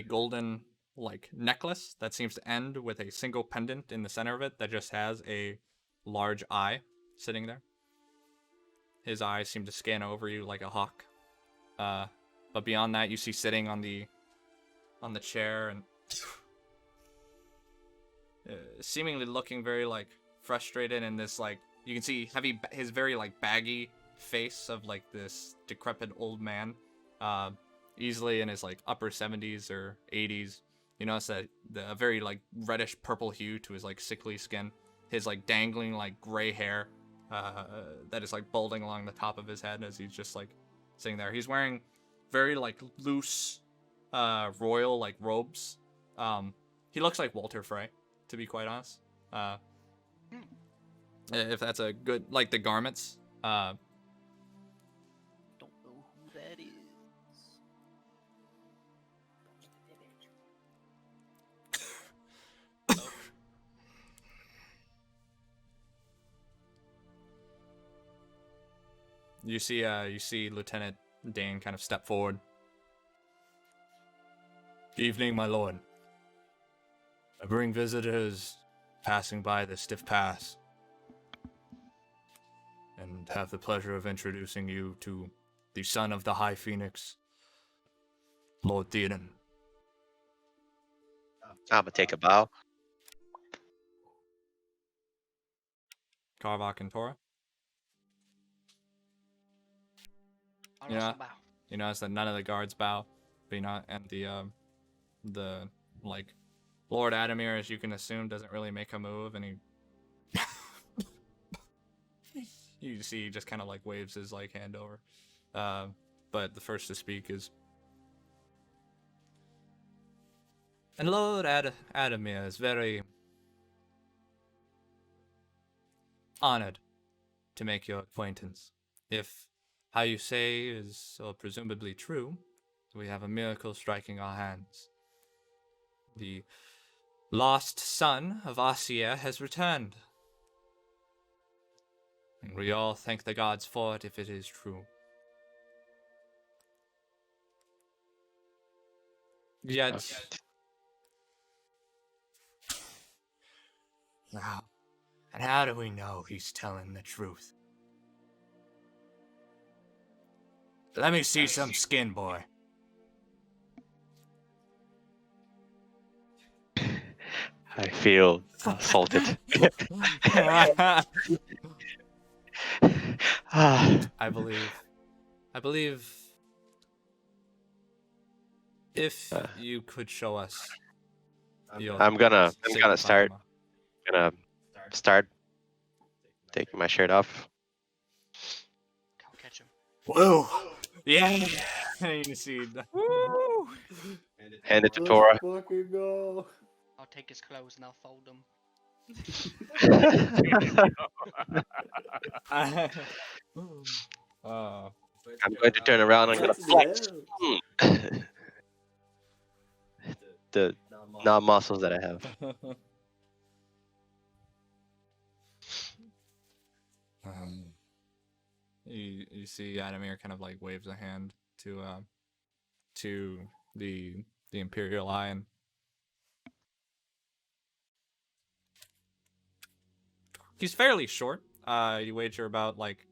golden like necklace that seems to end with a single pendant in the center of it that just has a large eye sitting there. His eyes seem to scan over you like a hawk. But beyond that, you see sitting on the chair and seemingly looking very like frustrated in this like you can see his very like baggy face of like this decrepit old man, easily in his like upper 70s or 80s. You notice that a very like reddish purple hue to his like sickly skin, his like dangling like gray hair that is like balding along the top of his head as he's just like sitting there. He's wearing very like loose royal like robes. He looks like Walter Frey, to be quite honest. If that's a good like the garments. Don't know who that is. You see Lieutenant Dane kind of step forward. Evening, my lord. I bring visitors passing by the Stiff Pass, and have the pleasure of introducing you to the son of the High Phoenix, Lord Theoden. I'm gonna take a bow. Karvok and Tora. I'll Yeah. also bow. You notice that none of the guards bow, but and the like Lord Adamir, as you can assume, doesn't really make a move, and he you see he just kind of like waves his like hand over. But the first to speak is, and Lord Adamir is very honored to make your acquaintance. If how you say is presumably true, we have a miracle striking our hands. The lost son of Asier has returned. And we all thank the gods for it if it is true. Yet... Now, and how do we know he's telling the truth? Let me see some skin, boy. I feel assaulted. I believe if you could show us your I'm gonna sacred start dharma. taking my shirt off. I'll catch him. Whoa! Yeah! You see the... Woo! Hand it to Let's Tora. fucking go. I'll take his clothes and I'll fold them. I'm going to turn around and I'm gonna flex the non-muscles that I have. You see Adamir kind of like waves a hand to the Imperial Eye, and he's fairly short. You wager about like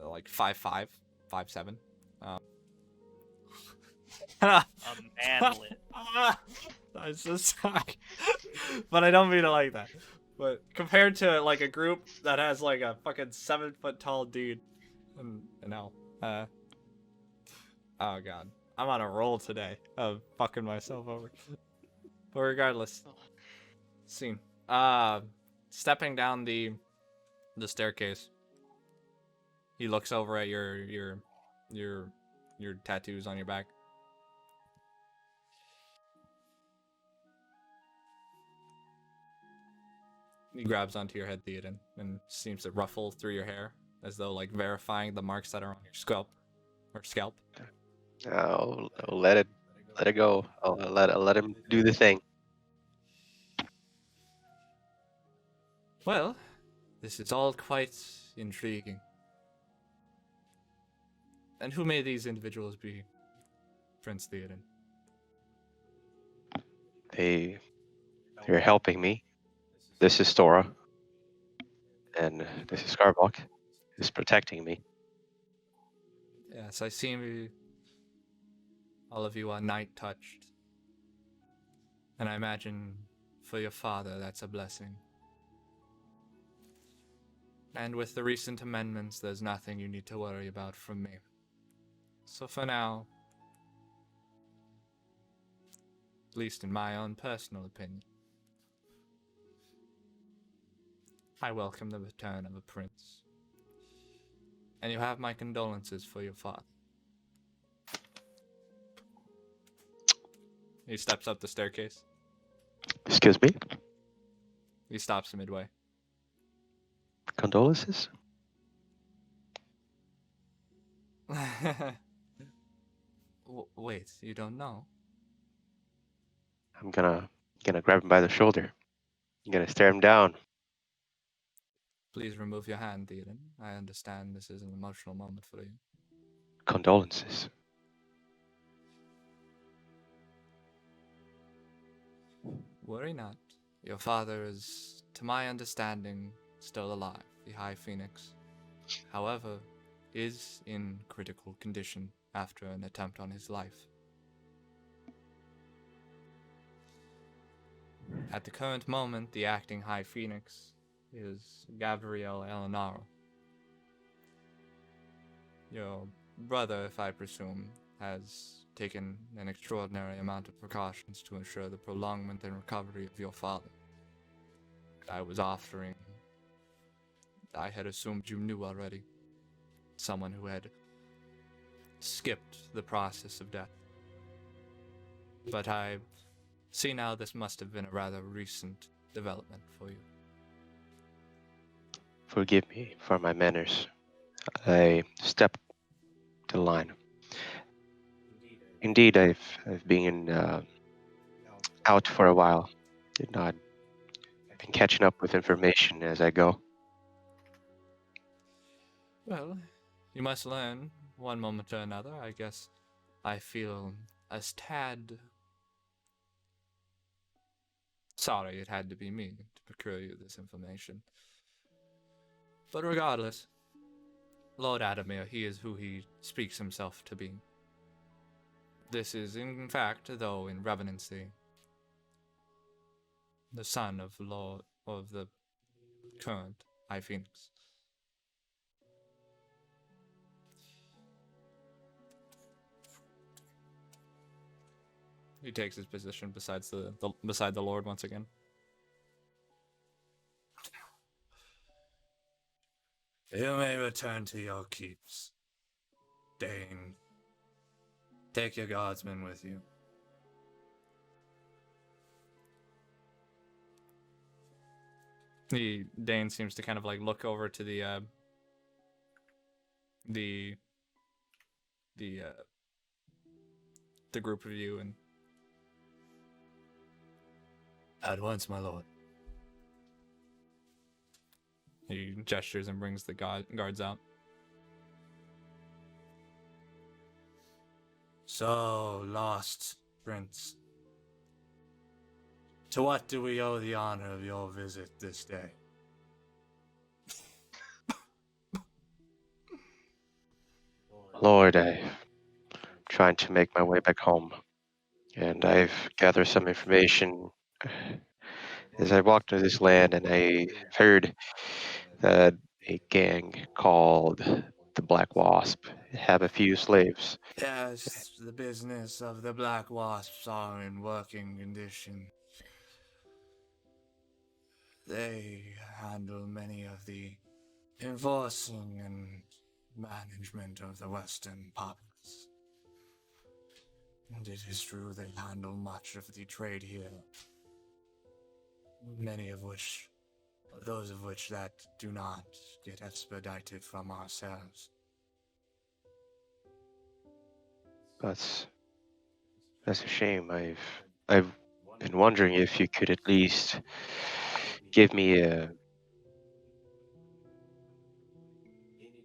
like 5'5", 5'7". A manlet. I'm so sorry, but I don't mean it like that. But compared to like a group that has like a fucking 7-foot tall dude, and no, oh god, I'm on a roll today of fucking myself over. But regardless, scene. Stepping down the staircase, he looks over at your tattoos on your back. He grabs onto your head, Theoden, and seems to ruffle through your hair, as though like verifying the marks that are on your scalp. I'll let it go. I'll let him do the thing. Well, this is all quite intriguing. And who may these individuals be, Prince Theoden? They're helping me. This is Stora, and this is Skarbok, who's protecting me. Yes, I see all of you are night touched. And I imagine for your father that's a blessing. And with the recent amendments, there's nothing you need to worry about from me. So for now, at least in my own personal opinion, I welcome the return of a prince. And you have my condolences for your father. He steps up the staircase. Excuse me? He stops midway. Condolences? Wait, you don't know? I'm gonna grab him by the shoulder. I'm gonna stare him down. Please remove your hand, Theoden. I understand this is an emotional moment for you. Condolences. Worry not. Your father is, to my understanding, still alive, the High Phoenix. However, is in critical condition after an attempt on his life. At the current moment, the acting High Phoenix is Gabriel Elenaro. Your brother, if I presume, has taken an extraordinary amount of precautions to ensure the prolongment and recovery of your father. I was offering. I had assumed you knew already. Someone who had skipped the process of death. But I see now this must have been a rather recent development for you. Forgive me for my manners. I stepped the line. Indeed, I've been out for a while. I've been catching up with information as I go. Well, you must learn one moment or another. I guess I feel as tad sorry it had to be me to procure you this information. But regardless, Lord Adamir, he is who he speaks himself to be. This is, in fact, though in revenancy, the son of the current High Phoenix. He takes his position beside the Lord once again. You may return to your keeps. Dane, take your guardsmen with you. Dane seems to kind of like look over to the group of you and at once, my lord. He gestures and brings the guards out. So, lost prince. To what do we owe the honor of your visit this day? Lord, I'm trying to make my way back home, and I've gathered some information as I walked through this land, and I heard that a gang called the Black Wasp have a few slaves. Yes, the business of the Black Wasps are in working condition. They handle many of the enforcing and management of the Western populace. And it is true they handle much of the trade here. Those of which that do not get expedited from ourselves. That's a shame. I've been wondering if you could at least give me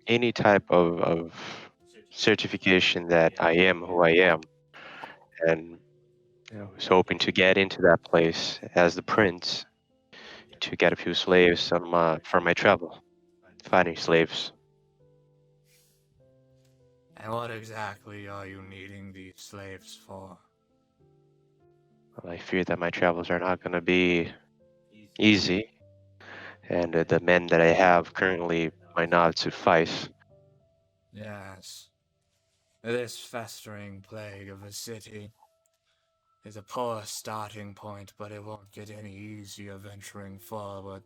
any type of certification that I am who I am, and I was hoping to get into that place as the prince to get a few slaves for my travel, finding slaves. And what exactly are you needing these slaves for? Well, I fear that my travels are not going to be easy, and the men that I have currently might not suffice. Yes. This festering plague of a city is a poor starting point, but it won't get any easier venturing forward.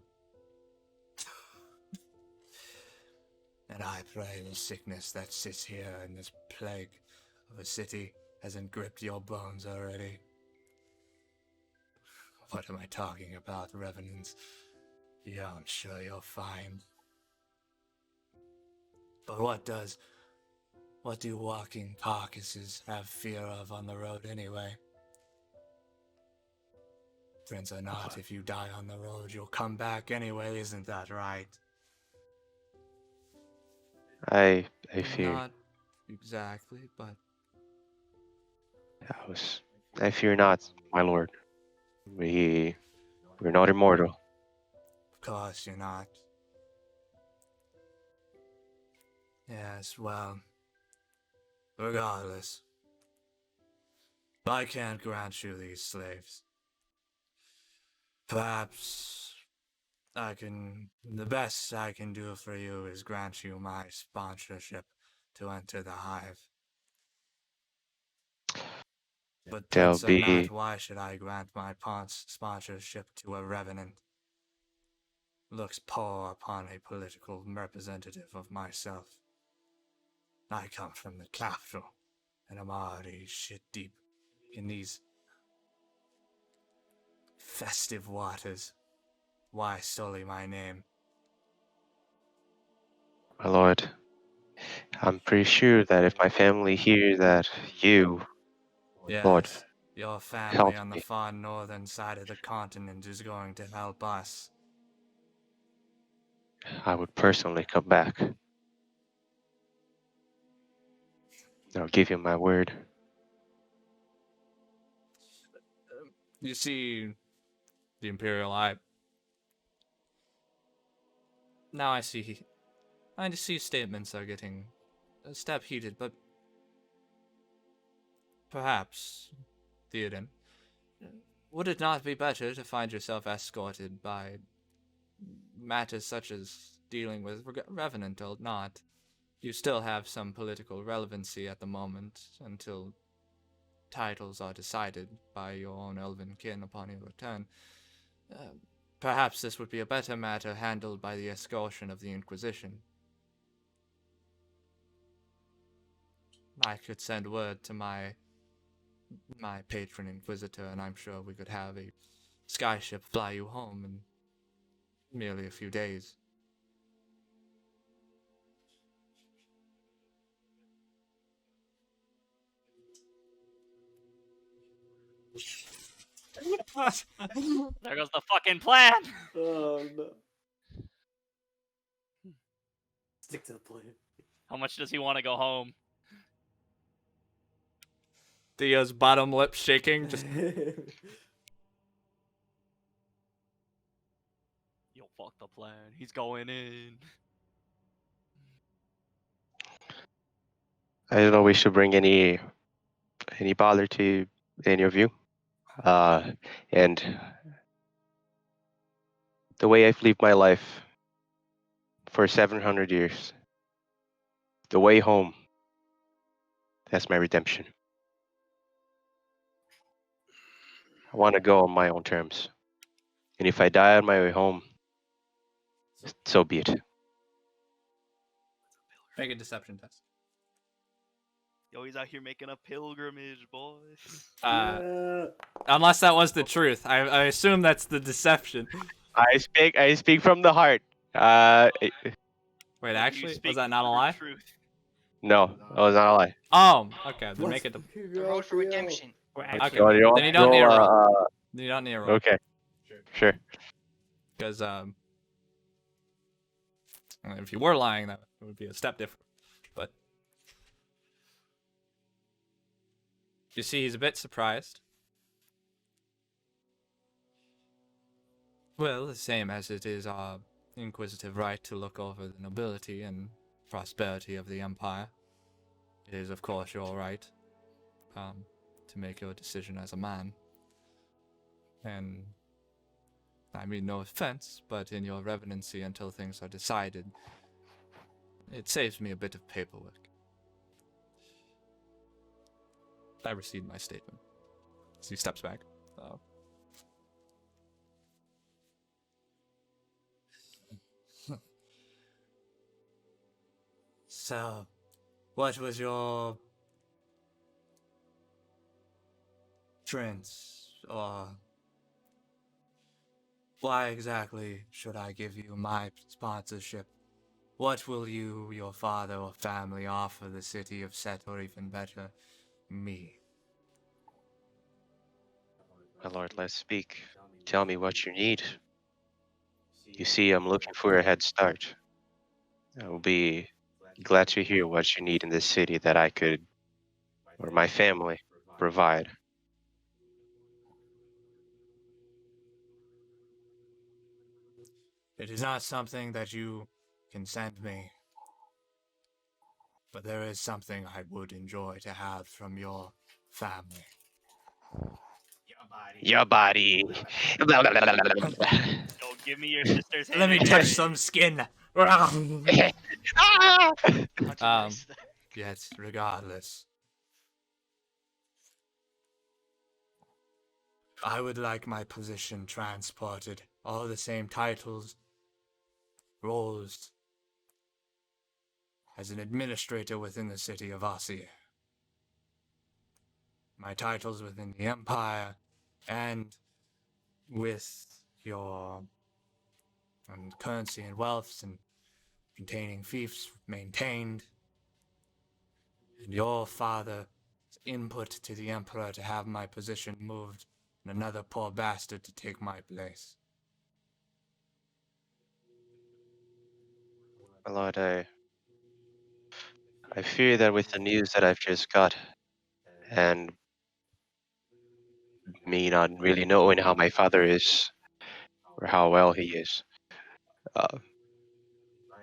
And I pray the sickness that sits here in this plague of a city hasn't gripped your bones already. What am I talking about, revenants? Yeah, I'm sure you're fine. But what do walking carcasses have fear of on the road anyway? Prince or not, if you die on the road, you'll come back anyway, isn't that right? I fear Not exactly, but I fear not, my lord. We're not immortal. of course you're not. Yes, well, regardless, I can't grant you these slaves. Perhaps the best I can do for you is grant you my sponsorship to enter the hive. But There'll Prince or be not, why should I grant my sponsorship to a revenant? Looks poor upon a political representative of myself. I come from the capital, and I'm already shit deep in these festive waters. Why sully my name? my lord. I'm pretty sure that if my family hear that you, Lord, Yes, your family helped on the me, far northern side of the continent is going to help us. I would personally come back. I'll give you my word. You see the Imperial Eye. Now I see statements are getting a step heated, but perhaps, Theoden, would it not be better to find yourself escorted by matters such as dealing with Revenant or not? You still have some political relevancy at the moment until titles are decided by your own elven kin upon your return. Perhaps this would be a better matter handled by the escutcheon of the Inquisition. I could send word to my patron Inquisitor, and I'm sure we could have a skyship fly you home in merely a few days. There goes the fucking plan. Oh no. Stick to the plan. How much does he want to go home? Theo's bottom lip shaking, just Yo, fuck the plan. He's going in. I don't know. We should bring any bother to any of you. And the way I've lived my life for 700 years, the way home, that's my redemption. I want to go on my own terms. And if I die on my way home, so be it. make a deception test. Yo, he's out here making a pilgrimage, boys. Unless that was the truth. I assume that's the deception. I speak from the heart. Wait, You actually, speak was that not a true lie? Truth. No, that was not a lie. Oh, okay. Then Let's make it the. fucking The go, road for Theo. redemption. We're Okay. actually You want Then you don't need roll, a roll. You don't need a roll. okay, sure. Because if you were lying, that would be a step different. But you see, he's a bit surprised. Well, the same as it is our inquisitive right to look over the nobility and prosperity of the empire. It is, of course, your right to make your decision as a man. And I mean no offense, but in your revenancy until things are decided, it saves me a bit of paperwork. I recede my statement. So he steps back. So, what was your prince, or why exactly should I give you my sponsorship? What will you, your father or family offer the city of Set, or even better, me? My lord, let's speak. Tell me what you need. You see, I'm looking for a head start. I will be glad to hear what you need in this city that I could, or my family, provide. It is not something that you can send me, but there is something I would enjoy to have from your family. Your body. Don't give me your sister's hand. Let me touch some skin. Ah! Touching Um, nice. Yet, regardless, I would like my position transported. All the same titles, roles, as an administrator within the city of Osir. My titles within the Empire, and with your currency and wealths and containing fiefs maintained, and your father's input to the Emperor to have my position moved, and another poor bastard to take my place. My lord, I fear that with the news that I've just got, and me not really knowing how my father is, or how well he is,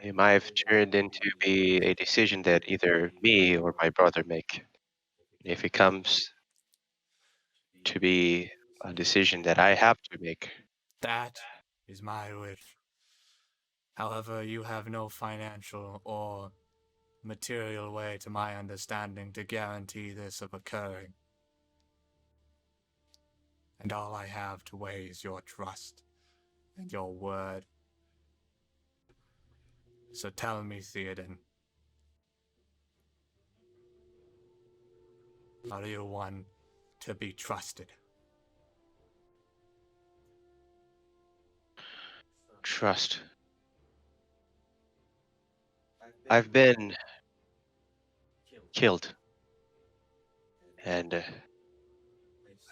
it might have turned into be a decision that either me or my brother make. If it comes to be a decision that I have to make, That is my wish. However, you have no financial or material way, to my understanding, to guarantee this of occurring. And all I have to weigh is your trust and your word. So tell me, Theoden, are you one to be trusted? trust. I've been killed, and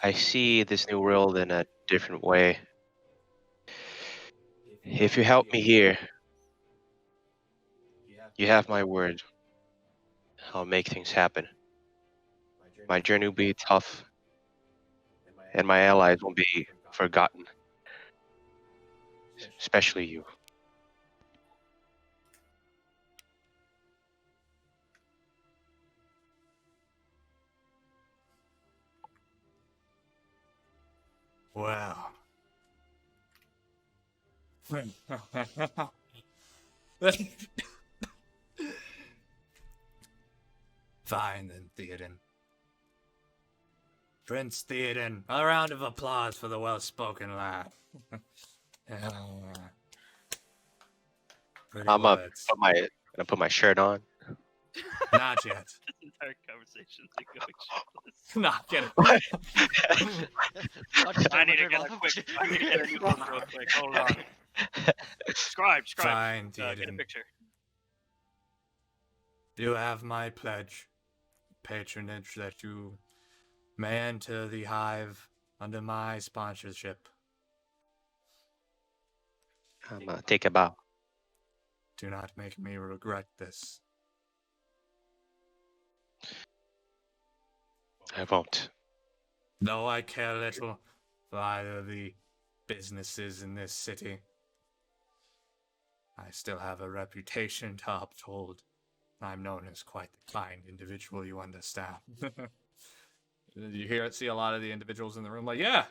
I see this new world in a different way. If you help me here, you have my word. I'll make things happen. My journey will be tough, and my allies won't be forgotten, especially you. Well. Fine then, Theoden. Prince Theoden, a round of applause for the well-spoken lad. Pretty I'm words. gonna put my shirt on. Not yet. This entire conversation's been going shitless. Not yet. I need to get a new one real quick. Hold on. Scribe. Fine, Get a Theoden. picture. You have my pledge, patronage, that you may enter the hive under my sponsorship. Take a bow. Do not make me regret this. I won't. Though I care little for either of the businesses in this city, I still have a reputation to uphold. I'm known as quite the kind individual, you understand. You see a lot of the individuals in the room like, yeah,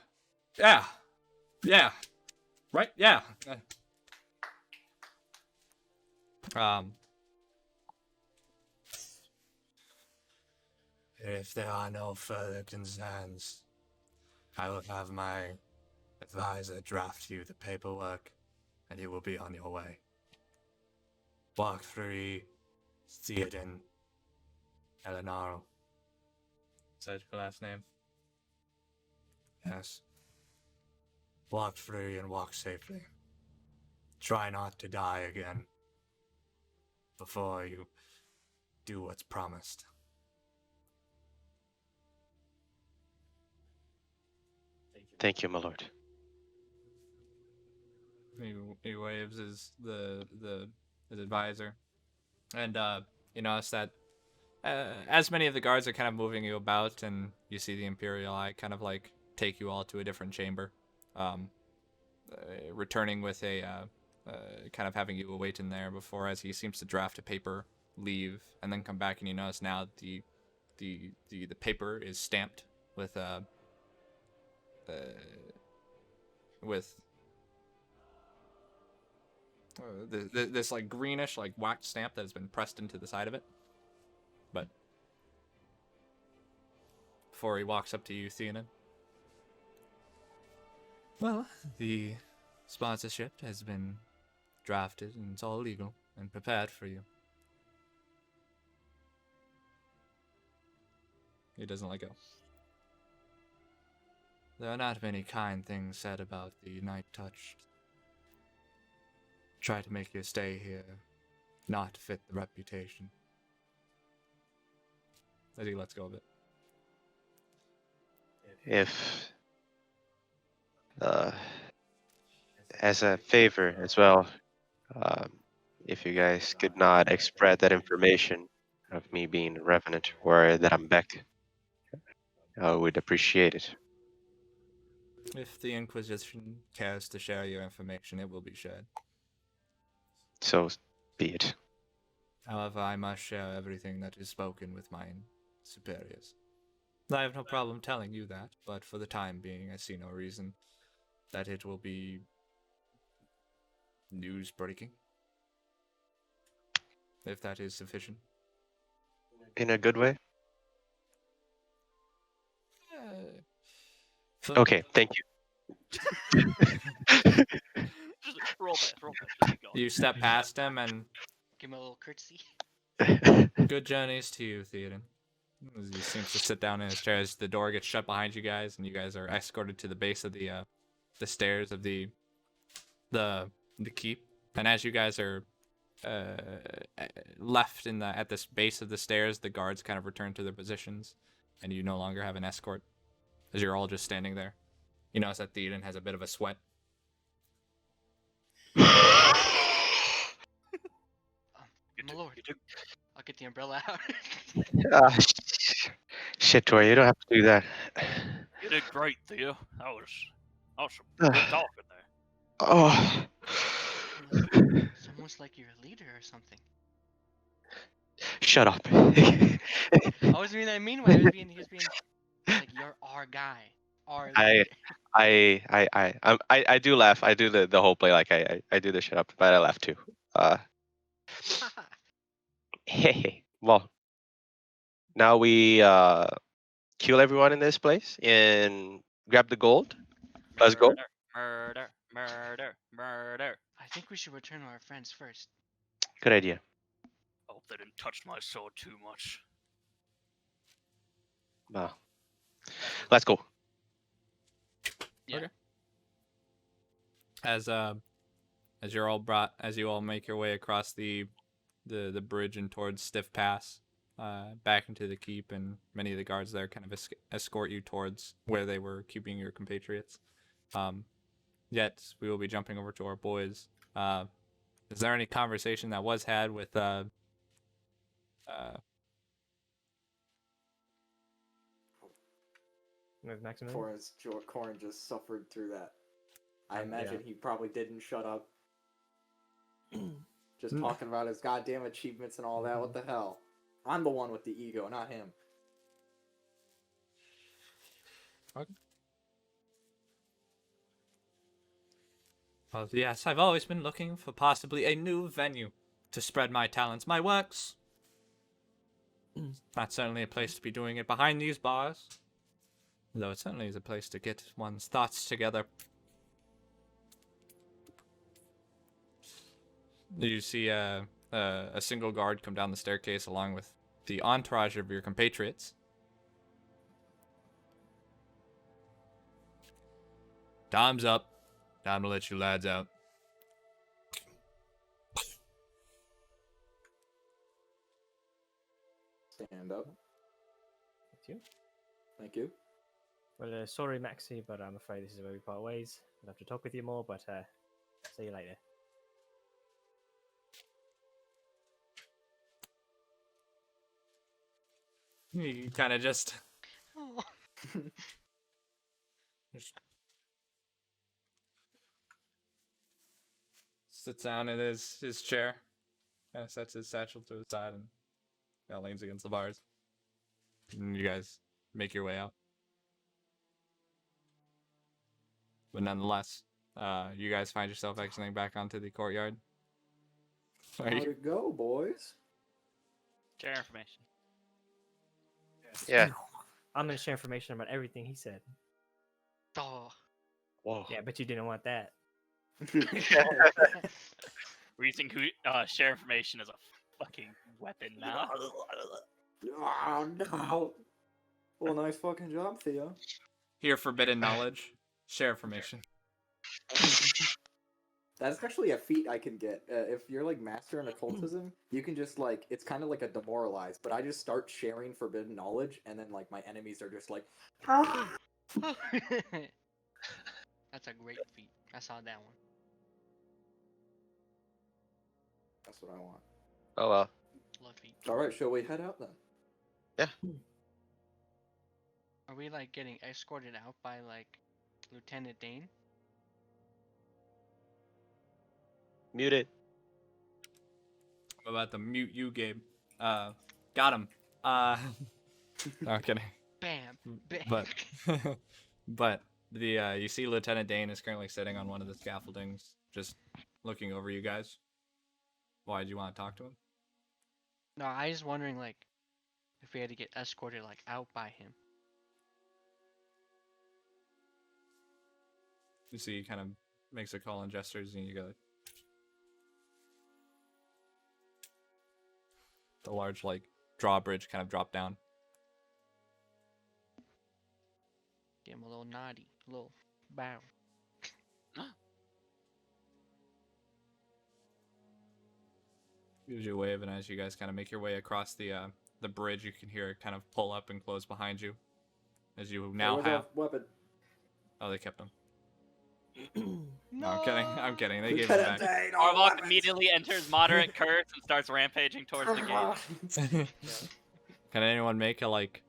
right, yeah. If there are no further concerns, I will have my advisor draft you the paperwork, and you will be on your way. Walk 3, Theoden, Elenaro. Is that your last name? Yes. Walk free and walk safely. Try not to die again before you do what's promised. Thank you, my lord. He waves his advisor, and you notice that as many of the guards are kind of moving you about, and you see the Imperial Eye kind of like take you all to a different chamber, returning with a kind of having you await in there before, as he seems to draft a paper, leave, and then come back, and you notice now the paper is stamped with this like greenish like wax stamp that has been pressed into the side of it. But before he walks up to you, Theoden. Well, the sponsorship has been drafted and it's all legal and prepared for you. He doesn't let go. There are not many kind things said about the Night Touched. Try to make your stay here not fit the reputation. As he lets go of it. If, as a favor as well, if you guys could not spread that information of me being a revenant or that I'm back, I would appreciate it. If the Inquisition cares to share your information, it will be shared. So be it. However, I must share everything that is spoken with my superiors. I have no problem telling you that, but for the time being, I see no reason that it will be news breaking. If that is sufficient. In a good way? So- Okay, thank you. Just roll that. Just keep going. You step past him, and Give him a little curtsy. good journeys to you, Theoden. As he seems to sit down in his chair as the door gets shut behind you guys, and you guys are escorted to the base of the stairs of the keep. And as you guys are left at this base of the stairs, the guards kind of return to their positions, and you no longer have an escort, as you're all just standing there. You notice that Theoden has a bit of a sweat. My lord, I'll get the umbrella out. Ah, shit, Tori, you don't have to do that. You did great, Theo. That was some good talking there. Oh. It's almost like you're a leader or something. Shut up. I was being that mean way. He was being like, you're our guy. Our leader. I do laugh. I do the whole play like I do the shut up, but I laugh too. Hey, well, now we kill everyone in this place and grab the gold. Let's go. Murder. I think we should return to our friends first. Good idea. I hope they didn't touch my sword too much. Well, let's go. Yeah. Okay. As you all make your way across the the bridge and towards Stiff Pass, back into the keep, and many of the guards there kind of escort you towards where they were keeping your compatriots. Yet we will be jumping over to our boys. Is there any conversation that was had with With Maximilian? Corin just suffered through that. I imagine yeah. he probably didn't shut up. Just talking about his goddamn achievements and all that. What the hell? I'm the one with the ego, not him. Okay. Well, yes, I've always been looking for possibly a new venue to spread my talents, my works. Not certainly a place to be doing it behind these bars, though it certainly is a place to get one's thoughts together. You see a single guard come down the staircase along with the entourage of your compatriots. Time's up. Time to let you lads out. Stand up. Thank you. Thank you. Well, sorry, Maxie, but I'm afraid this is where we part ways. I'd have to talk with you more, but see you later. You kind of just sits down in his chair, kind of sets his satchel to his side, and leans against the bars. And you guys make your way out. But nonetheless, you guys find yourself exiting back onto the courtyard. How'd it go, boys? Share information. Yeah. I'm gonna share information about everything he said. Oh. Whoa. Yeah, but you didn't want that. We think share information is a fucking weapon now. Oh, no. Well, nice fucking job, Theo. Hear forbidden knowledge. Share information. That's actually a feat I can get. If you're like master in occultism, you can just like, it's kind of like a demoralize, but I just start sharing forbidden knowledge, and then like my enemies are just like, ah! That's a great feat. I saw that one. That's what I want. Oh well. Love feat. Alright, shall we head out then? Are we like getting escorted out by like Lieutenant Dane? Muted. I'm about to mute you, Gabe. Got him. No, I'm kidding. Bam. Bam. But but the you see Lieutenant Dane is currently sitting on one of the scaffoldings, just looking over you guys. Why did you want to talk to him? No, I was wondering like if we had to get escorted like out by him. You see, he kind of makes a call and gestures, and you go. The large like drawbridge kind of drop down. Give him a little naughty, a little bow. Gives you a wave, and as you guys kind of make your way across the bridge, you can hear it kind of pull up and close behind you. As you now Where's have. that weapon? Oh, they kept them. No, I'm kidding. I'm kidding. They gave it Lieutenant back. Dane, all Arlock weapons! immediately enters moderate curse and starts rampaging towards the gate. Can anyone make a like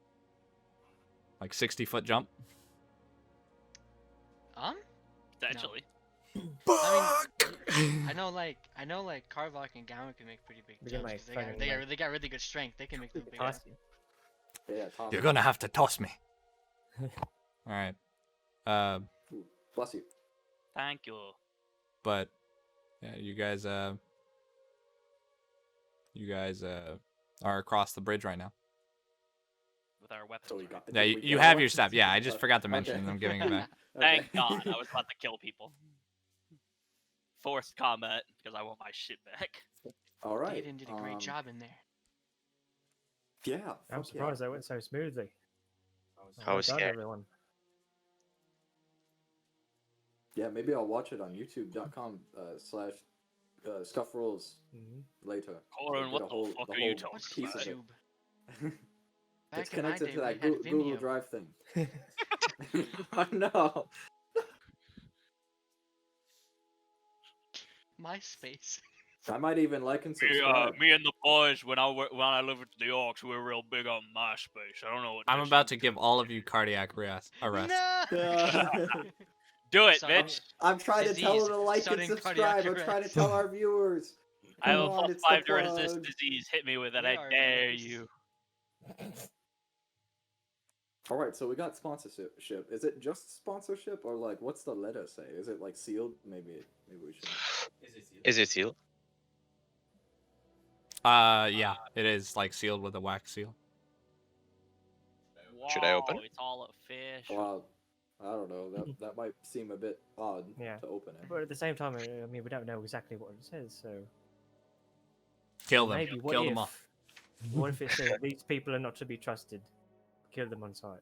60-foot jump? Potentially. I know like Carvok and Gowan can make pretty big We can, jumps. like, 'Cause they fucking, got really good strength. They can make them big. Toss you. Yeah, toss You're it. gonna have to toss me. All right. Bless you. Thank you. But yeah, you guys are across the bridge right now. With our weapons. So we got. Yeah, we you got have one? your stuff. Yeah, I just forgot to mention Okay. it. I'm giving it back. Thank Okay. God, I was about to kill people. Forced combat, because I want my shit back. All right. Aiden did a great job in there. Yeah. I'm fuck surprised that went so smoothly. I was Well done, scared. everyone. Yeah, maybe I'll watch it on youtube.com/. Scuff rules Mhm. later. Corin, Get what a the whole- fuck the are you whole talking What's piece about? of it. YouTube? Back It's in my connected day, to we that had Google Vimeo. Drive thing. I know. MySpace. I might even like and Me, subscribe. me and the boys, when I lived with the Orcs, we were real big on MySpace. I don't know what. I'm this about to is. give all of you cardiac arrest. No. Do it, Sorry. bitch. I'm trying to tell Disease, them to like and sudden cardiac subscribe. I'm trying to arrest. tell our viewers. I have Come a on, plus it's the 5 to resist plug. disease. Hit me with it. We I are dare viewers. you. All right, so we got sponsorship. Is it just sponsorship or like what's the letter say? Is it like sealed? Maybe we should. Is it sealed? Yeah, it is like sealed with a wax seal. Should I open? It's all a fish. Well, I don't know. That might seem a bit odd Yeah. to open it. But at the same time, I mean, we don't know exactly what it says, so Kill them. maybe Kill them all. what if it says these people are not to be trusted? Kill them on sight.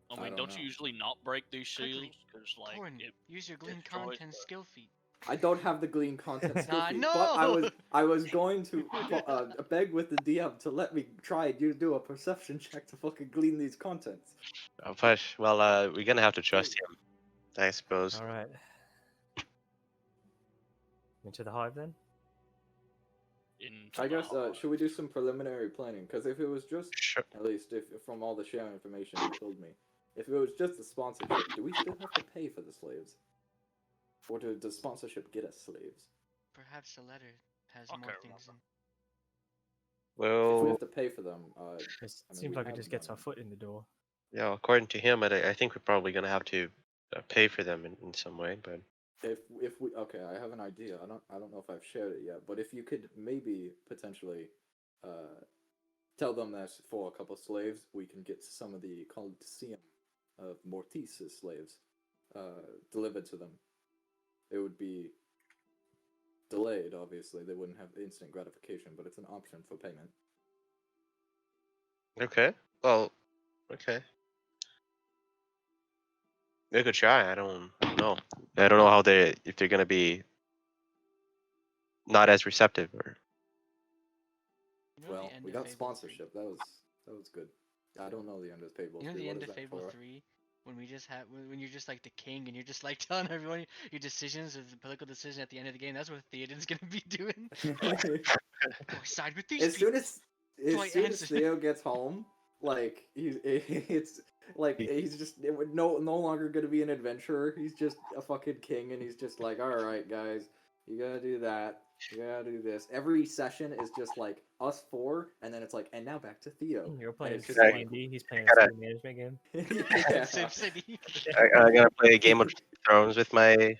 I I mean, don't don't you know. usually not break these seals? Quickly, Because like Corin, it use your glean destroys content the- skill feat. I don't have the glean content skill Ah, feat, no! but I was going to beg with the DM to let me try and do a perception check to fucking glean these contents. Oh, but, well, we're gonna have to trust him, I suppose. All right. Into the hive then. I guess should we do some preliminary planning? Because if it was just Sure. at least if from all the sharing information you told me, if it was just the sponsorship, do we still have to pay for the slaves? Or does sponsorship get us slaves? Perhaps the letter has Okay, more things in. If we Well, have to pay for them, It I mean, seems we like it have just gets our money. foot in the door. yeah, according to him, I think we're probably gonna have to pay for them in some way, but If we okay, I have an idea. I don't know if I've shared it yet, but if you could maybe potentially tell them that for a couple slaves we can get some of the Colosseum of Mortice's slaves delivered to them. It would be delayed, obviously. They wouldn't have instant gratification, but it's an option for payment. okay. Well, okay. We could try. I don't know. I don't know how if they're gonna be not as receptive or. You know Well, the end we of got Fable sponsorship. That was good. I don't know the end of Fable 3? You know 3. the What end is of that Fable for? 3 when we just have when you're just like the king and you're just like telling everyone your decisions of the political decision at the end of the game. That's what Theoden's gonna be doing. Do I side with these as people? soon as answer? Theo gets home, like it's like he's just no longer gonna be an adventurer. He's just a fucking king, and he's just like, all right, guys, you gotta do that. You gotta do this. Every session is just like us four, and then it's like, and now back to Theo. You're playing it's just D&D. like- He's playing gotta- a city management game. yeah. SimCity. I'm gonna play a Game of Thrones with my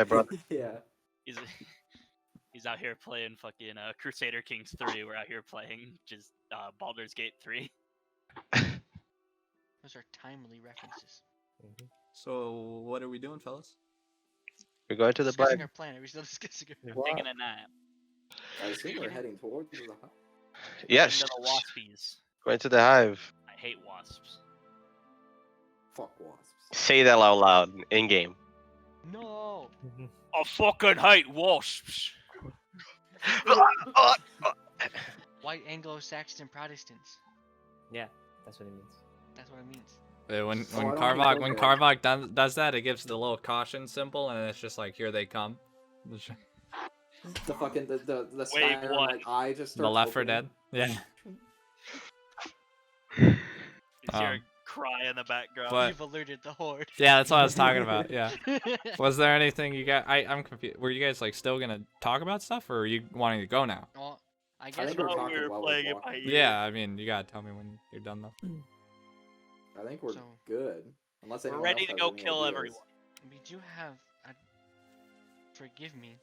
brother. Yeah. He's out here playing fucking Crusader Kings 3. We're out here playing just Baldur's Gate 3. Those are timely references. Mhm. So what are we doing, fellas? We're going to the Discussing black. our plan. Are we still discussing our Well, Taking a nap. I assume we're heading towards the house. Yes. Into the waspies. Going to the hive. I hate wasps. Fuck wasps. Say that out loud in game. No! I fucking hate wasps. White Anglo-Saxon Protestants. Yeah, that's what it means. That's what it means. When Oh, I don't Carvok think when okay. Carvok does that, it gives the little caution symbol, and it's just like, here they come. The fucking the Wait, Skyrim what? like eye just The starts Left 4 opening. Dead. Yeah. You hear a cry in the background. but- You've alerted the horde. Yeah, that's what I was talking about. Yeah. Was there anything you got? I'm confused. Were you guys like still gonna talk about stuff, or are you wanting to go now? Well, I I guess think we're we're Oh, talking we were while playing we're it by walking. ear. Yeah, I mean, you gotta tell me when you're done though. I think we're So- good. Unless We're anyone ready else to has go any kill ideas. everyone. we do have. Forgive me.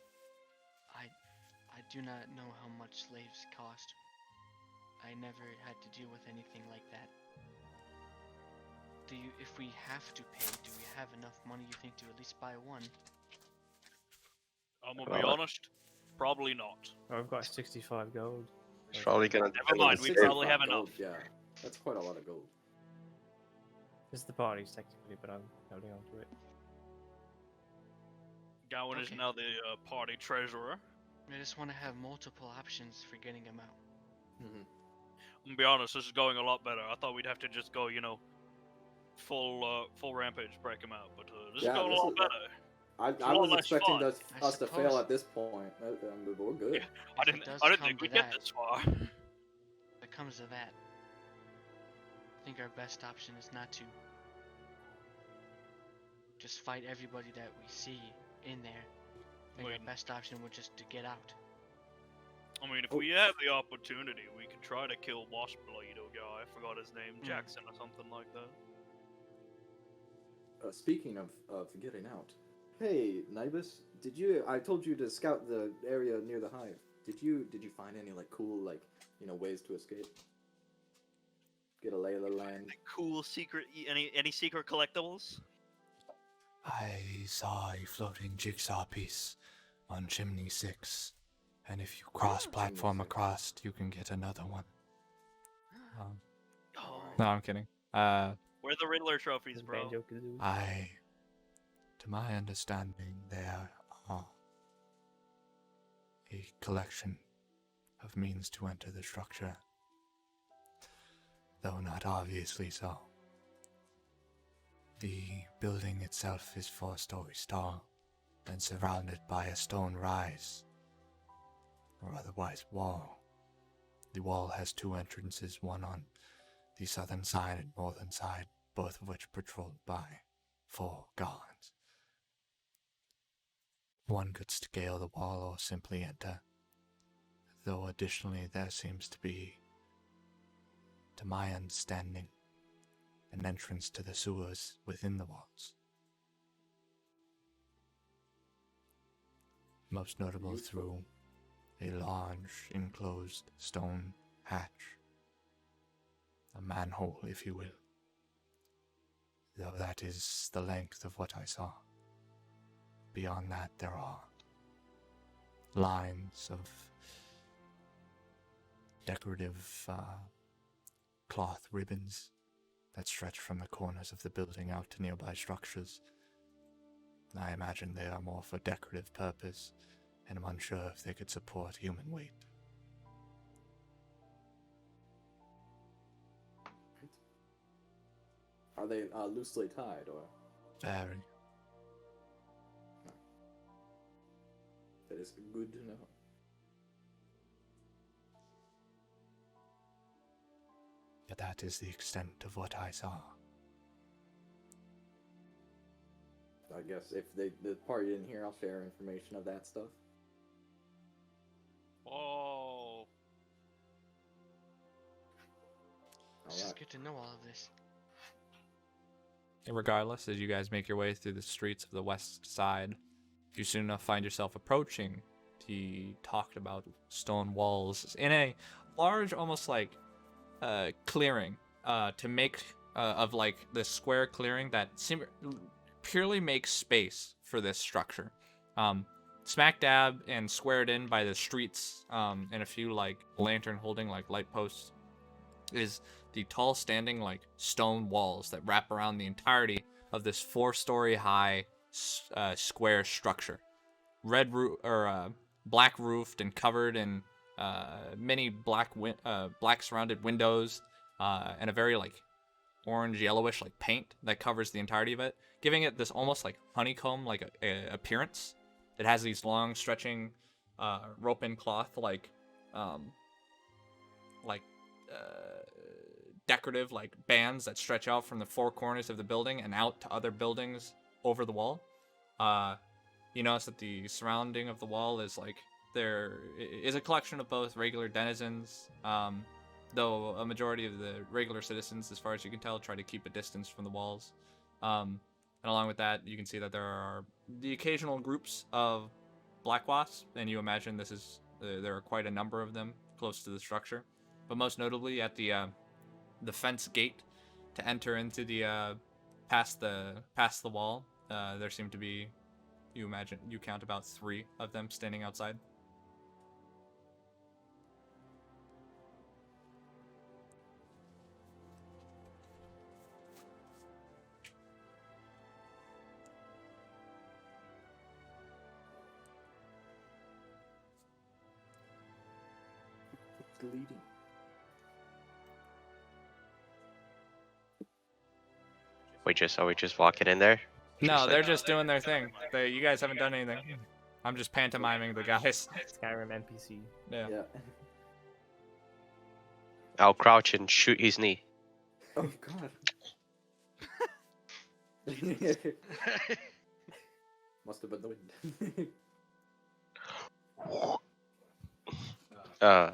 I do not know how much slaves cost. I never had to deal with anything like that. If we have to pay, do we have enough money, you think, to at least buy one? I'm gonna be Well, honest. Probably not. Oh, I've got 65 gold. It's probably gonna. Never mind, we 65 probably have gold, enough. Yeah, that's quite a lot of gold. This is the party's technically, but I'm holding on to it. Gowan is Okay. now the party treasurer. I just want to have multiple options for getting him out. Mm-hmm. I'm gonna be honest, this is going a lot better. I thought we'd have to just go, full rampage, break him out, but this is going a lot better. I a lot was less expecting fun. us to fail at this point. We're good. Yeah, I didn't think we'd get this far. If it comes to that, I think our best option is not to just fight everybody that we see in there. I think our best option would just to get out. I mean, if we have the opportunity, we could try to kill Wasp Blade guy. I forgot his name, Jackson or something like that. Speaking of getting out, hey Nibus, I told you to scout the area near the hive. Did you find any cool ways to escape? Get a lay of the land. Cool secret, any secret collectibles? I saw a floating jigsaw piece on Chimney 6, and if you cross-platform across, you can get another one. No, I'm kidding. Where are the Riddler trophies, bro? To my understanding, there are a collection of means to enter the structure, though not obviously so. The building itself is 4 stories tall and surrounded by a stone rise, or otherwise wall. The wall has 2 entrances, one on the southern side and northern side, both of which patrolled by 4 guards. One could scale the wall or simply enter, though additionally there seems to be, to my understanding, an entrance to the sewers within the walls. Most notable through a large enclosed stone hatch. A manhole, if you will. Though that is the length of what I saw. Beyond that, there are lines of decorative cloth ribbons that stretch from the corners of the building out to nearby structures. I imagine they are more for decorative purpose, and I'm unsure if they could support human weight. Are they loosely tied, or? Very. That is good to know. But that is the extent of what I saw. I guess if the party didn't hear, I'll share information of that stuff. Whoa. It's just good to know all of this. Regardless, as you guys make your way through the streets of the west side, you soon enough find yourself approaching the talked about stone walls in a large, almost like clearing to make of like this square clearing that purely makes space for this structure. Smack dab and squared in by the streets and a few like lantern holding like light posts is the tall standing like stone walls that wrap around the entirety of this 4-story high square structure. Black roofed and covered in many black surrounded windows and a very like orange yellowish like paint that covers the entirety of it, giving it this almost like honeycomb like appearance. It has these long stretching rope-in cloth decorative like bands that stretch out from the 4 corners of the building and out to other buildings over the wall. You notice that the surrounding of the wall is like there is a collection of both regular denizens, though a majority of the regular citizens, as far as you can tell, try to keep a distance from the walls. And along with that, you can see that there are the occasional groups of black wasps, and you imagine there are quite a number of them close to the structure. But most notably at the fence gate to enter into the past the wall, there seem to be, you count about 3 of them standing outside. escalating. Are we just walking in there? No, Just they're like, just doing their thing. You guys haven't done anything. I'm just pantomiming the guys. Skyrim NPC. Yeah. Yeah. I'll crouch and shoot his knee. Oh god. Must have been the wind. Uh,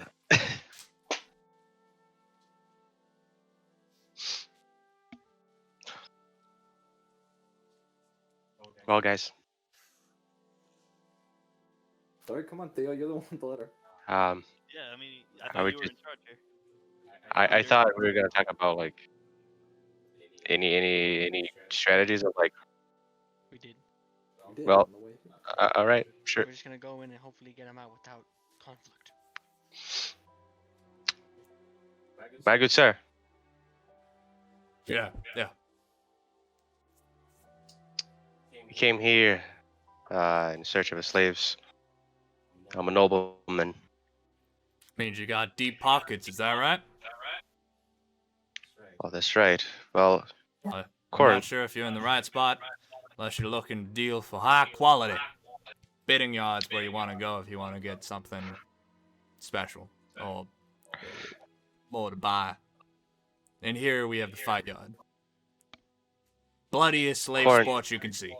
well, guys, Sorry, come on, Theo. You're the one with the letter. um, Yeah, I mean, I I thought would you were just- in charge here. I thought we were gonna talk about like any strategies of like. We did. We did Well, on the way here. All right, sure. We're just gonna go in and hopefully get him out without conflict. My good sir, Yeah. we came here in search of the slaves. I'm a nobleman. Means you got deep pockets, is that right? Oh, that's right. Well, I'm Corin, not sure if you're in the right spot, unless you're looking to deal for high quality. Bidding yards where you want to go if you want to get something special or more to buy. And here we have the fight yard. Bloodiest slave Corin. sport you can see.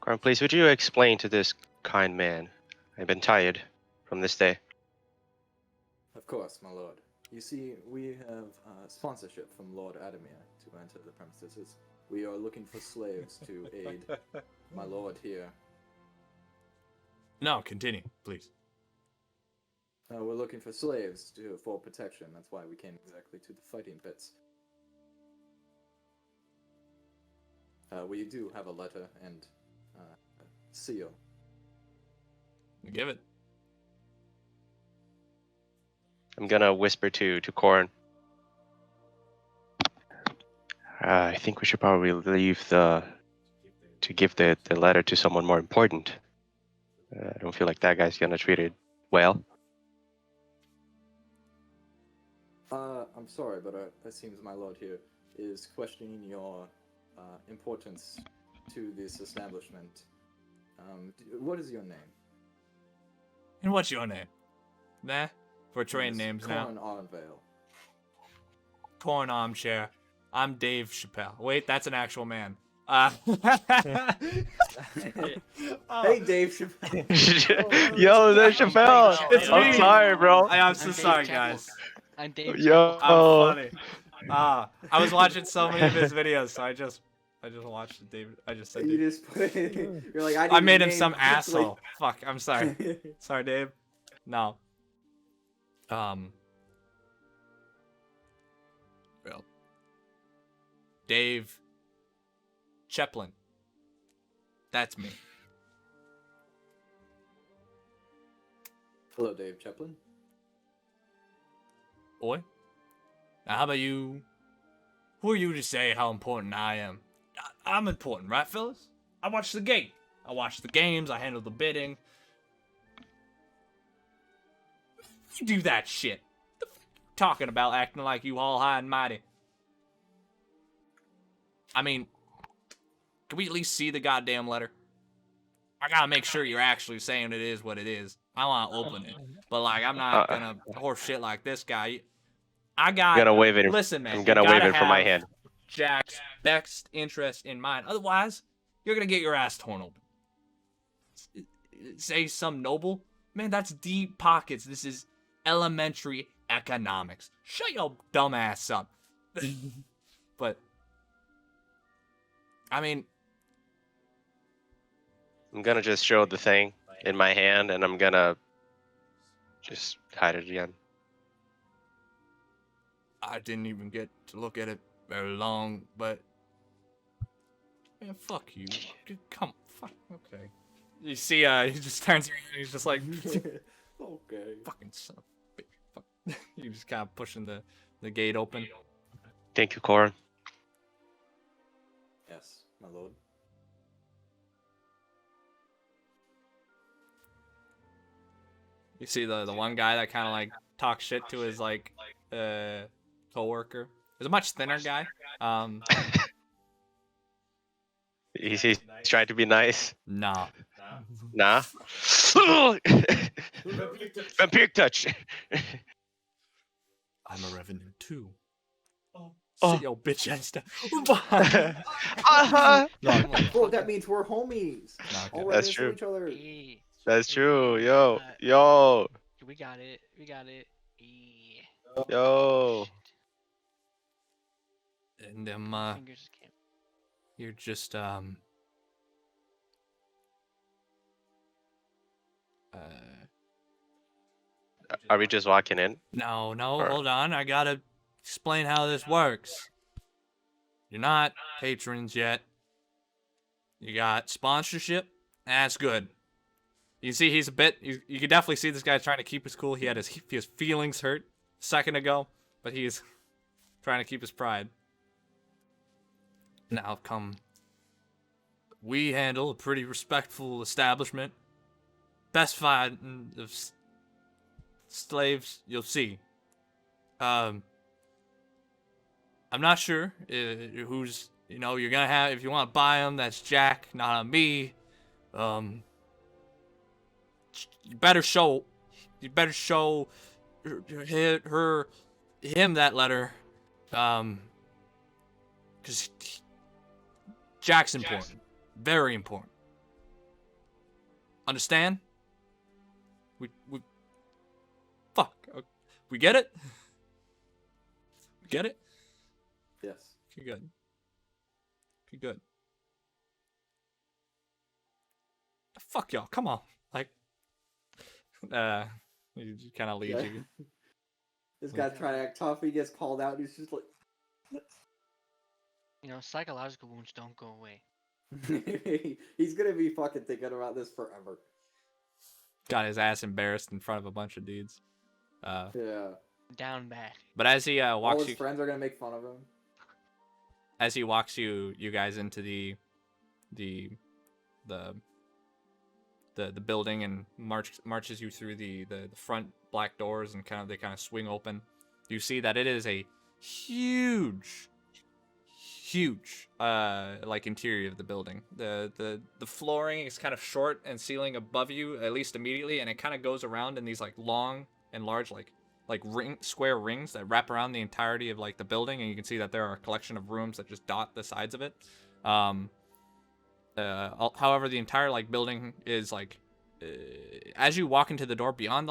Corin, please, would you explain to this kind man? I've been tired from this day. Of course, my lord. You see, we have sponsorship from Lord Adamir to enter the premises. We are looking for slaves to aid my lord here. No, continue, please. We're looking for slaves for protection. That's why we came exactly to the fighting pits. We do have a letter and a seal. Give it. I'm gonna whisper to Corin. I think we should probably leave to give the letter to someone more important. I don't feel like that guy's gonna treat it well. I'm sorry, but it seems my lord here is questioning your importance to this establishment. What is your name? And what's your name? Nah, we're trained names now. Corin Arnvale. Corn armchair. I'm Dave Chappelle. Wait, that's an actual man. Hey, Dave Chappelle. Yo, there's Chappelle. It's I'm me. sorry, bro. I'm so I'm sorry, Dave guys. I'm Dave. Yo, I'm funny. I was watching so many of his videos, so I just watched David. I just said You David. just put you're like, I made him name some just asshole. Fuck, I'm sorry. like- Sorry, Dave. No. Well, Dave Chaplin. That's me. Hello, Dave Chaplin. Boy. Now, how about you? Who are you to say how important I am? I'm important, right, fellas? I watch the game. I watch the games. I handle the bidding. You do that shit. The f- you talking about acting like you all high and mighty. I mean, can we at least see the goddamn letter? I gotta make sure you're actually saying it is what it is. I want to open it, but like I'm not gonna horse shit like this guy. I got. I'm gonna wave it. Listen, man. I'm gonna you wave gotta it from my have hand. Jack's best interest in mind. Otherwise, you're gonna get your ass torn open. Say some noble, man. That's deep pockets. This is elementary economics. Shut your dumb ass up. But I mean, I'm gonna just show the thing in my hand, and I'm gonna just hide it again. I didn't even get to look at it very long, but man, fuck you. Come, fuck, okay. You see, he just turns around and he's just like, Okay. fucking son of a bitch. Fuck. He's just kind of pushing the gate open. Thank you, Corin. Yes, my lord. You see the one guy that kind of like talks shit to his like coworker. He's a much thinner guy. He's trying to be nice. Nah. Nah. Vampire touch. I'm a revenant too. Oh. See your bitch ass down. Bro, that means we're homies. Okay. All right That's next to true. each other. Hey, That's hey, true. Yo. we got it. We got it. Hey. Yo. Shit. And Fingers just can't. you're just Are we just walking in? no, Or- hold on. I gotta explain how this works. You're not patrons yet. You got sponsorship. That's good. You can see he's a bit. You can definitely see this guy's trying to keep his cool. He had his feelings hurt a second ago, but he's trying to keep his pride. Now come. We handle a pretty respectful establishment. Best fight of slaves you'll see. I'm not sure who's you're gonna have if you want to buy them. That's Jack, not on me. You better show him that letter, because Jack's important, very important. Understand? We fuck. We get it. We get it. Yes. Okay, good. Okay, good. Fuck y'all. Come on. Like, he kind of leads Yeah. you. This guy's trying to act tough. He gets called out. He's just like. Psychological wounds don't go away. He's gonna be fucking thinking about this forever. Got his ass embarrassed in front of a bunch of dudes. Yeah. Down bad. But as he All walks his you, friends are gonna make fun of him. as he walks you guys into the building and marches you through the front black doors and they kind of swing open. You see that it is a huge like interior of the building. The flooring is kind of short and ceiling above you, at least immediately, and it kind of goes around in these like long and large like square rings that wrap around the entirety of like the building, and you can see that there are a collection of rooms that just dot the sides of it. However, the entire like building is like as you walk into the door, beyond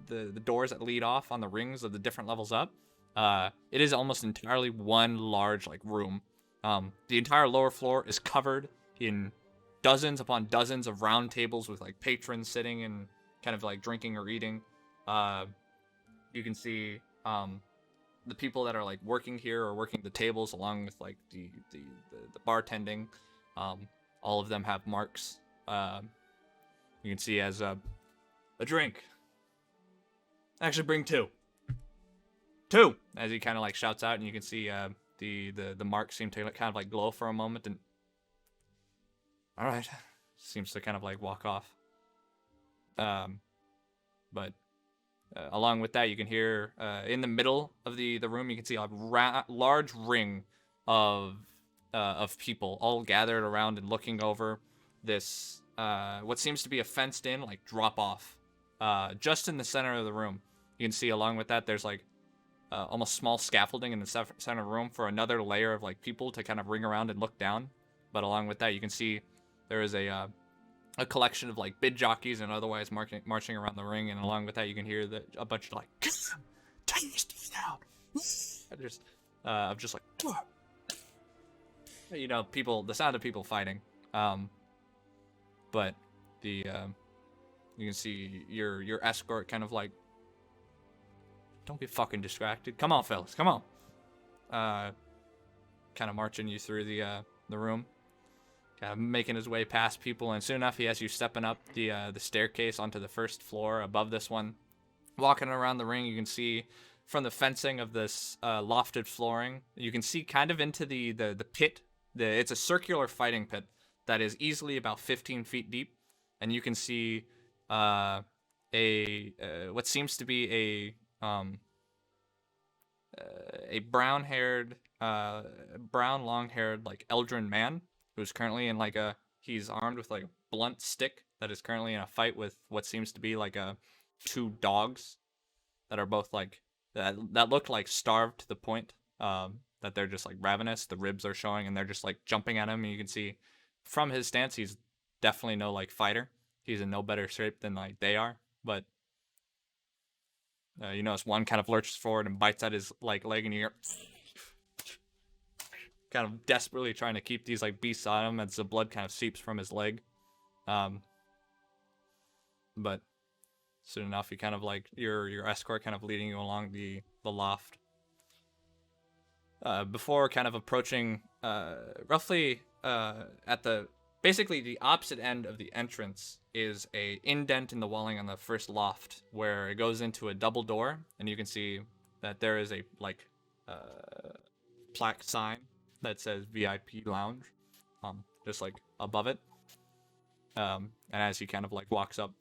the doors that lead off on the rings of the different levels up, it is almost entirely one large like room. The entire lower floor is covered in dozens upon dozens of round tables with like patrons sitting and kind of like drinking or eating. You can see the people that are like working here or working the tables, along with like the bartending. All of them have marks. You can see as a drink. Actually, bring two, as he kind of like shouts out, and you can see the marks seem to kind of like glow for a moment, and all right, seems to kind of like walk off. But along with that, you can hear in the middle of the room, you can see a large ring of people all gathered around and looking over this what seems to be a fenced in like drop off just in the center of the room. You can see along with that there's like almost small scaffolding in the center of the room for another layer of like people to kind of ring around and look down. But along with that, you can see there is a collection of like bid jockeys and otherwise marching around the ring, and along with that you can hear a bunch of like taste now. Just like people, the sound of people fighting. But you can see your escort kind of like, don't get fucking distracted. Come on, fellas, come on. Kind of marching you through the room, kind of making his way past people, and soon enough he has you stepping up the staircase onto the first floor above this one. Walking around the ring, you can see from the fencing of this lofted flooring, you can see kind of into the pit. It's a circular fighting pit that is easily about 15 feet deep, and you can see what seems to be a brown-haired, brown long-haired like Eldrin man who's currently in like he's armed with like a blunt stick that is currently in a fight with what seems to be like two dogs that are both like that look like starved to the point that they're just like ravenous. The ribs are showing and they're just like jumping at him, and you can see from his stance he's definitely no like fighter. He's in no better shape than like they are, but you notice one kind of lurches forward and bites at his like leg, and you hear kind of desperately trying to keep these like beasts on him as the blood kind of seeps from his leg. But soon enough, you kind of like your escort kind of leading you along the loft. Before kind of approaching roughly at the basically the opposite end of the entrance is a indent in the walling on the first loft where it goes into a double door, and you can see that there is a like plaque sign that says VIP lounge just like above it. And as he kind of like walks up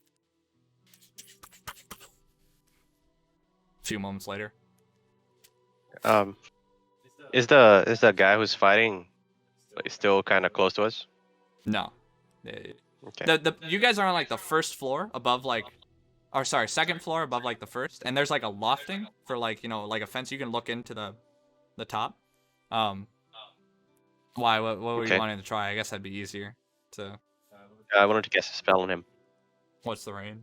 a few moments later, is the guy who's fighting like, still kind of close to us? no. Okay. You guys are on like the first floor above like, or sorry, second floor above like the first, and there's like a lofting for like, you know, like a fence. You can look into the top. Why? What were you wanting to try? I guess that'd be easier to. I wanted to guess a spell on him. What's the range?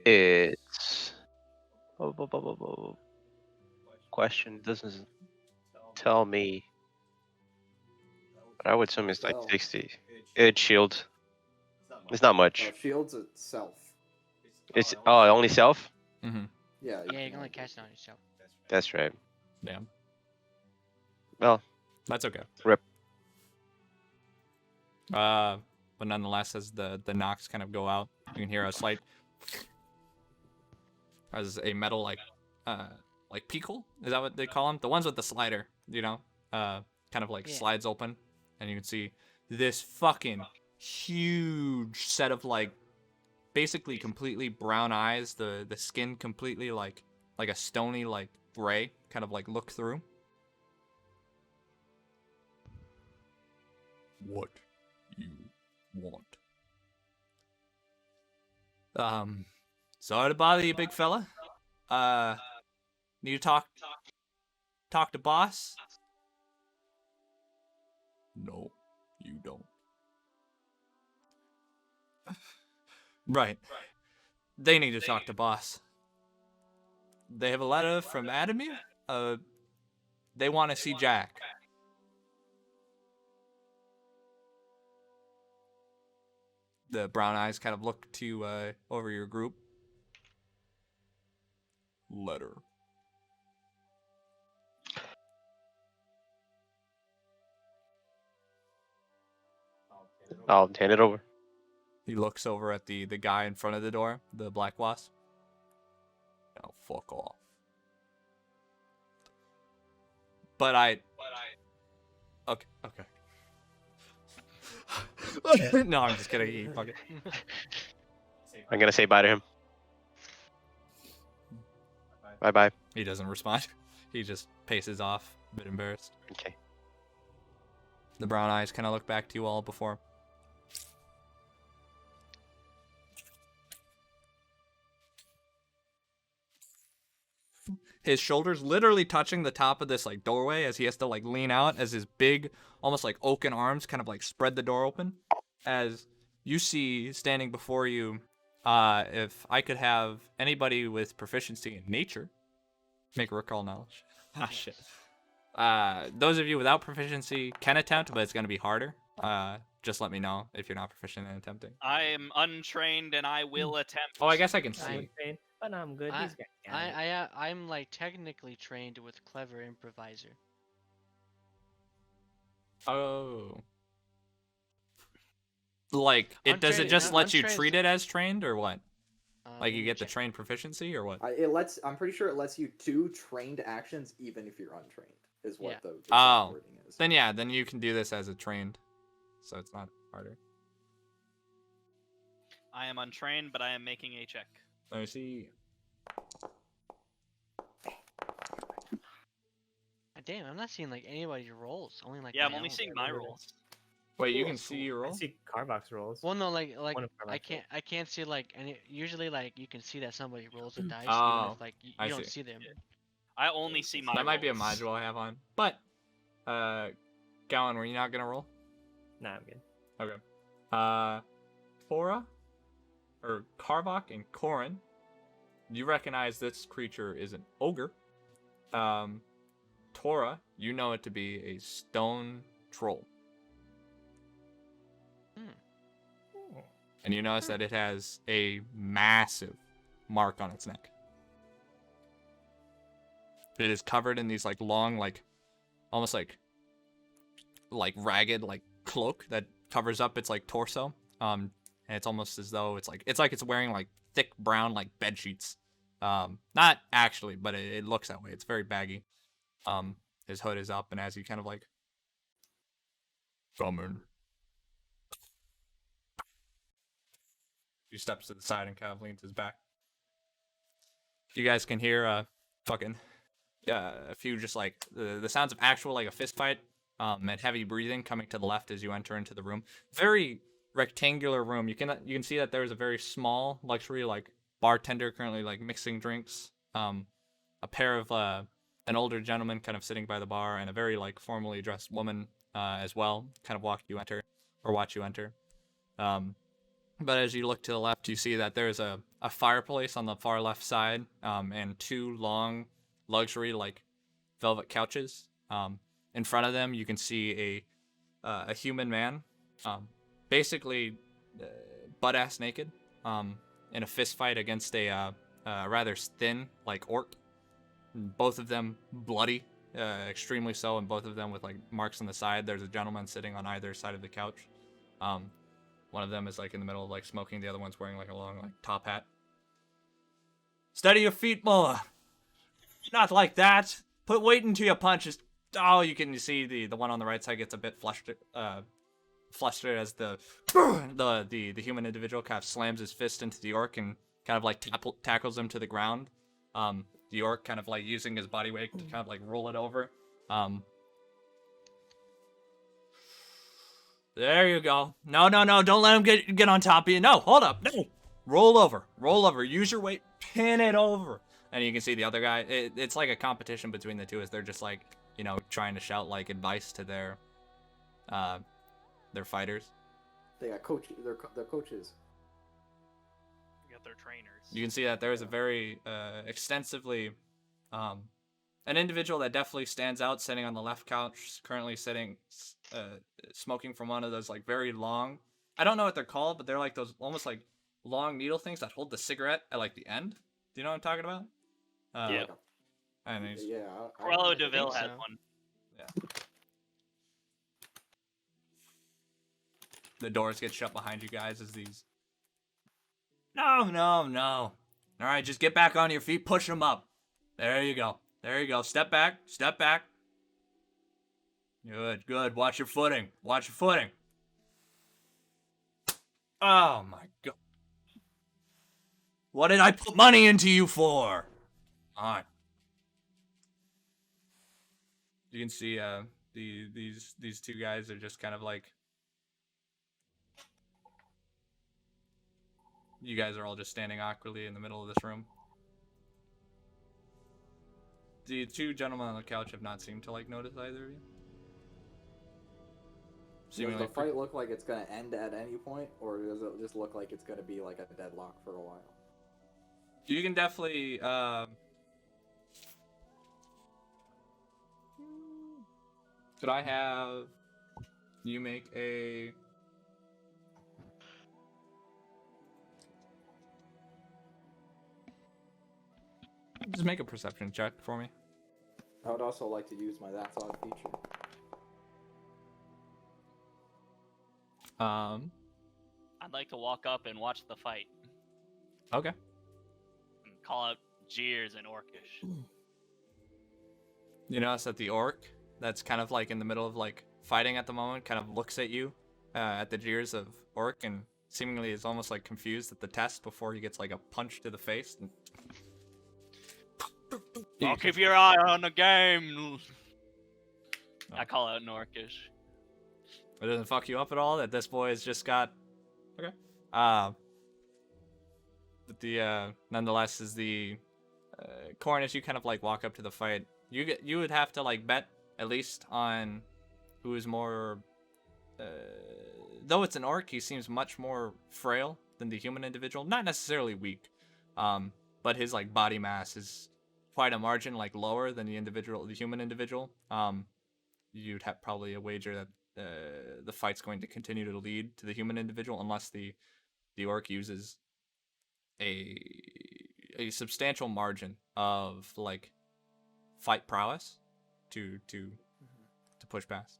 It's question doesn't tell me, but I would assume it's like 60. It's shield. It's not much. Shields itself. It's only self. Mm-hmm. Yeah. Yeah, you can only cast it on yourself. That's right. Damn. Well, that's okay. Rip. But nonetheless, as the knocks kind of go out, you can hear a slight as a metal like pickle. Is that what they call them? The ones with the slider, you know, kind of like slides open, and you can see this fucking huge set of like basically completely brown eyes. The skin completely like a stony like gray, kind of like look through. What you want? Sorry to bother you, big fella. Need to talk to boss? No, you don't. Right. They need to talk to boss. They have a letter from Adamir. They want to see Jack. The brown eyes kind of look to over your group. Letter. I'll hand it over. He looks over at the guy in front of the door, the black wasp. Oh, fuck off. But I. Okay. No, I'm just kidding. Fuck it. I'm gonna say bye to him. Bye. He doesn't respond. He just paces off, a bit embarrassed. Okay. The brown eyes kind of look back to you all before. His shoulders literally touching the top of this like doorway as he has to like lean out as his big, almost like oaken arms kind of like spread the door open. As you see standing before you, if I could have anybody with proficiency in nature make a recall knowledge. Ah, shit. Those of you without proficiency can attempt, but it's going to be harder. Just let me know if you're not proficient in attempting. I am untrained and I will attempt. Oh, I guess I can see. But I'm good. These guys got it. I'm like technically trained with clever improviser. Oh. Like, does it just let you treat it as trained or what? Like you get the trained proficiency or what? I'm pretty sure it lets you do trained actions even if you're untrained. Is what the Oh. wording is. Then yeah, then you can do this as a trained, so it's not harder. I am untrained, but I am making a check. Let me see. Damn, I'm not seeing like anybody's rolls. Only like Yeah, my I'm only own. seeing my rolls. Wait, you Cool, can see your I roll? see Carbox rolls. Well, no, like One of I Carbox rolls. can't see like any. Usually, like you can see that somebody rolls a dice, even Oh, if like you I don't see. see them. I only see my That might be a rolls. module I have on. But, Gowan, were you not gonna roll? Nah, I'm good. Okay. Tora, or Karvok and Korin, you recognize this creature is an ogre. Tora, you know it to be a stone troll. And you notice that it has a massive mark on its neck. It is covered in these like long, like almost like ragged like cloak that covers up its like torso. And it's almost as though it's like it's wearing like thick brown like bed sheets. Not actually, but it looks that way. It's very baggy. His hood is up, and as he kind of like summon, he steps to the side and kind of leans his back. You guys can hear a few just like the sounds of actual like a fist fight, and heavy breathing coming to the left as you enter into the room. Very rectangular room. You can see that there is a very small luxury like bartender currently like mixing drinks. A pair of an older gentleman kind of sitting by the bar, and a very like formally dressed woman as well kind of watch you enter. But as you look to the left, you see that there's a fireplace on the far left side, and two long luxury like velvet couches. In front of them, you can see a human man, basically butt ass naked, in a fist fight against a rather thin like orc. Both of them bloody, extremely so, and both of them with like marks on the side. There's a gentleman sitting on either side of the couch. One of them is like in the middle of like smoking. The other one's wearing like a long like top hat. Steady your feet, Moa. Not like that. Put weight into your punches. Oh, you can see the one on the right side gets a bit flustered as the human individual kind of slams his fist into the orc and kind of like tackles him to the ground. The orc kind of like using his body weight to kind of like roll it over. There you go. No, don't let him get on top of you. No, hold up. No. Roll over. Use your weight. Pin it over. And you can see the other guy. It's like a competition between the two as they're just like, trying to shout like advice to their fighters. They got coaches. They're coaches. You got their trainers. You can see that there is a very extensively an individual that definitely stands out sitting on the left couch, currently sitting smoking from one of those like very long, I don't know what they're called, but they're like those almost like long needle things that hold the cigarette at like the end. Do you know what I'm talking about? Yeah. And he's, Yeah. Corello DeVille think has so. one. yeah. The doors get shut behind you guys as these. No. All right, just get back on your feet, push them up. There you go. Step back. Good. Watch your footing. Oh my god. What did I put money into you for? On. You can see these two guys are just kind of like, you guys are all just standing awkwardly in the middle of this room. The two gentlemen on the couch have not seemed to like notice either of you. Does the fight look like it's gonna end at any point, or does it just look like it's gonna be like a deadlock for a while? You can definitely could I have you make a just make a perception check for me. I would also like to use my That's Odd feature. I'd like to walk up and watch the fight Okay. and call out jeers in Orcish. You notice that the orc that's kind of like in the middle of like fighting at the moment kind of looks at you at the jeers of orc and seemingly is almost like confused at the test before he gets like a punch to the face. And... I'll keep your eye on the game. I call out Norkish. It doesn't fuck you up at all that this boy has just got. Okay. But the nonetheless is the Cornish. You kind of like walk up to the fight. You would have to like bet at least on who is more. Though it's an orc, he seems much more frail than the human individual. Not necessarily weak, but his like body mass is quite a margin like lower than the human individual. You'd have probably a wager that the fight's going to continue to lead to the human individual unless the orc uses a substantial margin of like fight prowess to push past.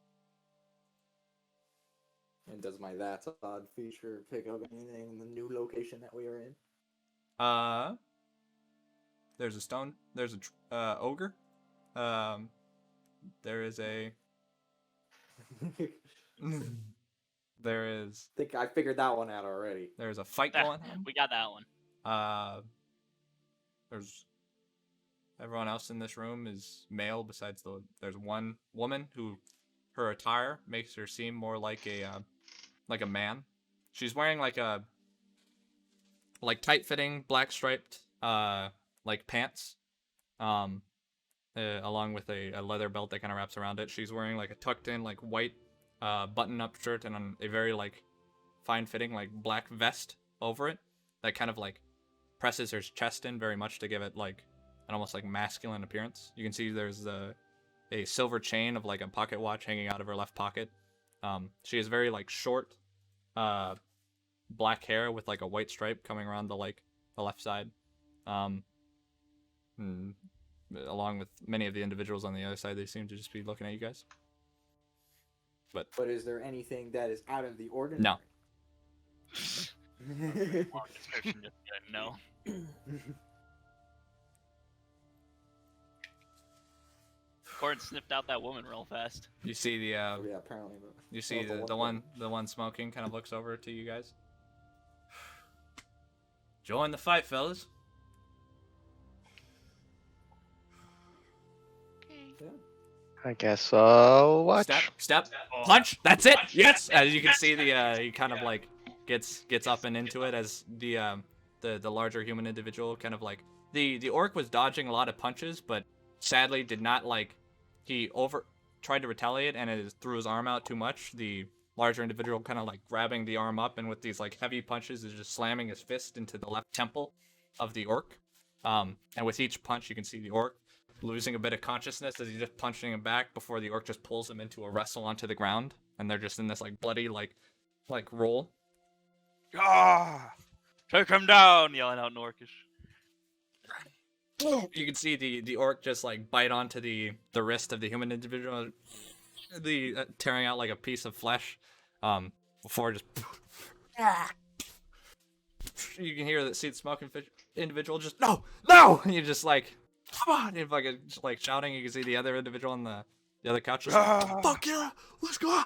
And does my That's Odd feature pick up anything in the new location that we are in? There's a stone. There's a ogre. There is a. There is. I think I figured that one out already. There's a fight going on. We got that one. There's everyone else in this room is male. Besides there's one woman who, her attire makes her seem more like a man. She's wearing like tight-fitting black striped like pants, along with a leather belt that kind of wraps around it. She's wearing like a tucked-in like white button-up shirt and a very like fine-fitting like black vest over it that kind of like presses her chest in very much to give it like an almost like masculine appearance. You can see there's a silver chain of like a pocket watch hanging out of her left pocket. She has very like short black hair with like a white stripe coming around the left side. Along with many of the individuals on the other side, they seem to just be looking at you guys. But is there anything that is out of the ordinary? No. Long description, just no. Corin sniffed out that woman real fast. You see the yeah, apparently. you see the one smoking kind of looks over to you guys. Join the fight, fellas. Yeah. I guess I'll watch. Step, punch. That's it. Yes. As you can see, he kind of like gets up and into it as the larger human individual kind of like the orc was dodging a lot of punches, but sadly did not like he tried to retaliate and threw his arm out too much. The larger individual kind of like grabbing the arm up and with these like heavy punches is just slamming his fist into the left temple of the orc. And with each punch, you can see the orc losing a bit of consciousness as he's just punching him back before the orc just pulls him into a wrestle onto the ground, and they're just in this like bloody like roll. Ah! Take him down! Yelling out Norkish. You can see the orc just like bite onto the wrist of the human individual, tearing out like a piece of flesh, before just you can see the smoking individual just no, and you're just like come on, and fucking just like shouting. You can see the other individual on the other couch just fuck yeah, let's go.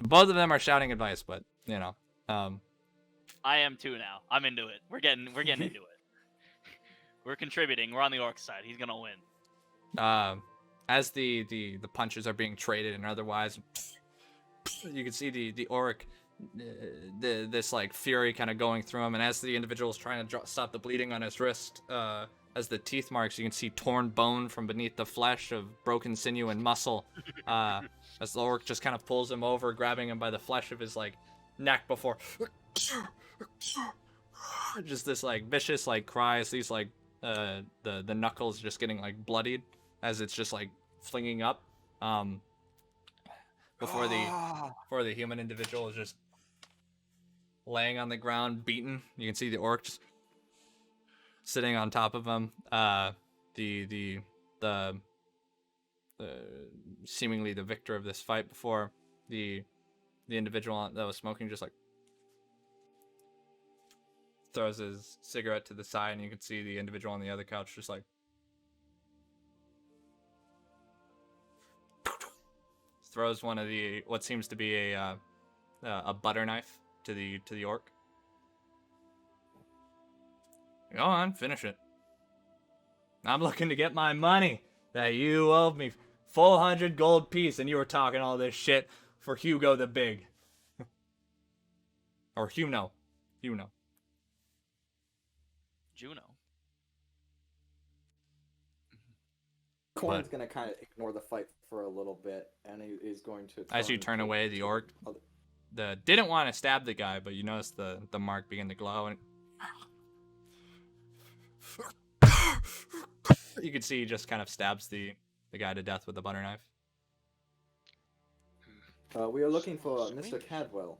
Both of them are shouting advice, but you know, I am too now. I'm into it. We're getting into it. We're contributing. We're on the orc side. He's gonna win. As the punches are being traded and otherwise, you can see the orc, this like fury kind of going through him, and as the individual is trying to stop the bleeding on his wrist, as the teeth marks, you can see torn bone from beneath the flesh of broken sinew and muscle. As the orc just kind of pulls him over, grabbing him by the flesh of his like neck before. Just this like vicious like cries, these like the knuckles just getting like bloodied as it's just like flinging up before the human individual is just laying on the ground beaten. You can see the orc just sitting on top of him. The seemingly the victor of this fight before the individual that was smoking just like throws his cigarette to the side, and you can see the individual on the other couch just like throws one of what seems to be a a butter knife to the orc. Go on, finish it. I'm looking to get my money that you owed me 400 gold piece, and you were talking all this shit for Hugo the Big. Or Huno. Juno. Corn's gonna kind of ignore the fight for a little bit, and he's going to. As you turn away, the orc didn't want to stab the guy, but you notice the mark begin to glow, and you can see he just kind of stabs the guy to death with the butter knife. We are looking for Mr. Cadwell.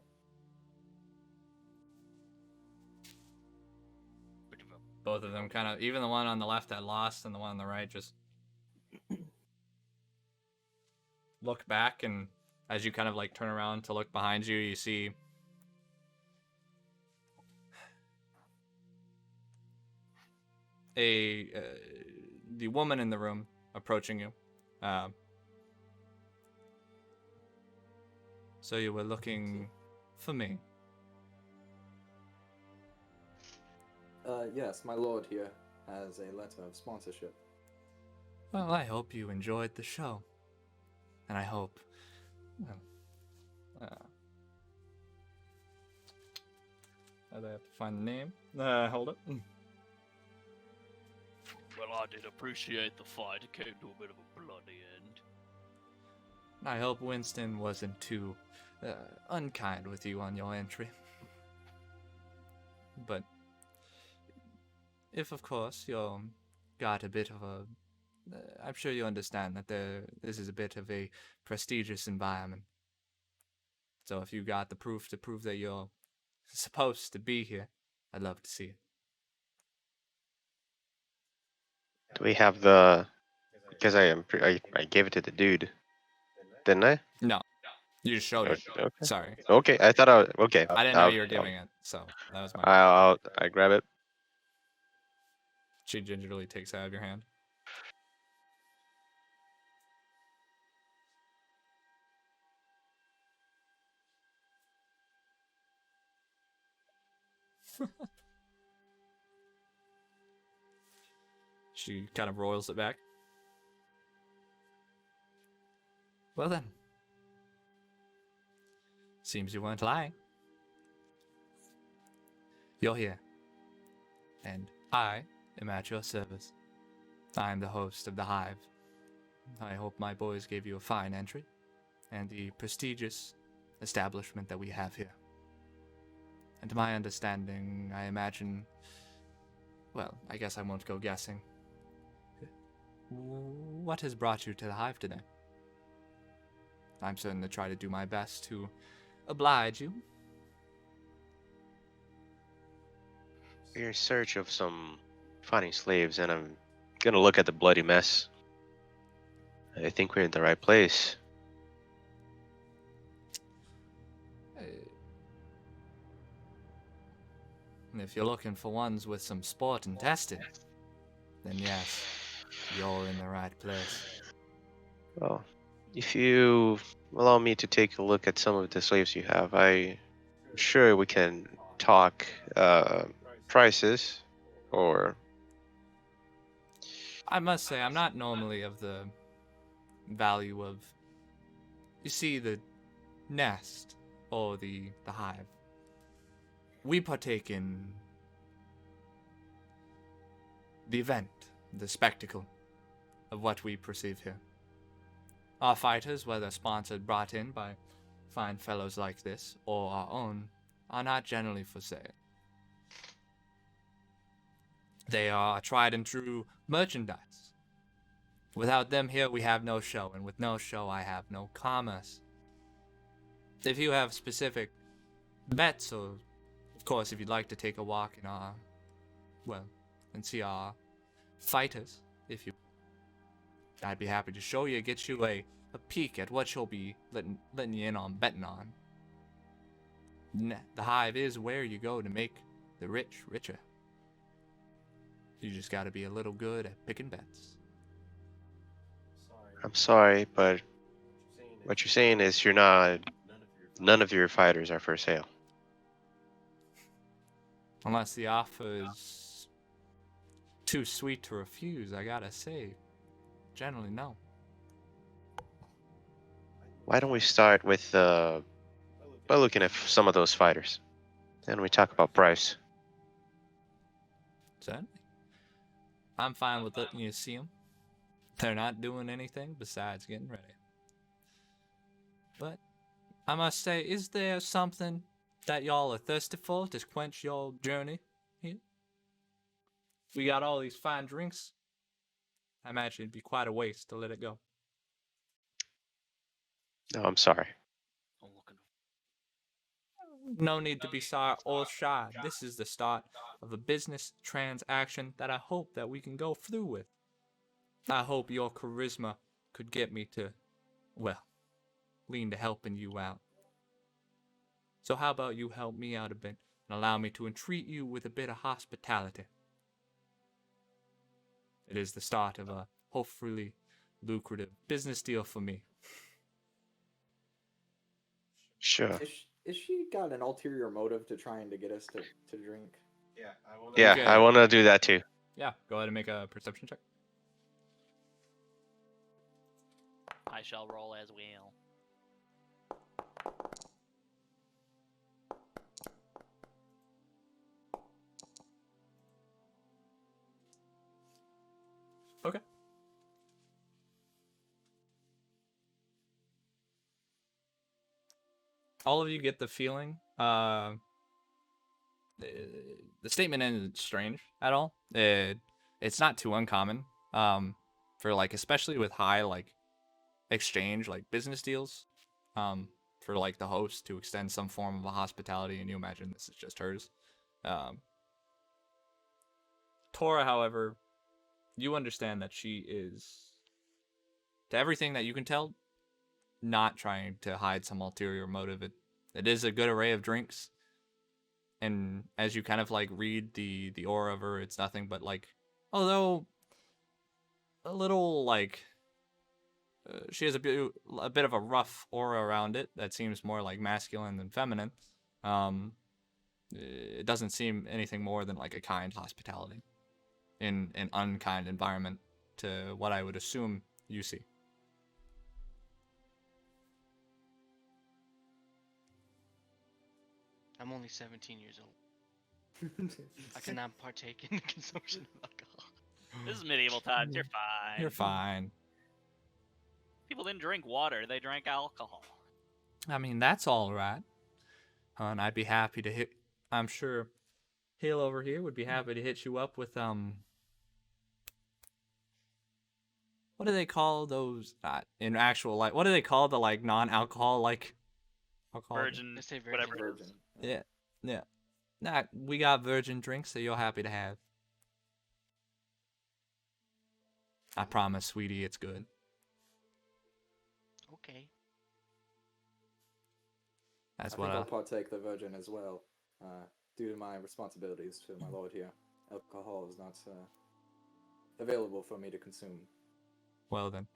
Both of them kind of, even the one on the left that lost and the one on the right just look back, and as you kind of like turn around to look behind you, you see the woman in the room approaching you. So you were looking for me? Yes, my lord here has a letter of sponsorship. Well, I hope you enjoyed the show. And I hope... I have to find the name. Hold it. Well, I did appreciate the fight. It came to a bit of a bloody end. I hope Winston wasn't too unkind with you on your entry. But if, of course, you got a bit of a... I'm sure you understand that this is a bit of a prestigious environment. So if you got the proof to prove that you're supposed to be here, I'd love to see it. Do we have the? Because I gave it to the dude, didn't I? No, you just showed it. Okay. Sorry. Okay, I thought okay. I didn't know you were giving it, so that was my. I grab it. She gingerly takes it out of your hand. She kind of roils it back. Well then. Seems you weren't lying. You're here. And I am at your service. I am the host of the Hive. I hope my boys gave you a fine entry, and the prestigious establishment that we have here. And to my understanding, I imagine... Well, I guess I won't go guessing. What has brought you to the Hive today? I'm certain to try to do my best to oblige you. We're in search of some finding slaves, and I'm gonna look at the bloody mess. I think we're in the right place. And if you're looking for ones with some sport and testing, then yes, you're in the right place. Well, if you allow me to take a look at some of the slaves you have, I'm sure we can talk prices, or... I must say, I'm not normally of the value of... You see, the nest, or the hive. We partake in the event, the spectacle of what we perceive here. Our fighters, whether sponsored, brought in by fine fellows like this, or our own, are not generally for sale. They are tried and true merchandise. Without them here, we have no show, and with no show, I have no commerce. If you have specific bets, or, of course, if you'd like to take a walk in our, well, and see our fighters, if you, I'd be happy to show you, get you a peek at what you'll be letting you in on, betting on. The Hive is where you go to make the rich richer. You just gotta be a little good at picking bets. I'm sorry, but what you're saying is none none of your fighters are for sale. Unless the offer is too sweet to refuse, I gotta say. Generally, no. Why don't we start with by looking at some of those fighters, then we talk about price. Certainly. I'm fine with letting you see them. They're not doing anything besides getting ready. But I must say, is there something that y'all are thirsty for to quench your journey here? We got all these fine drinks. I imagine it'd be quite a waste to let it go. No, I'm sorry. I'm looking. No need to be sorry or shy. This is the start of a business transaction that I hope that we can go through with. I hope your charisma could get me to, well, lean to helping you out. So how about you help me out a bit and allow me to entreat you with a bit of hospitality? It is the start of a hopefully lucrative business deal for me. Sure. Is she got an ulterior motive to trying to get us to drink? Yeah, Okay. I want to do that too. Yeah, go ahead and make a perception check. I shall roll as well. Okay. All of you get the feeling, the statement isn't strange at all. It's not too uncommon, for like, especially with high like exchange, like business deals, for like the host to extend some form of a hospitality, and you imagine this is just hers. Tora, however, you understand that she is, to everything that you can tell, not trying to hide some ulterior motive. It is a good array of drinks, and as you kind of like read the aura of her, it's nothing but like, although a little like, she has a bit of a rough aura around it that seems more like masculine than feminine. It doesn't seem anything more than like a kind hospitality in an unkind environment to what I would assume you see. I'm only 17 years old. I cannot partake in the consumption of alcohol. This is medieval times. You're fine. You're fine. People didn't drink water; they drank alcohol. I mean, that's all right. And I'd be happy to hit. I'm sure Hill over here would be happy to hit you up with what do they call those in actual like? What do they call the like non-alcohol like? Alcohol? Virgin, Let's say virgin. whatever. Virgin. Yeah, yeah. Nah, we got virgin drinks that you're happy to have. I promise, sweetie, it's good. Okay. That's I what think I. I'll partake the virgin as well, due to my responsibilities to my lord here. Alcohol is not available for me to consume. Well then,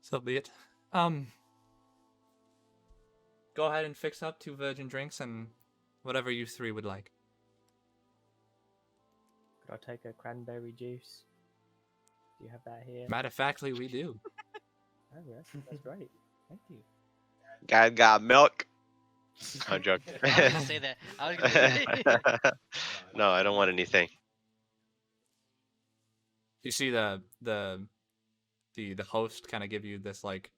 so be it. Go ahead and fix up 2 virgin drinks and whatever you 3 would like. Could I take a cranberry juice? Do you have that here? Matter of factly, we do. Oh, that's great. Thank you. Guy got milk. I'm joking. I was gonna say that. I was gonna say. No, I don't want anything. You see the host kind of give you this like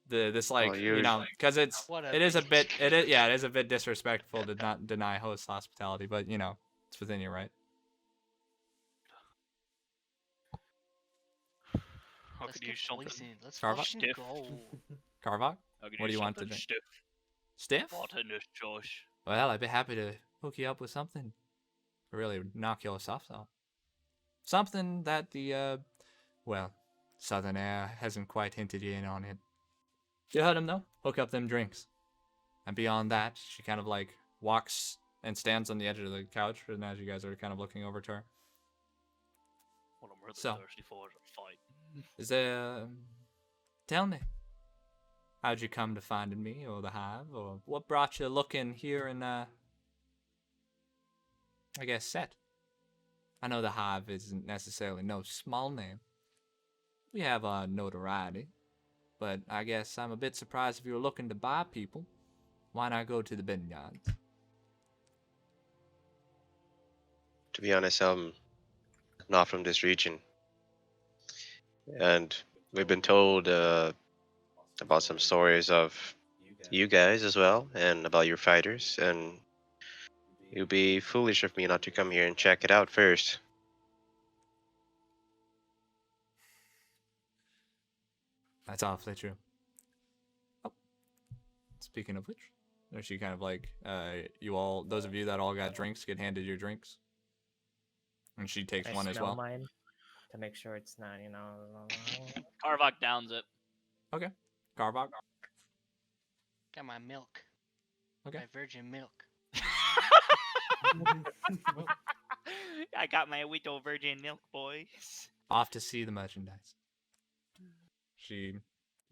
this like, you know, because it is a bit disrespectful to not deny host hospitality, but you know, it's within you, right? I Let's could get use something poison. Let's Carva? fucking Stiff. go. Carvok, I could what do use you want to something drink? Stiff. Stiff? Water in this Josh. Well, I'd be happy to hook you up with something to really knock your socks off. Something that the Southern Air hasn't quite hinted you in on it. You heard him though. Hook up them drinks. And beyond that, she kind of like walks and stands on the edge of the couch, and as you guys are kind of looking over to her. What I'm really So. thirsty for is a fight. Is there... tell me. how'd you come to finding me or the hive, or what brought you looking here in, I guess, Set? I know the hive isn't necessarily no small name. We have our notoriety, but I guess I'm a bit surprised if you're looking to buy people. Why not go to the vineyards? To be honest, I'm not from this region, and we've been told about some stories of you guys as well, and about your fighters, and it would be foolish of me not to come here and check it out first. That's awfully true. Oh, speaking of which, she kind of like, you all, those of you that all got drinks, get handed your drinks. And she takes I one as smell well. mine to make sure it's not, you know. Karvok downs it. Okay. Garbok. Got my milk. Okay. My virgin milk. I got my Wito virgin milk, boys. Off to see the merchandise. She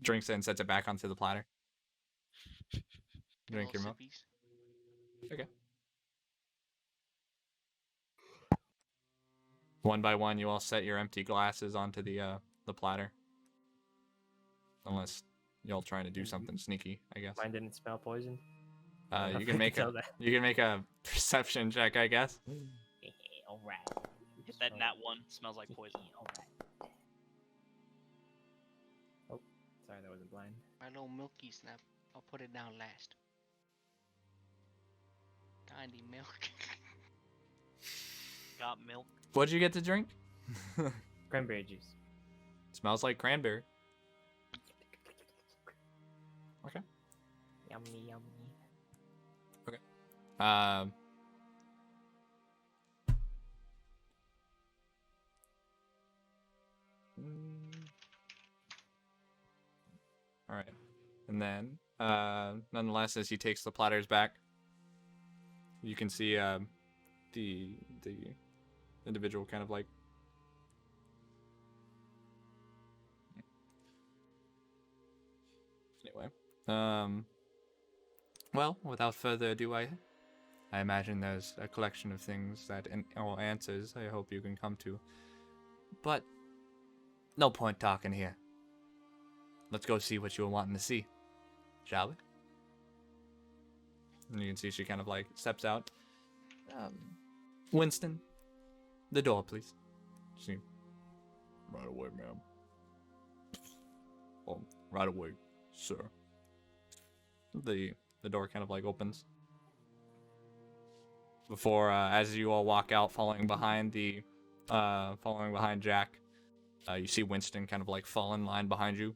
drinks it and sets it back onto the platter. Drink your Little milk. sippies. Okay. One by one, you all set your empty glasses onto the platter. Unless y'all trying to do something sneaky, I guess. Mine didn't smell poison. You can make a perception check, I guess. Alright. Hit that nat 1. Smells like poison. Oh, sorry, that wasn't blind. My little milky snap. I'll put it down last. Tiny milk. Got milk. What'd you get to drink? Cranberry juice. Smells like cranberry. Okay. Yummy, yummy. Um. All right, and then, nonetheless, as he takes the platters back, you can see the individual kind of like anyway. Well, without further ado, I imagine there's a collection of things that or answers I hope you can come to. But no point talking here. Let's go see what you were wanting to see, shall we? And you can see she kind of like steps out. Winston, the door, please. See. Right away, ma'am. Oh, right away, sir. The door kind of like opens. Before, as you all walk out, following behind Jack, you see Winston kind of like fall in line behind you.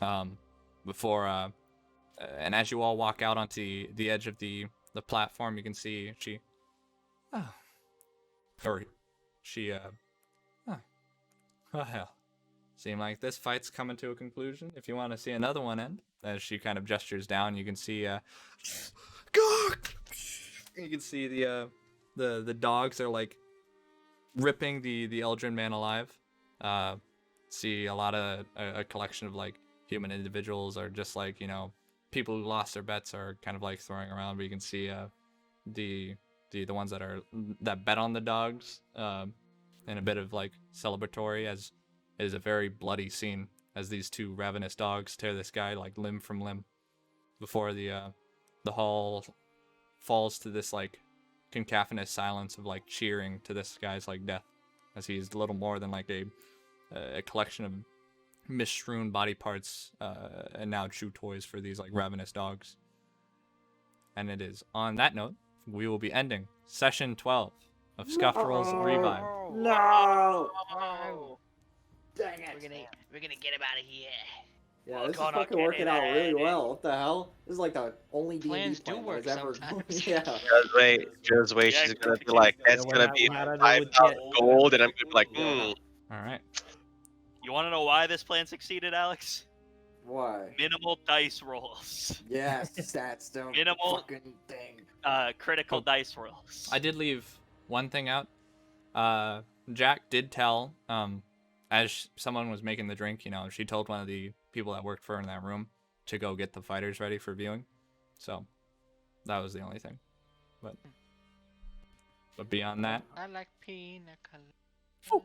And as you all walk out onto the edge of the platform, you can see well, hell. Seem like this fight's coming to a conclusion. If you want to see another one end, as she kind of gestures down, you can see, you can see the dogs are like ripping the Eldrin man alive. See a lot of a collection of like human individuals are just like, you know, people who lost their bets are kind of like throwing around. But you can see the ones that bet on the dogs, and a bit of like celebratory, as it is a very bloody scene as these two ravenous dogs tear this guy like limb from limb before the hall falls to this like cacophonous silence of like cheering to this guy's like death, as he's little more than like a collection of misstrewn body parts and now chew toys for these like ravenous dogs. And it is on that note we will be ending session 12 of Scuffed Rolls Revive. No! Oh. Dang it! We're gonna get him out of here. Yeah, We're this is gonna fucking get working it out really added. well. What the hell? This is like the only D&D Plans do plan work that's ever. sometimes. Yeah. Just wait. Yeah, She's gonna be because- like, Yeah, that's we're gonna not- be we're not 5,000 legit. gold, and I'm gonna be like, Yeah. All right. You want to know why this plan succeeded, Alex? Why? Minimal dice rolls. Yes, that's the Minimal- fucking thing. Critical Oh. dice rolls. I did leave one thing out. Jack did tell as someone was making the drink, you know, she told one of the people that worked for her in that room to go get the fighters ready for viewing. So that was the only thing. But beyond that, I like pina coladas.